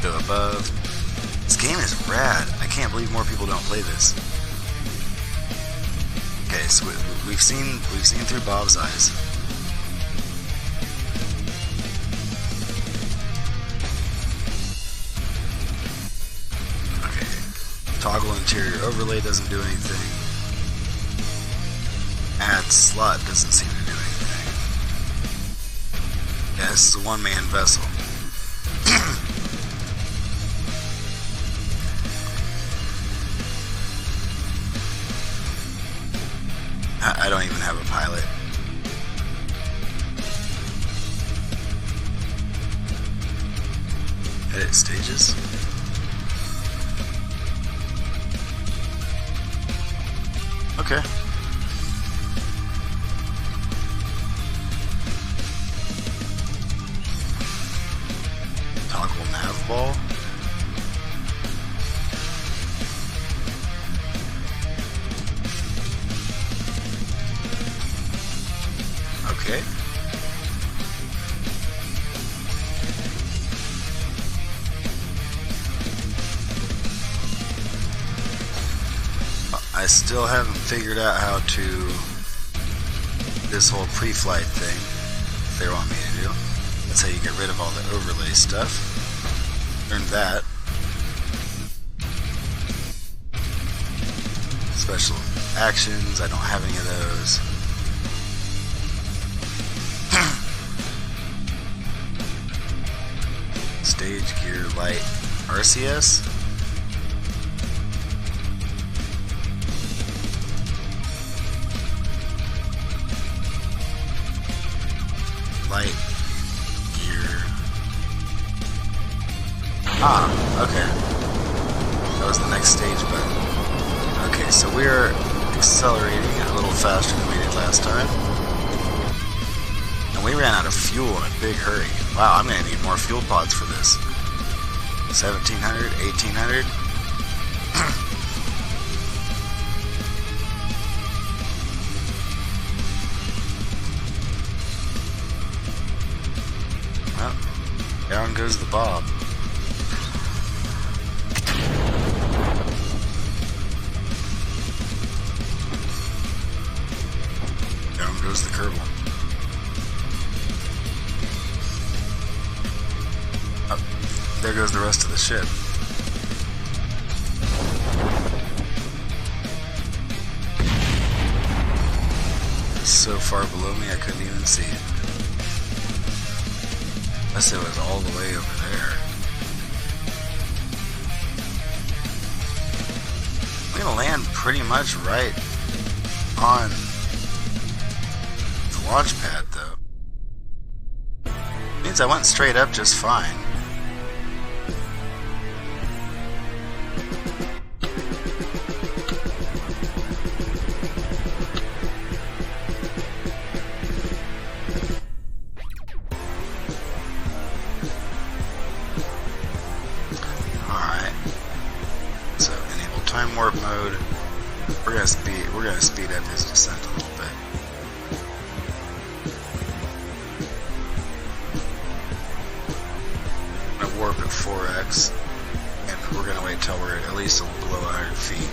Go above. This game is rad. I can't believe more people don't play this. Okay, so we've seen through Bob's eyes. Toggle interior overlay doesn't do anything. Add slot doesn't seem to do anything. Yeah, this is a one-man vessel. I don't even have a pilot. Edit stages. Okay. Toggle ball. Okay. I still haven't figured out how to this whole pre-flight thing they want me to do. That's how you get rid of all the overlay stuff. Learned that. Special actions, I don't have any of those. Stage gear light RCS. Light gear. Ah, okay. That was the next stage button. Okay, so we're accelerating a little faster than we did last time. And we ran out of fuel in a big hurry. Wow, I'm going to need more fuel pods for this. 1700, 1800. Well, down goes the Bob. Down goes the Kerbal. There goes the rest of the ship. So far below me I couldn't even see it. Unless it was all the way over there. I'm gonna land pretty much right on the launch pad though. Means I went straight up just fine. Time warp mode. We're gonna speed up his descent a little bit. I'm gonna warp at 4x, and we're gonna wait till we're at least below 100 feet.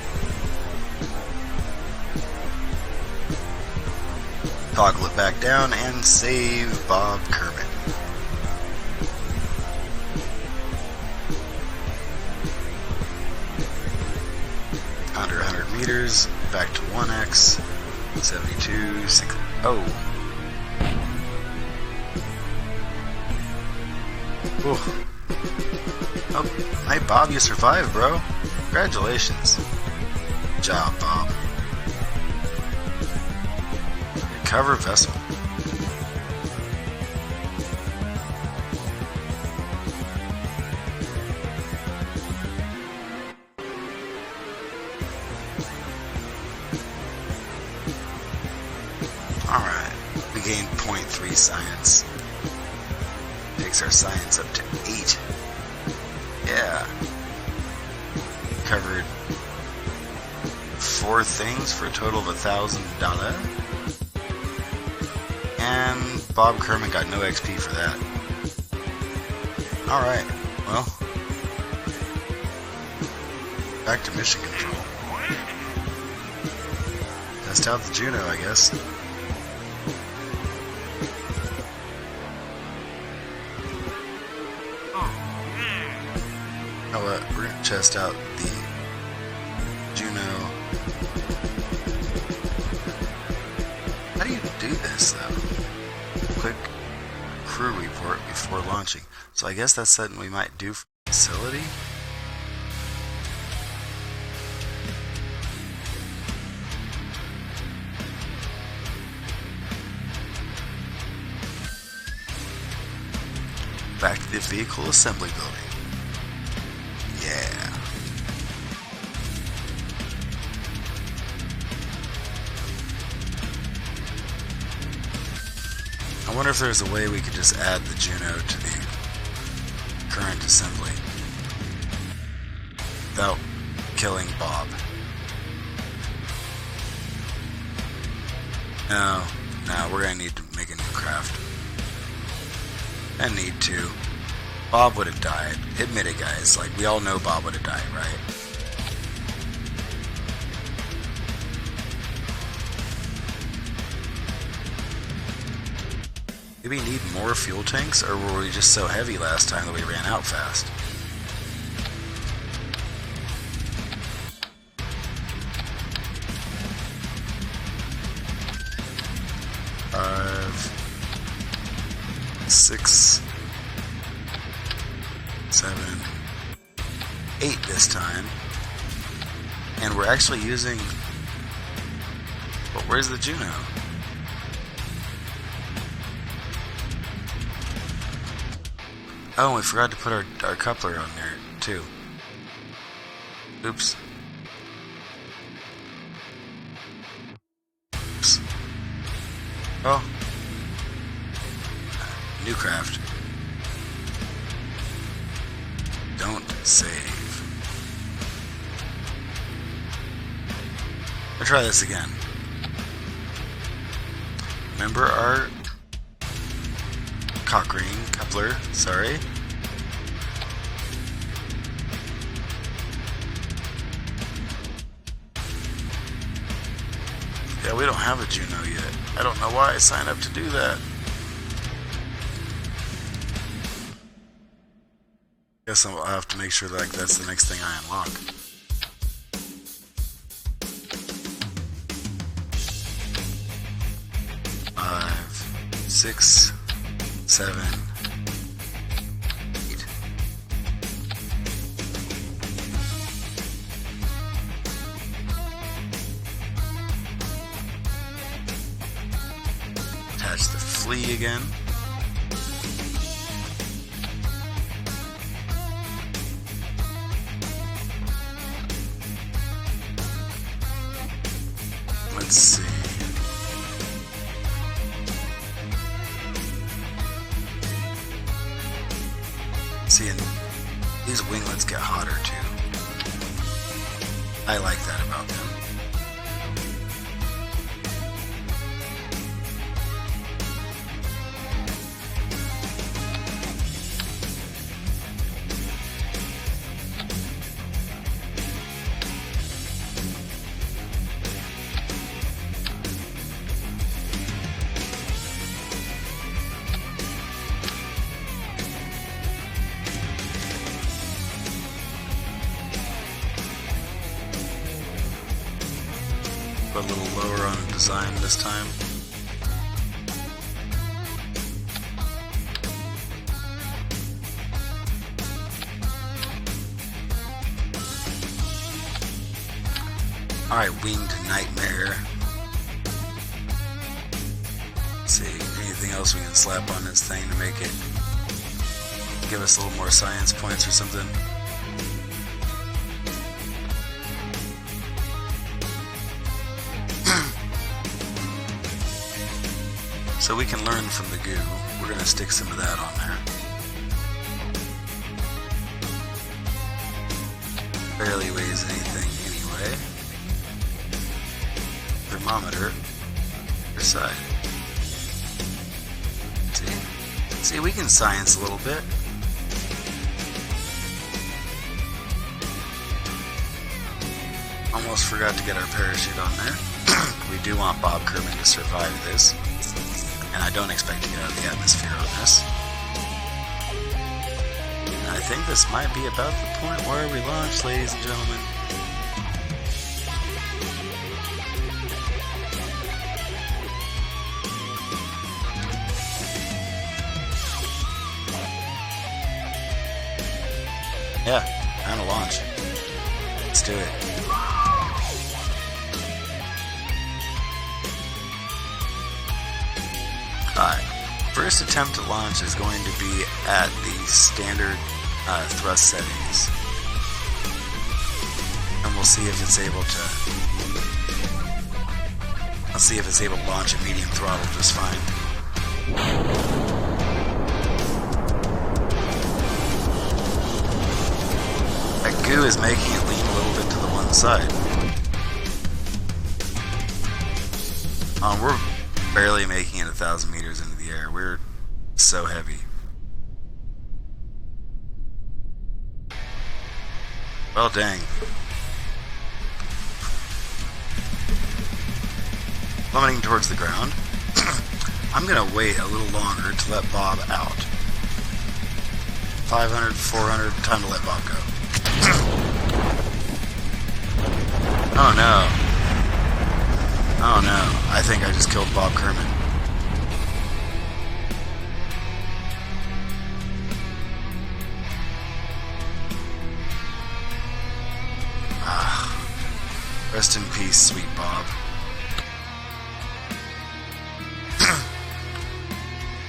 Toggle it back down and save Bob Kerman. Under 100 meters, back to 1x, 72, 6, oh. Ooh. Oh, hey Bob, you survived, bro. Congratulations. Good job, Bob. Recover vessel. Alright, we gained 0.3 science. Takes our science up to 8. Yeah. Covered 4 things for a total of $1,000. And Bob Kerman got no XP for that. Alright, well. Back to mission control. Test out the Juno, I guess. You know what, we're going to test out the Juno. How do you do this, though? Quick crew report before launching. So I guess that's something we might do for the facility. Back to the vehicle assembly building. Yeah. I wonder if there's a way we could just add the Juno to the current assembly. without killing Bob. No, we're gonna need to make a new craft. I need to. Bob would have died. Admit it, guys. Like, we all know Bob would have died, right? Did we need more fuel tanks, or were we just so heavy last time that we ran out fast? Six, 7, 8 this time. And we're actually using... But where's the Juno? Oh, and we forgot to put our coupler on there, too. Oops. Oops. Oh. New craft. Don't save. I'll try this again. Remember our cock ring coupler, sorry. Yeah, we don't have a Juno yet. I don't know why I signed up to do that. Guess I'll have to make sure that that's the next thing I unlock. Five, 6, 7, 8. Attach the flea again. Let's see. See, and these winglets get hotter too. I like that about them. A little lower on design this time. Alright, winged nightmare. Let's see, anything else we can slap on this thing to make it give us a little more science points or something? So we can learn from the goo. We're going to stick some of that on there. Barely weighs anything anyway. Thermometer. Other side. See, we can science a little bit. Almost forgot to get our parachute on there. We do want Bob Kerbal to survive this. And I don't expect to get out of the atmosphere on this. And I think this might be about the point where we launch, ladies and gentlemen. Yeah, time to launch. Let's do it. First attempt at launch is going to be at the standard thrust settings, and we'll see if it's able to. Let's see if it's able to launch at medium throttle just fine. That goo is is making it lean a little bit to the one side. We're barely making it 1,000 meters into the air. We're so heavy. Well, dang. Plummeting towards the ground. I'm gonna wait a little longer to let Bob out. 500, 400, time to let Bob go. Oh no. Oh no, I think I just killed Bob Kerman. Rest in peace, sweet Bob.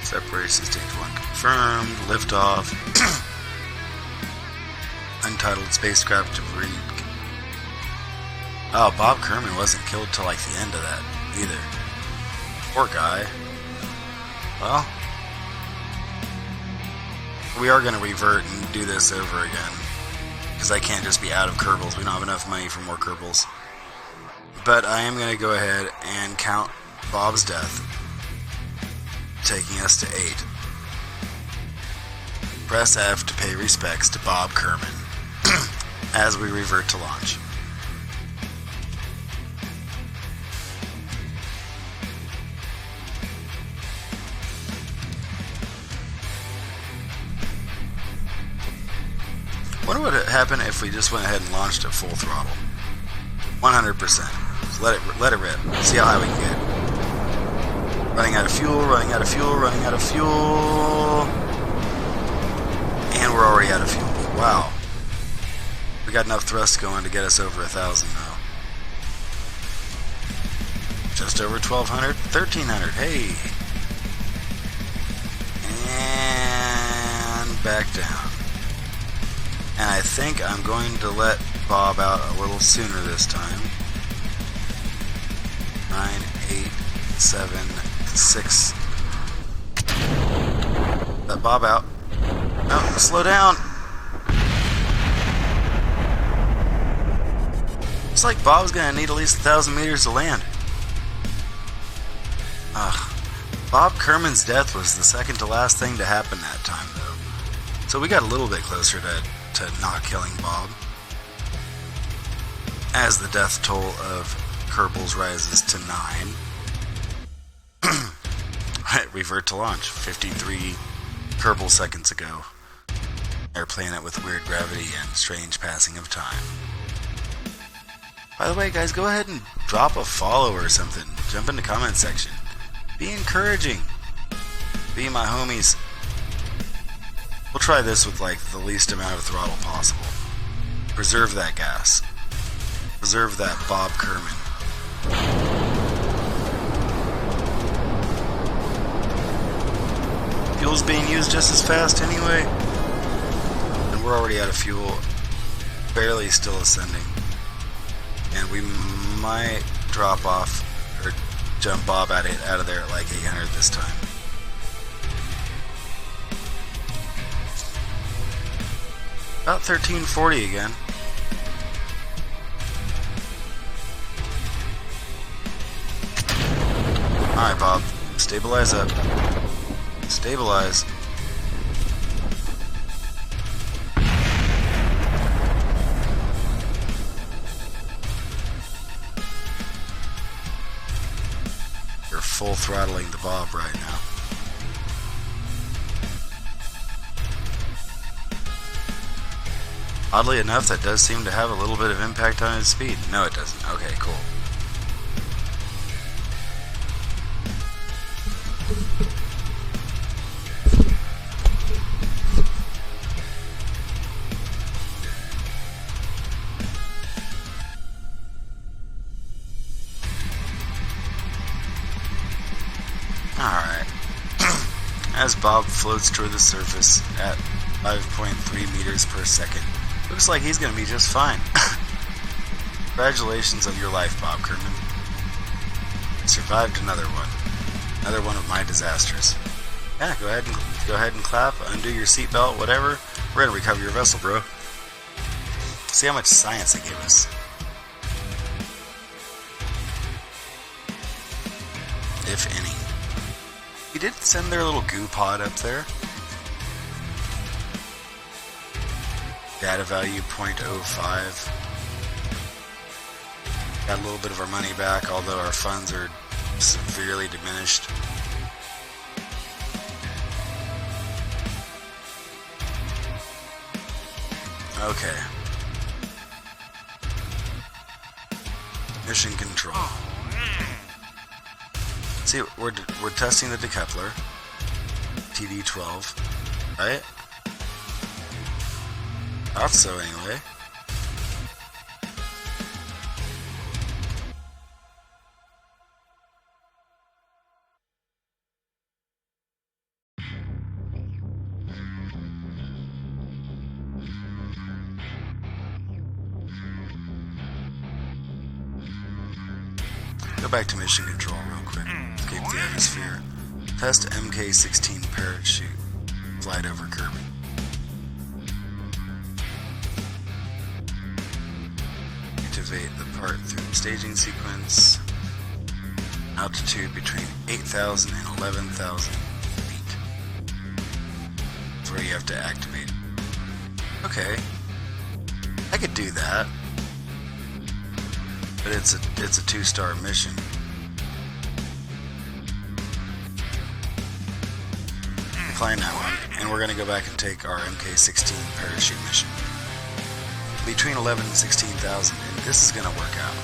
Separation stage 1 confirmed. Liftoff. Untitled spacecraft debris. Oh, Bob Kerman wasn't killed till like the end of that either. Poor guy. Well, we are going to revert and do this over again. Because I can't just be out of Kerbals. We don't have enough money for more Kerbals. But I am going to go ahead and count Bob's death, taking us to 8. Press F to pay respects to Bob Kerman as we revert to launch. Wonder what would happen if we just went ahead and launched at full throttle. 100%. So let it rip. See how high we can get. Running out of fuel, running out of fuel, running out of fuel. And we're already out of fuel. Wow. We got enough thrust going to get us over 1,000 now. Just over 1,200, 1,300. Hey. And back down. And I think I'm going to let Bob out a little sooner this time. 9, 8, 7, 6. Let Bob out. No, slow down. Looks like Bob's going to need at least 1,000 meters to land. Bob Kerman's death was the second to last thing to happen that time, though. So we got a little bit closer to not killing Bob. As the death toll of Kerbals rises to 9. Revert to launch. 53 Kerbal seconds ago. They're playing it with weird gravity and strange passing of time. By the way, guys, go ahead and drop a follow or something. Jump in the comment section. Be encouraging. Be my homies. We'll try this with like the least amount of throttle possible. Preserve that gas. Preserve that Bob Kerman. Fuel's being used just as fast anyway. And we're already out of fuel. Barely still ascending. And we might drop off or jump Bob out of there at like 800 this time. About 1340 again. Alright, Bob. Stabilize up. Stabilize. You're full throttling the Bob right now. Oddly enough, that does seem to have a little bit of impact on his speed. No, it doesn't. Okay, cool. Alright. As Bob floats toward the surface at 5.3 meters per second. Looks like he's going to be just fine. Congratulations on your life, Bob Kerman. You survived another one. Another one of my disasters. Yeah, go ahead and clap, undo your seatbelt, whatever. We're going to recover your vessel, bro. See how much science they gave us. If any. We did send their little goo pod up there. Data value 0.05. Got a little bit of our money back, although our funds are severely diminished. Okay. Mission control. See, we're testing the decoupler. TD12. Right? Thought so anyway. Go back to mission control real quick. Escape the atmosphere. Test MK16 parachute. Flight over Kerbal. Activate the part through staging sequence. Altitude between 8,000 and 11,000 feet. That's where you have to activate. Okay. I could do that. But it's a 2-star mission. Decline that one, and we're going to go back and take our MK16 parachute mission. Between 11 and 16,000, and this is going to work out.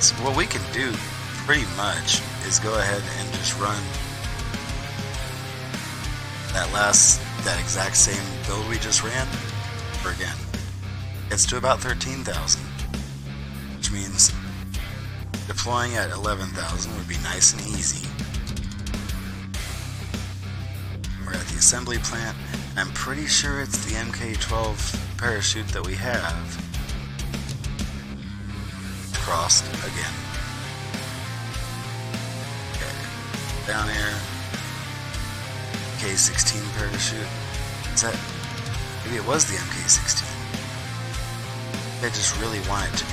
So what we can do, pretty much, is go ahead and just run that exact same build we just ran, or again. It's to about 13,000, which means deploying at 11,000 would be nice and easy. We're at the assembly plant. I'm pretty sure it's the MK12 parachute that we have. Crossed again. Okay, down here. MK16 parachute. Is that? Maybe it was the MK16. I just really want it to be.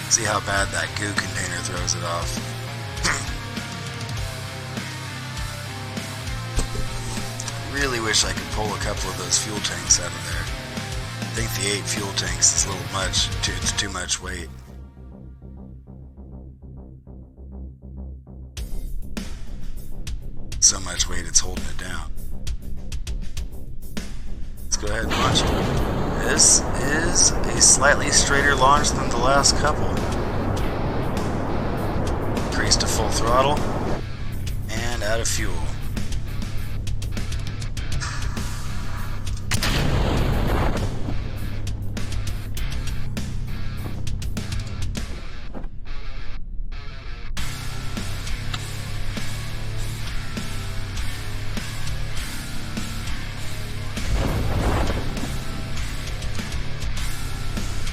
See how bad that goo container throws it off. Really wish I could pull a couple of those fuel tanks out of there. I think the 8 fuel tanks is a little much. It's too much weight. So much weight it's holding it down. Let's go ahead and launch it. This is a slightly straighter launch than the last couple. Increase to full throttle and out of fuel.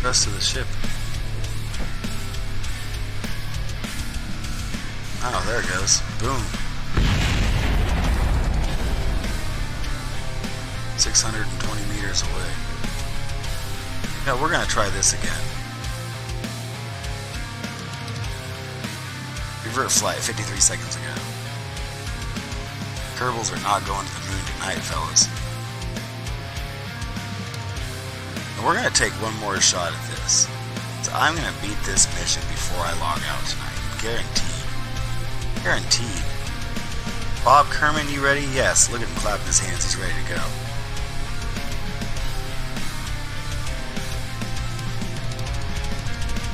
Rest of the ship. Oh, there it goes. Boom. 620 meters away. No, we're gonna try this again. Revert flight 53 seconds ago. Kerbals are not going to the moon tonight, fellas. We're going to take one more shot at this. So I'm going to beat this mission before I log out tonight. Guaranteed. Guaranteed. Bob Kerman, you ready? Yes. Look at him clapping his hands. He's ready to go.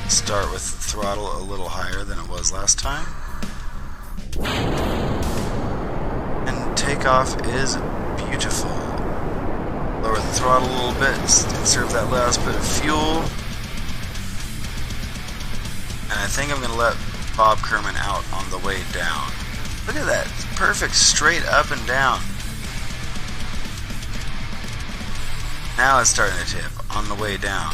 Start with the throttle a little higher than it was last time. And takeoff is beautiful. Lower the throttle a little bit, conserve that last bit of fuel. And I think I'm going to let Bob Kerman out on the way down. Look at that. It's perfect straight up and down. Now it's starting to tip on the way down.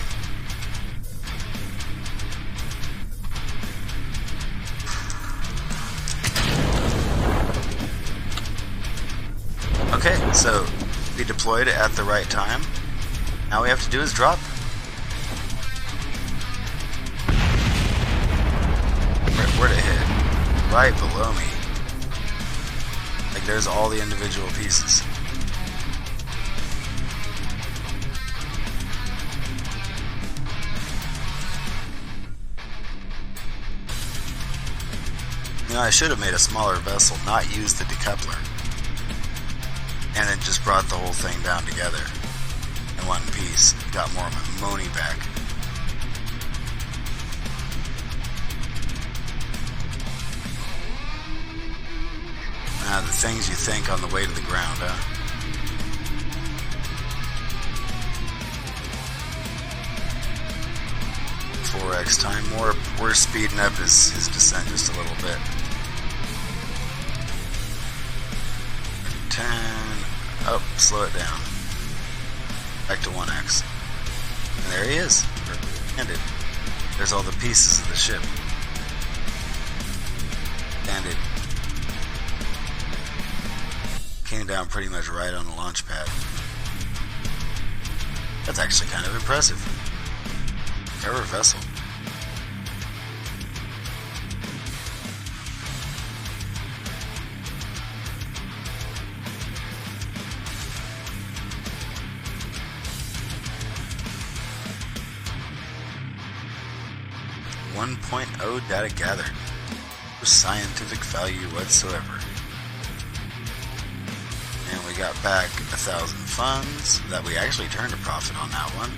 So, we deployed at the right time. Now all we have to do is drop. Where'd it hit? Right below me. Like there's all the individual pieces. You know, I should have made a smaller vessel, not use the decoupler. And it just brought the whole thing down together in one piece. Got more of my money back. Now, the things you think on the way to the ground, huh? X time. We're speeding up his descent just a little bit. 10. Oh, slow it down. Back to 1x. And there he is. Landed. There's all the pieces of the ship. Landed. Came down pretty much right on the launch pad. That's actually kind of impressive. Cover vessel. Data gathered. No scientific value whatsoever. And we got back 1,000 funds that we actually turned a profit on that one.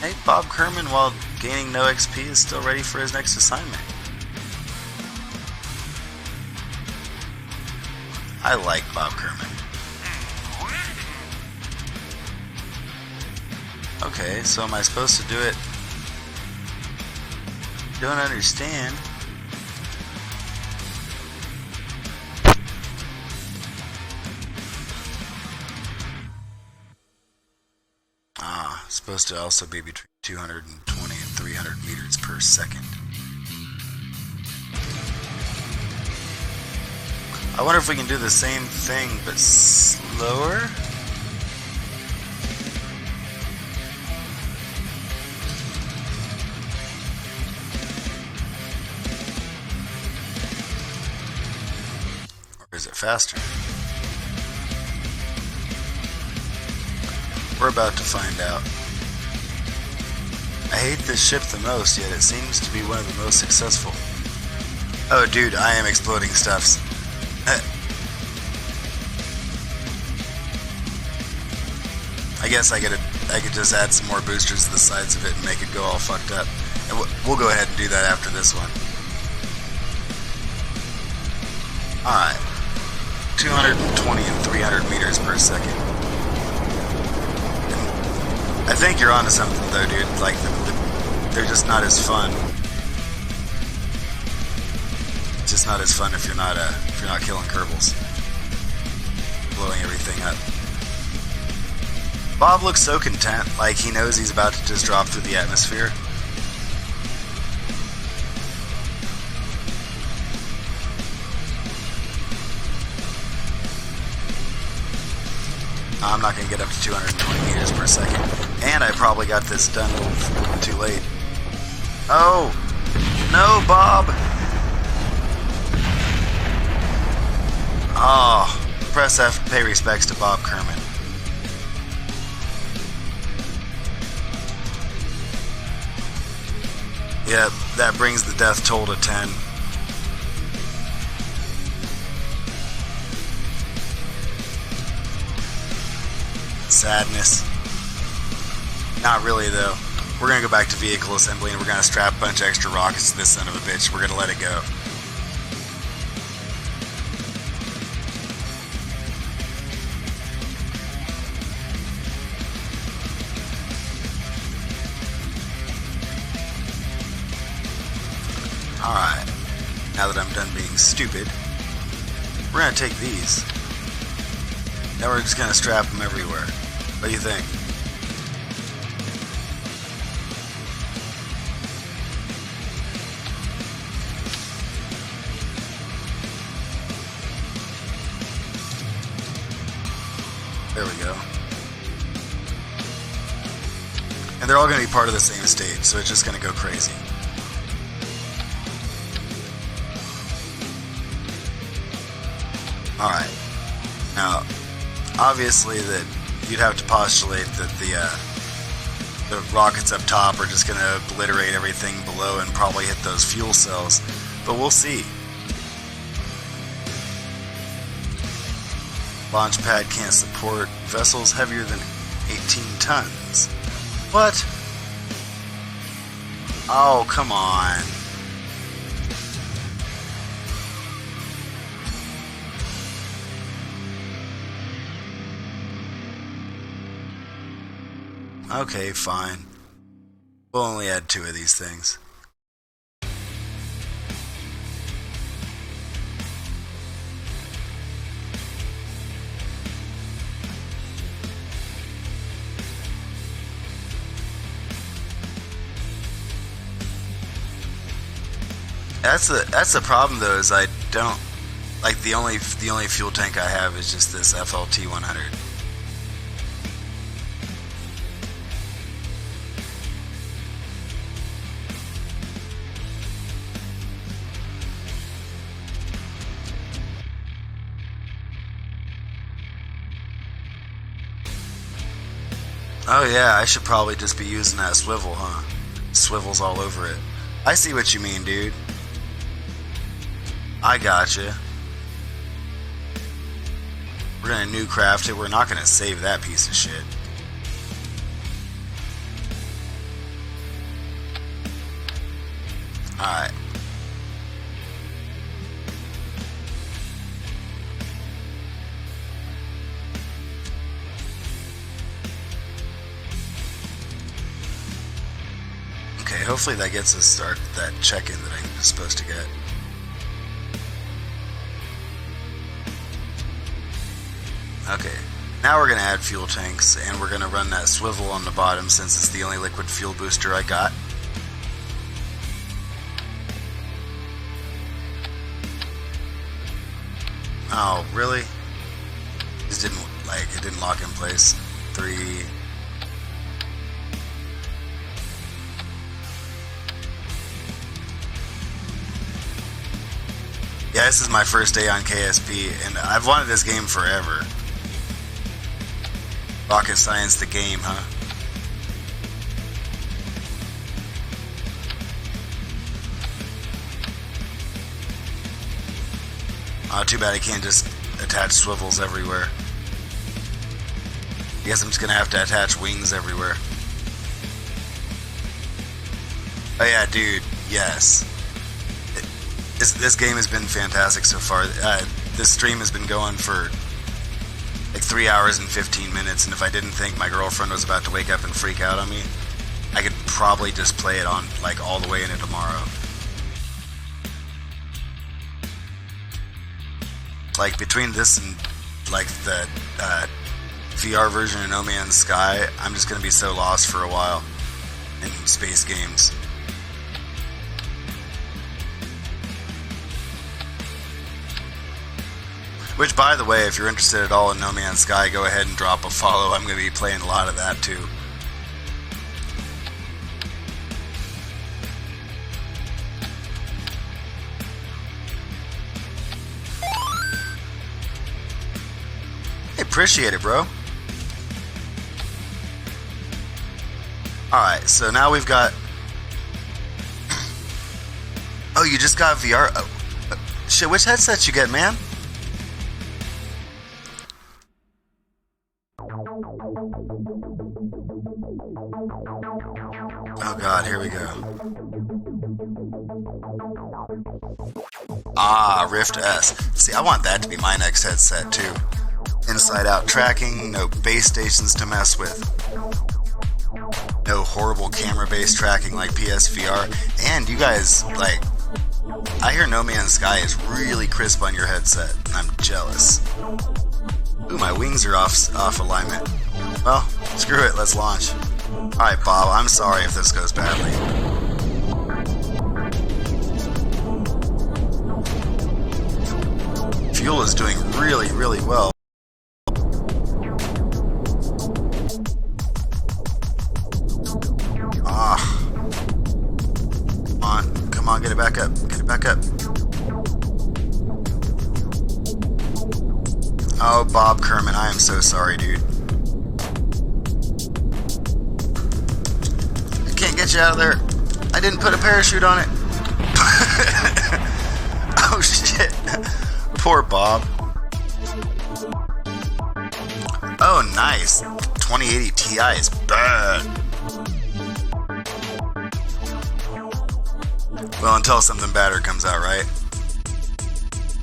Hey, Bob Kerman, while gaining no XP, is still ready for his next assignment. I like Bob Kerman. Okay, so am I supposed to do it? Don't understand. Supposed to also be between 220 and 300 meters per second. I wonder if we can do the same thing but slower? Or is it faster? We're about to find out. I hate this ship the most, yet it seems to be one of the most successful. Oh dude, I am exploding stuffs. I guess I could just add some more boosters to the sides of it and make it go all fucked up. And we'll go ahead and do that after this one. Alright. 220 and 300 meters per second. I think you're onto something though, dude. Like, they're just not as fun. It's just not as fun if you're not killing Kerbals, blowing everything up. Bob looks so content, like he knows he's about to just drop through the atmosphere. I'm not going to get up to 220 meters per second. And I probably got this done a little too late. Oh! No, Bob! Oh, press F to pay respects to Bob Kerman. Yep, that brings the death toll to 10. Sadness. Not really though. We're gonna go back to vehicle assembly and we're gonna strap a bunch of extra rockets to this son of a bitch. We're gonna let it go. Alright. Now that I'm done being stupid, we're gonna take these. Now we're just gonna strap them everywhere. What do you think? There we go. And they're all going to be part of the same stage, so it's just going to go crazy. Alright. Now, obviously that you'd have to postulate that the rockets up top are just going to obliterate everything below and probably hit those fuel cells, but we'll see. Launch pad can't support vessels heavier than 18 tons. What? Oh, come on. Okay, fine. We'll only add 2 of these things. That's the problem though, is I don't like the only fuel tank I have is just this FLT 100. Oh yeah, I should probably just be using that swivel, huh? Swivels all over it. I see what you mean, dude. I gotcha. We're gonna new craft it. We're not gonna save that piece of shit. Alright. Okay, hopefully that gets us that check-in that I'm supposed to get. Okay, now we're going to add fuel tanks, and we're going to run that swivel on the bottom since it's the only liquid fuel booster I got. Oh, really? It didn't lock in place. 3... Yeah, this is my first day on KSP, and I've wanted this game forever. Rocket Science the game, huh? Oh, too bad I can't just attach swivels everywhere. I guess I'm just gonna have to attach wings everywhere. Oh yeah, dude, yes. This game has been fantastic so far. This stream has been going for like 3 hours and 15 minutes, and if I didn't think my girlfriend was about to wake up and freak out on me, I could probably just play it on like all the way into tomorrow. Like between this and like the VR version of No Man's Sky, I'm just gonna be so lost for a while in space games. Which, by the way, if you're interested at all in No Man's Sky, go ahead and drop a follow. I'm going to be playing a lot of that too. I appreciate it, bro. Alright, so now we've got... Oh, you just got VR? Shit, which headset you get, man? Oh god, here we go. Ah, Rift S. See, I want that to be my next headset too. Inside out tracking, no base stations to mess with. No horrible camera-based tracking like PSVR. And you guys, like, I hear No Man's Sky is really crisp on your headset, and I'm jealous. Ooh, my wings are off alignment. Well, screw it, let's launch. Alright, Bob, I'm sorry if this goes badly. Fuel is doing really, really well. Bob Kerman, I am so sorry, dude. I can't get you out of there. I didn't put a parachute on it. Oh shit. Poor Bob. Oh, nice. 2080 Ti is bad. Well, until something better comes out, right?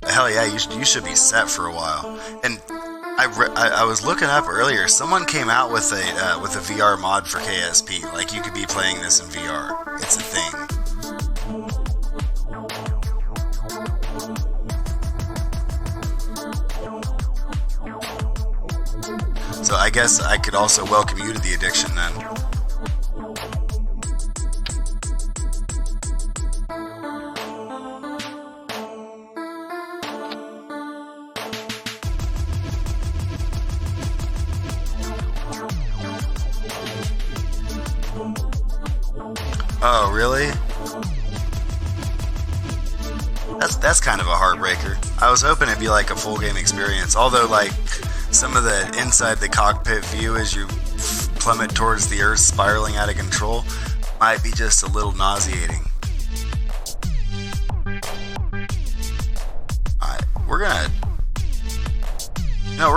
Hell yeah, you should be set for a while. And I was looking up earlier. Someone came out with a VR mod for KSP. Like, you could be playing this in VR. It's a thing. So I guess I could also welcome you to the addiction then. Oh, really? That's kind of a heartbreaker. I was hoping it'd be like a full game experience. Although, like, some of the inside the cockpit view as you plummet towards the earth, spiraling out of control, might be just a little nauseating. Alright, we're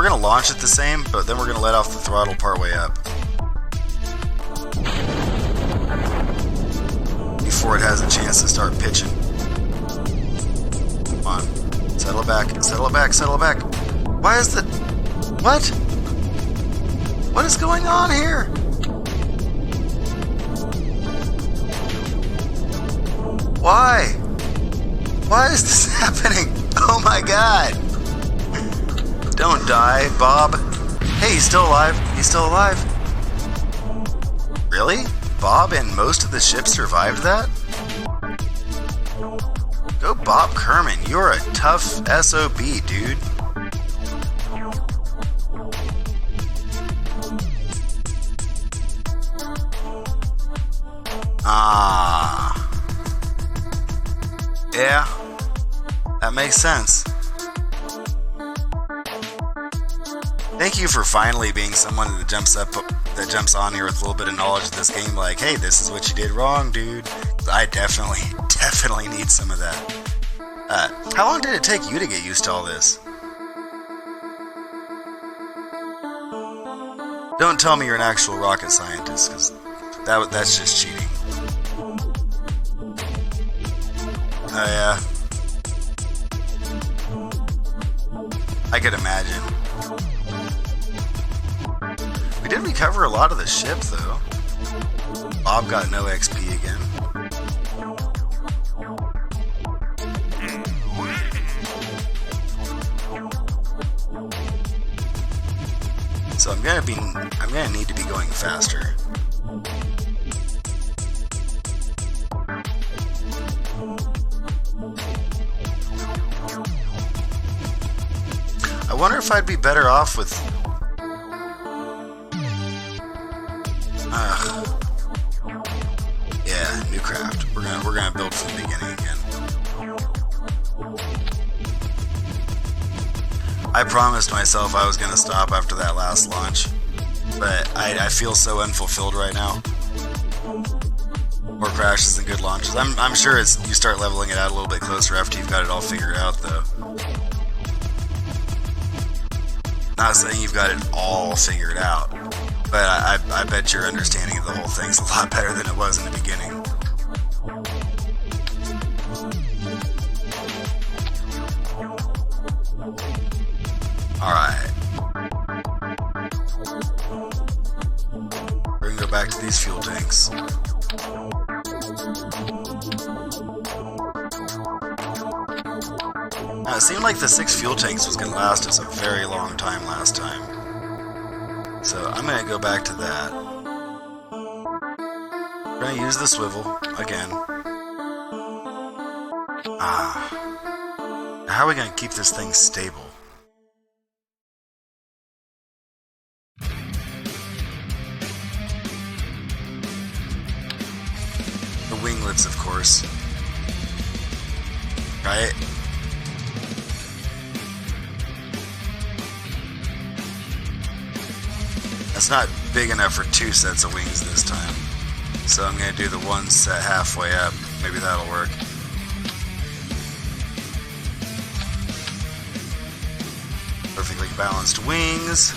gonna launch it the same, but then we're gonna let off the throttle partway up. Before it has a chance to start pitching. Come on. Settle it back, settle it back, settle it back. Why is the... What? What is going on here? Why? Why is this happening? Oh my god. Don't die, Bob. Hey, he's still alive. He's still alive. Really? Bob and most of the ship survived that? Go Bob Kerman, you're a tough SOB, dude. Yeah, that makes sense. Thank you for finally being someone that jumps on here with a little bit of knowledge of this game, like, hey, this is what you did wrong, dude. I definitely need some of that. How long did it take you to get used to all this? Don't tell me you're an actual rocket scientist, because that's just cheating. Oh yeah. I could imagine. We did recover a lot of the ship, though. Bob got no XP again. So I'm gonna need to be going faster. I wonder if I'd be better off with... Yeah, new craft. We're gonna build from the beginning again. I promised myself I was gonna stop after that last launch, but I feel so unfulfilled right now. More crashes and good launches. I'm sure you start leveling it out a little bit closer after you've got it all figured out, though. Not saying you've got it all figured out, but I bet your understanding of the whole thing's a lot better than it was in the beginning. Alright. We're gonna go back to these fuel tanks. Now, it seemed like the 6 fuel tanks was going to last us a very long time last time. So I'm going to go back to that. We're going to use the swivel again. How are we going to keep this thing stable? The winglets, of course. Right? That's not big enough for 2 sets of wings this time. So I'm going to do the 1 set halfway up. Maybe that'll work. Perfectly balanced wings.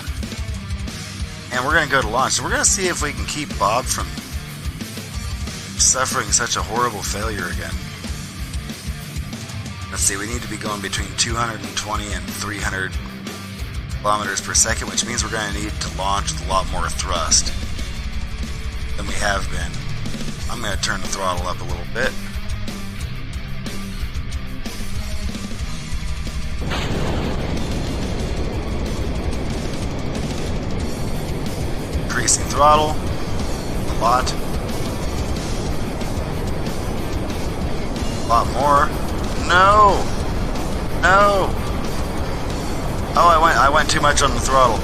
And we're going to go to launch. So we're going to see if we can keep Bob from suffering such a horrible failure again. Let's see, we need to be going between 220 and 300 kilometers per second, which means we're going to need to launch with a lot more thrust than we have been. I'm going to turn the throttle up a little bit. Increasing throttle a lot. A lot more. No! No! Oh, I went too much on the throttle.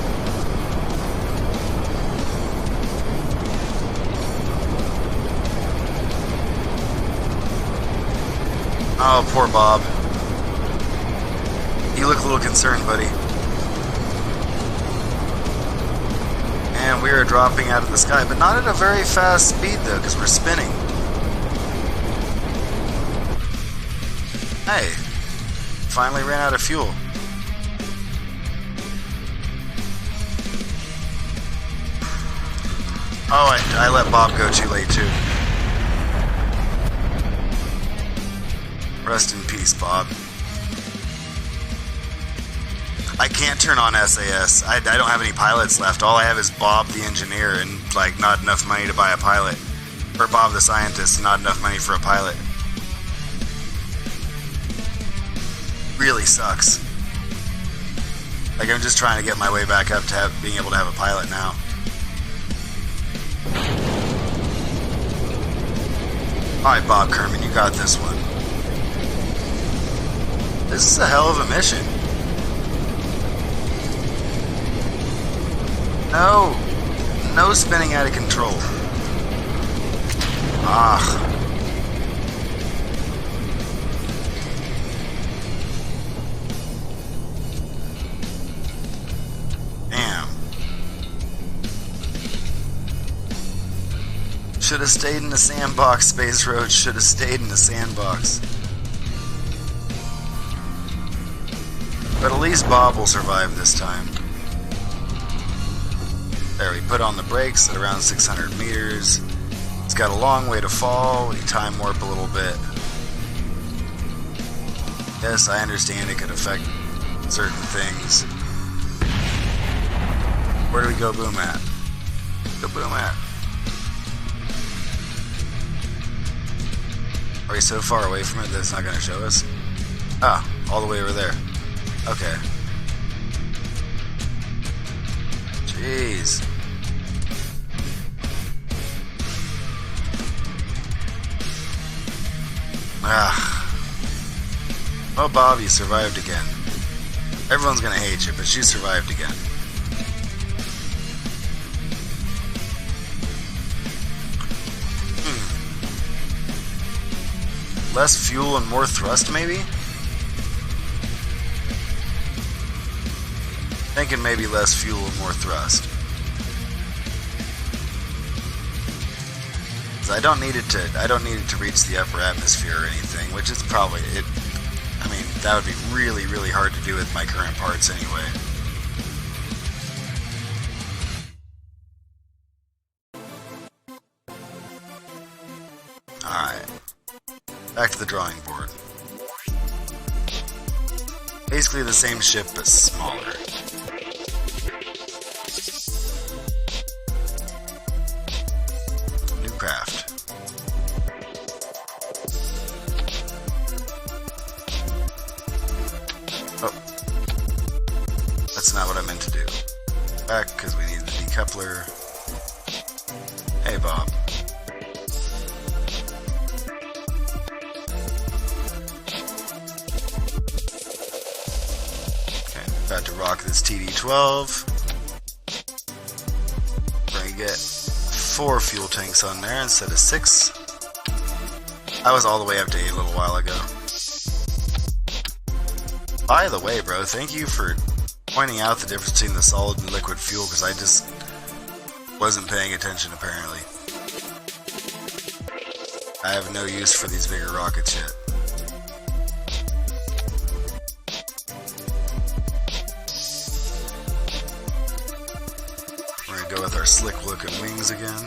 Oh, poor Bob. You look a little concerned, buddy. And we are dropping out of the sky, but not at a very fast speed though, because we're spinning. Hey, finally ran out of fuel. Oh, I let Bob go too late too. Rest in peace, Bob. I can't turn on SAS. I don't have any pilots left. All I have is Bob the engineer and like not enough money to buy a pilot. Or Bob the scientist, not enough money for a pilot. Really sucks. Like I'm just trying to get my way back up to being able to have a pilot now. Alright, Bob Kerman, you got this one. This is a hell of a mission. No! No spinning out of control. Ah. Damn. Should have stayed in the sandbox, Space Road. Should have stayed in the sandbox. But at least Bob will survive this time. There, we put on the brakes at around 600 meters. It's got a long way to fall. We time warp a little bit. Yes, I understand it could affect certain things. Where do we go boom at? Go boom at. Are we so far away from it that it's not going to show us? Ah, all the way over there. Okay. Jeez. Ah. Oh, Bob, you survived again. Everyone's gonna hate you, but you survived again. Less fuel and more thrust, maybe? Thinking maybe less fuel and more thrust. I don't need it to reach the upper atmosphere or anything, which is probably it. I mean, that would be really, really hard to do with my current parts anyway. Alright. Back to the drawing board. Basically the same ship, but smaller. New craft. Oh. That's not what I meant to do. Back, because we need the decoupler. Hey, Bob. About to rock this TD12. We're gonna get 4 fuel tanks on there instead of 6. I was all the way up to 8 a little while ago. By the way, bro, thank you for pointing out the difference between the solid and liquid fuel, because Wasn't paying attention, apparently. I have no use for these bigger rockets yet. We're gonna go with our slick looking wings again.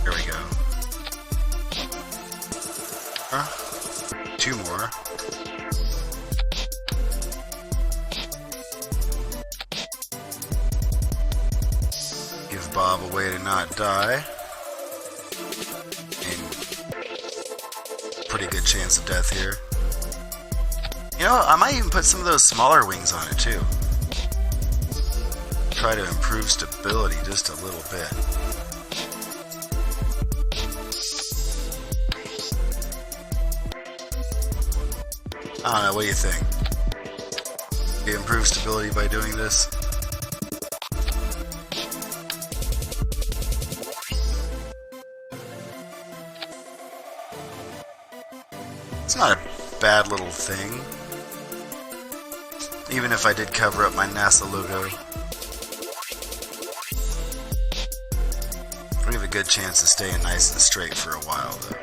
There we go. Two more. Give Bob a way to not die. And pretty good chance of death here. You know, I might even put some of those smaller wings on it too. Try to improve stability just a little bit. I don't know, what do you think? Do you improve stability by doing this? It's not a bad little thing. Even if I did cover up my NASA logo. We have a good chance of staying nice and straight for a while though.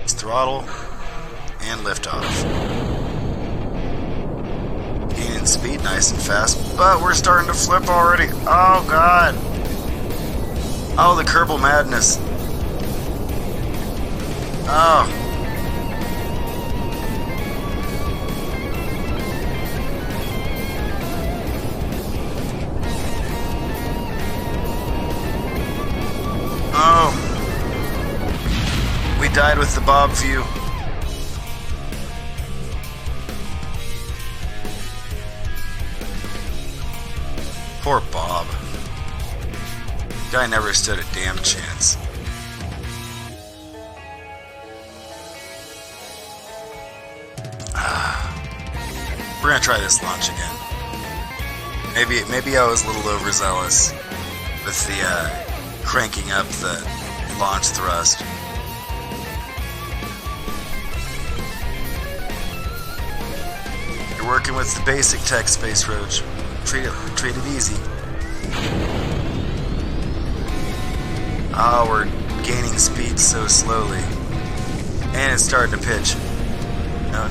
Throttle and liftoff. Gaining speed nice and fast, but we're starting to flip already. Oh god. Oh, the Kerbal madness. Oh. Oh. We died with the Bob view. Poor Bob. Guy never stood a damn chance. We're gonna try this launch again. Maybe I was a little overzealous with the cranking up the launch thrust. You're working with the basic tech, Space Roach. Treat it easy. Oh, we're gaining speed so slowly. And it's starting to pitch. No.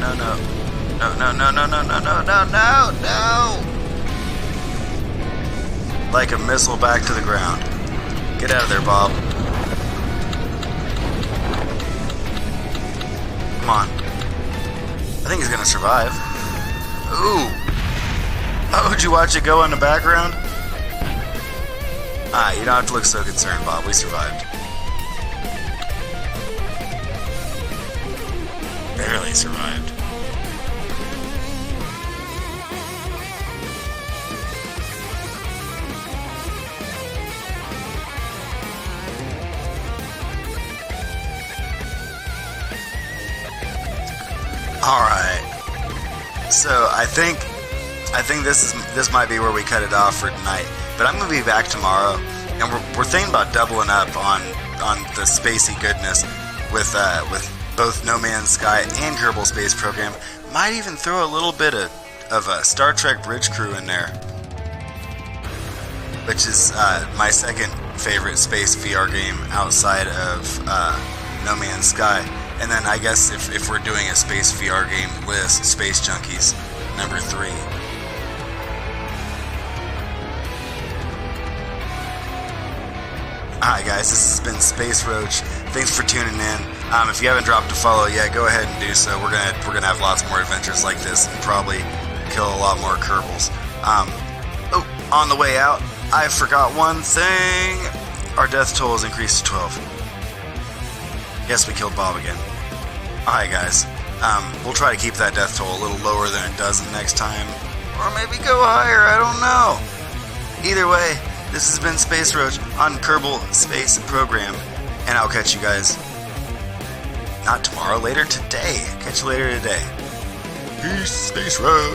Like a missile back to the ground. Get out of there, Bob. Come on. I think he's gonna survive. Ooh. Oh, did you watch it go in the background? Ah, you don't have to look so concerned, Bob. We survived. Barely survived. Alright. So I think this might be where we cut it off for tonight. But I'm gonna be back tomorrow, and we're thinking about doubling up on the spacey goodness with both No Man's Sky and Kerbal Space Program. Might even throw a little bit of a Star Trek Bridge Crew in there, which is my second favorite space VR game outside of No Man's Sky. And then I guess if we're doing a space VR game list, Space Junkies number 3. Alright guys, this has been Space Roach. Thanks for tuning in. If you haven't dropped a follow yet, go ahead and do so. We're gonna have lots more adventures like this and probably kill a lot more Kerbals. On the way out, I forgot one thing. Our death toll is increased to 12. Yes, we killed Bob again. Alright guys, we'll try to keep that death toll a little lower than it does the next time. Or maybe go higher, I don't know. Either way, this has been Space Roach on Kerbal Space Program, and I'll catch you guys not tomorrow, later today. Catch you later today. Peace, Space Roach.